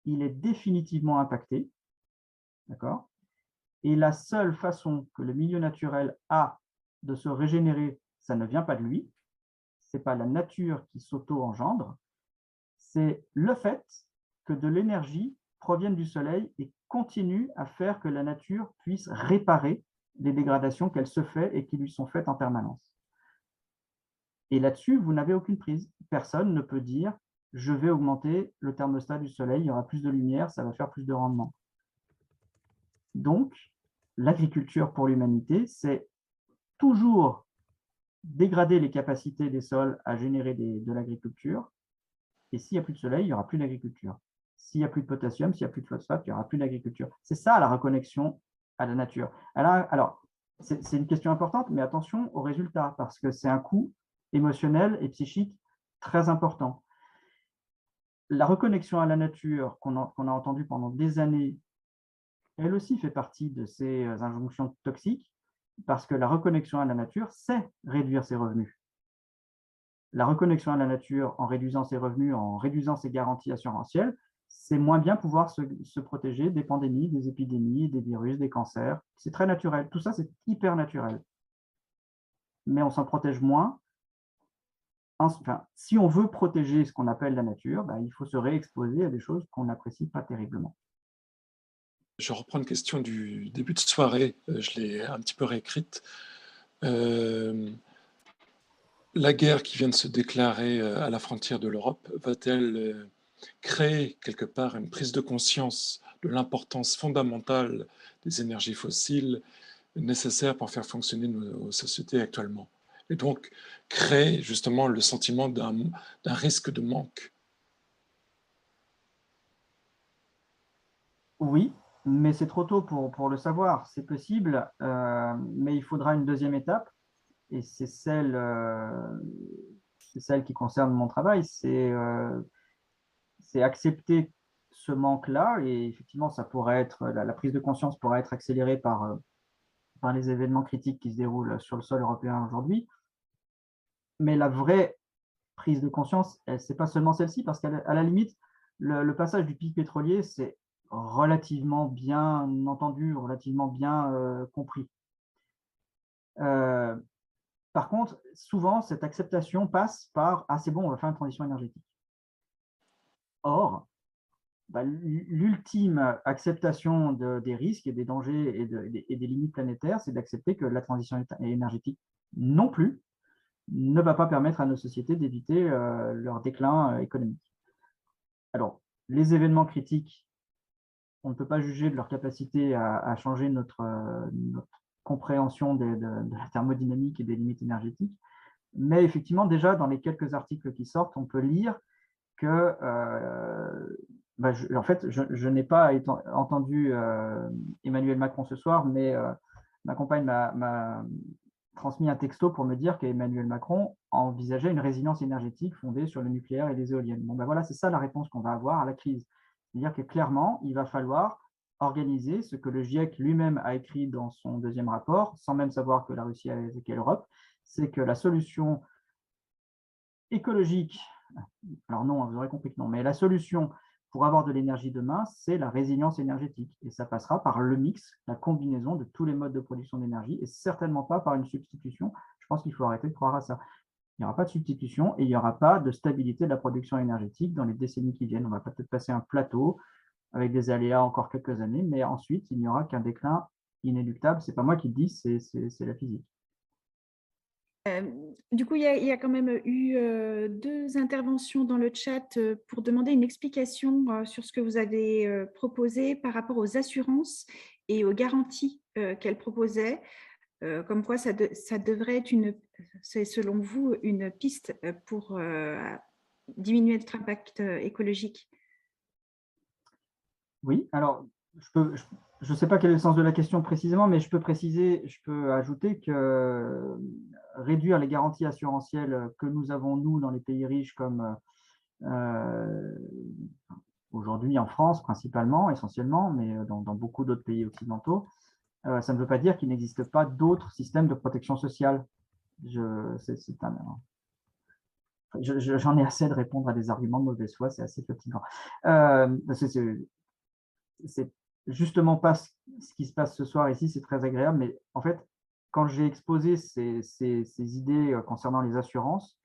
il est définitivement impacté, d'accord? Et la seule façon que le milieu naturel a de se régénérer, ça ne vient pas de lui, ce n'est pas la nature qui s'auto-engendre, c'est le fait que de l'énergie provienne du soleil et continue à faire que la nature puisse réparer les dégradations qu'elle se fait et qui lui sont faites en permanence. Et là-dessus, vous n'avez aucune prise. Personne ne peut dire « je vais augmenter le thermostat du soleil, il y aura plus de lumière, ça va faire plus de rendement ». Donc, l'agriculture pour l'humanité, c'est toujours dégrader les capacités des sols à générer de l'agriculture. Et s'il n'y a plus de soleil, il n'y aura plus d'agriculture. S'il n'y a plus de potassium, s'il n'y a plus de phosphate, il n'y aura plus d'agriculture. C'est ça la reconnexion à la nature. Alors, c'est une question importante, mais attention aux résultats, parce que c'est un coût émotionnel et psychique très important. La reconnexion à la nature qu'on a entendue pendant des années, elle aussi fait partie de ces injonctions toxiques, parce que la reconnexion à la nature, c'est réduire ses revenus. La reconnexion à la nature en réduisant ses revenus, en réduisant ses garanties assurantielles, c'est moins bien pouvoir se protéger des pandémies, des épidémies, des virus, des cancers. C'est très naturel. Tout ça, c'est hyper naturel. Mais on s'en protège moins. Enfin, si on veut protéger ce qu'on appelle la nature, bah, il faut se réexposer à des choses qu'on n'apprécie pas terriblement. Je reprends une question du début de soirée, je l'ai un petit peu réécrite. La guerre qui vient de se déclarer à la frontière de l'Europe va-t-elle créer quelque part une prise de conscience de l'importance fondamentale des énergies fossiles nécessaires pour faire fonctionner nos sociétés actuellement? Et donc créer justement le sentiment d'un risque de manque. Oui, mais c'est trop tôt pour le savoir. C'est possible, mais il faudra une deuxième étape, et c'est celle qui concerne mon travail, c'est accepter ce manque-là, et effectivement, ça pourrait être, la prise de conscience pourrait être accélérée par les événements critiques qui se déroulent sur le sol européen aujourd'hui. Mais la vraie prise de conscience, c'est pas seulement celle-ci, parce qu'à la limite, le passage du pic pétrolier, c'est relativement bien entendu, relativement bien compris. Par contre, souvent, cette acceptation passe par « Ah, c'est bon, on va faire une transition énergétique ». Or, bah, l'ultime acceptation des risques et des dangers et des limites planétaires, c'est d'accepter que la transition énergétique non plus ne va pas permettre à nos sociétés d'éviter leur déclin économique. Alors, les événements critiques, on ne peut pas juger de leur capacité à changer notre compréhension de la thermodynamique et des limites énergétiques, mais effectivement, déjà, dans les quelques articles qui sortent, on peut lire que, en fait, je n'ai pas entendu Emmanuel Macron ce soir, mais ma compagne m'a transmis un texto pour me dire qu'Emmanuel Macron envisageait une résilience énergétique fondée sur le nucléaire et les éoliennes. Bon, ben voilà, c'est ça la réponse qu'on va avoir à la crise. C'est-à-dire que clairement, il va falloir organiser ce que le GIEC lui-même a écrit dans son deuxième rapport, sans même savoir que la Russie a attaqué l'Europe, c'est que la solution écologique, alors non, vous aurez compris que non, mais la solution pour avoir de l'énergie demain, c'est la résilience énergétique. Et ça passera par le mix, la combinaison de tous les modes de production d'énergie, et certainement pas par une substitution. Je pense qu'il faut arrêter de croire à ça. Il n'y aura pas de substitution et il n'y aura pas de stabilité de la production énergétique dans les décennies qui viennent. On va peut-être passer un plateau avec des aléas encore quelques années, mais ensuite, il n'y aura qu'un déclin inéluctable. Ce n'est pas moi qui le dis, c'est la physique. Du coup, il y a quand même eu 2 interventions dans le chat pour demander une explication sur ce que vous avez proposé par rapport aux assurances et aux garanties qu'elle proposait. Comme quoi, ça devrait être c'est selon vous une piste pour diminuer notre impact écologique. Oui, alors je ne sais pas quel est le sens de la question précisément, mais je peux ajouter que réduire les garanties assurantielles que nous avons, nous, dans les pays riches, comme aujourd'hui en France principalement, essentiellement, mais dans beaucoup d'autres pays occidentaux, ça ne veut pas dire qu'il n'existe pas d'autres systèmes de protection sociale. J'en ai assez de répondre à des arguments de mauvaise foi, c'est assez fatigant. C'est justement pas ce qui se passe ce soir ici, c'est très agréable, mais en fait, quand j'ai exposé ces idées concernant les assurances,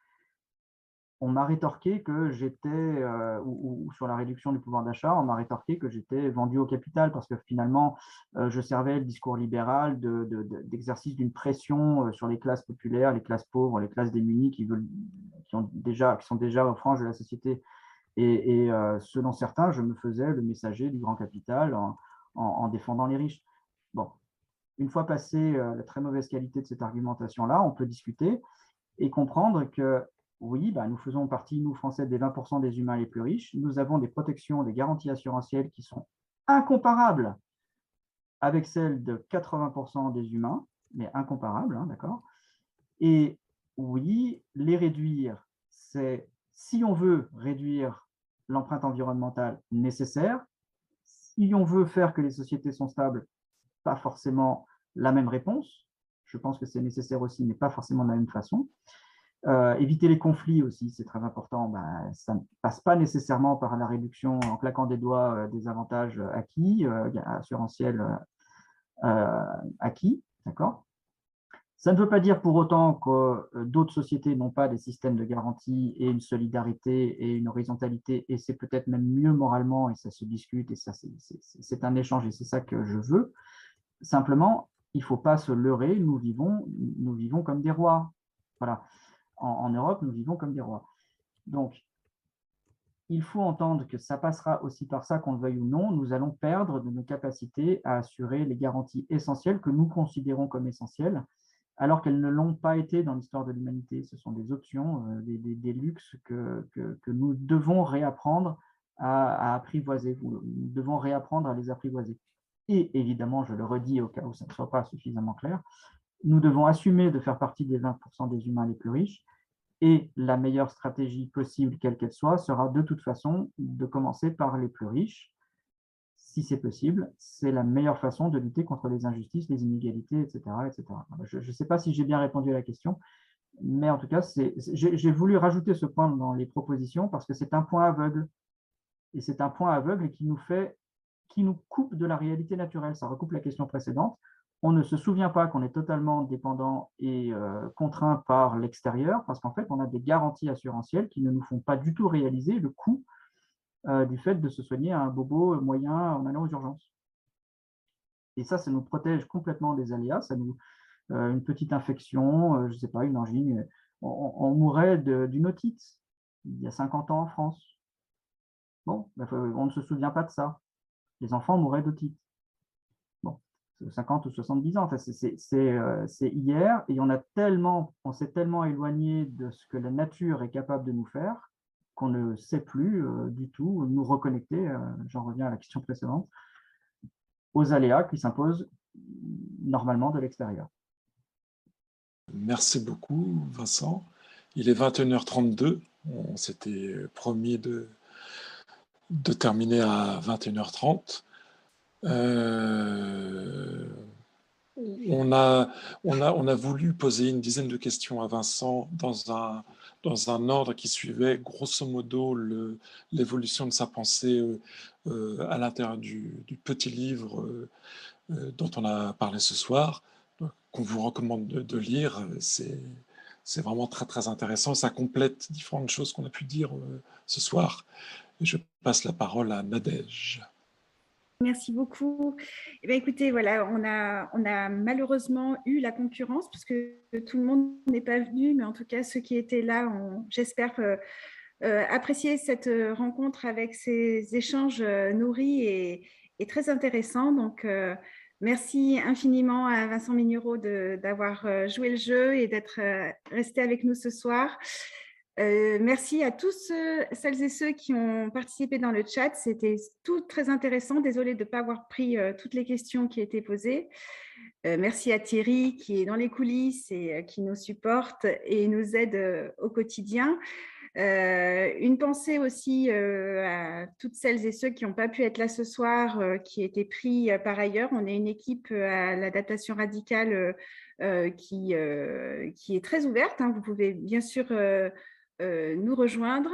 on m'a rétorqué que j'étais, ou sur la réduction du pouvoir d'achat, on m'a rétorqué que j'étais vendu au capital parce que finalement, je servais le discours libéral d'exercice d'une pression sur les classes populaires, les classes pauvres, les classes démunies qui sont déjà aux franges de la société. Et selon certains, je me faisais le messager du grand capital en défendant les riches. Bon, une fois passé la très mauvaise qualité de cette argumentation-là, on peut discuter et comprendre que oui, nous faisons partie, nous Français, des 20% des humains les plus riches. Nous avons des protections, des garanties assurantielles qui sont incomparables avec celles de 80% des humains, mais incomparables, hein, d'accord. Et oui, les réduire, c'est, si on veut réduire l'empreinte environnementale nécessaire, si on veut faire que les sociétés sont stables, pas forcément la même réponse. Je pense que c'est nécessaire aussi, mais pas forcément de la même façon. Éviter les conflits aussi, c'est très important. Ça ne passe pas nécessairement par la réduction en claquant des doigts des avantages acquis, assurantiels acquis, d'accord? Ça ne veut pas dire pour autant que d'autres sociétés n'ont pas des systèmes de garantie et une solidarité et une horizontalité, et c'est peut-être même mieux moralement, et ça se discute, et ça c'est un échange, et c'est ça que je veux. Simplement, il ne faut pas se leurrer, nous vivons comme des rois. Voilà. En Europe, nous vivons comme des rois. Donc, il faut entendre que ça passera aussi par ça, qu'on le veuille ou non, nous allons perdre de nos capacités à assurer les garanties essentielles que nous considérons comme essentielles, alors qu'elles ne l'ont pas été dans l'histoire de l'humanité. Ce sont des options, des luxes que nous devons réapprendre à apprivoiser. Nous devons réapprendre à les apprivoiser. Et évidemment, je le redis au cas où ça ne soit pas suffisamment clair, nous devons assumer de faire partie des 20% des humains les plus riches, et la meilleure stratégie possible, quelle qu'elle soit, sera de toute façon de commencer par les plus riches, si c'est possible. C'est la meilleure façon de lutter contre les injustices, les inégalités, etc. etc. Je ne sais pas si j'ai bien répondu à la question, mais en tout cas, j'ai voulu rajouter ce point dans les propositions parce que c'est un point aveugle. Et c'est un point aveugle qui nous coupe de la réalité naturelle. Ça recoupe la question précédente. On ne se souvient pas qu'on est totalement dépendant et contraint par l'extérieur, parce qu'en fait, on a des garanties assurantielles qui ne nous font pas du tout réaliser le coût du fait de se soigner à un bobo moyen en allant aux urgences. Et ça nous protège complètement des aléas. Une petite infection, je ne sais pas, une angine, on mourrait d'une otite il y a 50 ans en France. Bon, on ne se souvient pas de ça. Les enfants mouraient d'otite. 50 ou 70 ans. Enfin, c'est hier, et on s'est tellement éloigné de ce que la nature est capable de nous faire qu'on ne sait plus du tout nous reconnecter, j'en reviens à la question précédente, aux aléas qui s'imposent normalement de l'extérieur. Merci beaucoup, Vincent. Il est 21h32. On s'était promis de terminer à 21h30. On a voulu poser une dizaine de questions à Vincent dans un ordre qui suivait grosso modo l'évolution de sa pensée à l'intérieur du petit livre dont on a parlé ce soir, qu'on vous recommande de lire. C'est vraiment très très intéressant. Ça complète différentes choses qu'on a pu dire ce soir. Et je passe la parole à Nadège. Merci beaucoup. Eh bien, écoutez, voilà, on a malheureusement eu la concurrence parce que tout le monde n'est pas venu, mais en tout cas, ceux qui étaient là ont, j'espère, apprécié cette rencontre avec ces échanges nourris et très intéressants. Donc, merci infiniment à Vincent Mignereau d'avoir joué le jeu et d'être resté avec nous ce soir. Merci à tous celles et ceux qui ont participé dans le chat. C'était tout très intéressant. Désolée de ne pas avoir pris toutes les questions qui étaient posées. Merci à Thierry qui est dans les coulisses et qui nous supporte et nous aide au quotidien. Une pensée aussi à toutes celles et ceux qui n'ont pas pu être là ce soir, qui étaient pris par ailleurs. On est une équipe à l'adaptation radicale qui est très ouverte. Vous pouvez bien sûr nous rejoindre.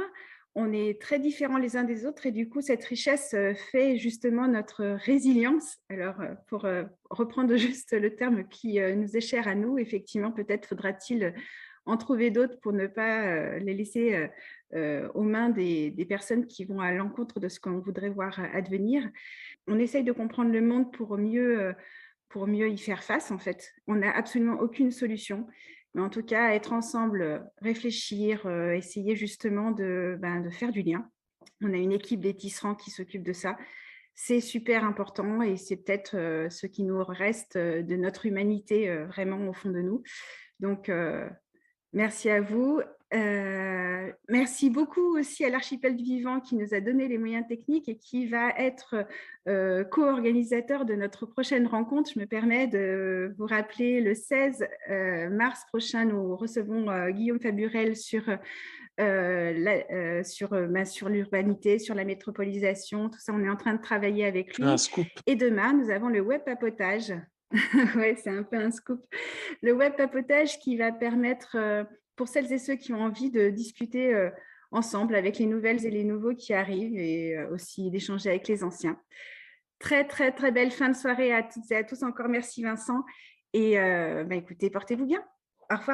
On est très différents les uns des autres et du coup, cette richesse fait justement notre résilience. Alors, pour reprendre juste le terme qui nous est cher à nous, effectivement, peut-être faudra-t-il en trouver d'autres pour ne pas les laisser aux mains des personnes qui vont à l'encontre de ce qu'on voudrait voir advenir. On essaye de comprendre le monde pour mieux y faire face, en fait. On n'a absolument aucune solution. Mais en tout cas, être ensemble, réfléchir, essayer justement de faire du lien. On a une équipe des tisserands qui s'occupe de ça. C'est super important et c'est peut-être ce qui nous reste de notre humanité vraiment au fond de nous. Donc, merci à vous. Merci beaucoup aussi à l'Archipel du Vivant qui nous a donné les moyens techniques et qui va être co-organisateur de notre prochaine rencontre. Je me permets de vous rappeler le 16 mars prochain, nous recevons Guillaume Faburel sur l'urbanité, sur la métropolisation. Tout ça, on est en train de travailler avec lui. Un scoop. Et demain, nous avons le web papotage. Ouais, c'est un peu un scoop. Le web papotage qui va permettre pour celles et ceux qui ont envie de discuter ensemble avec les nouvelles et les nouveaux qui arrivent et aussi d'échanger avec les anciens. Très, très, très belle fin de soirée à toutes et à tous. Encore merci Vincent. Et écoutez, portez-vous bien. Au revoir.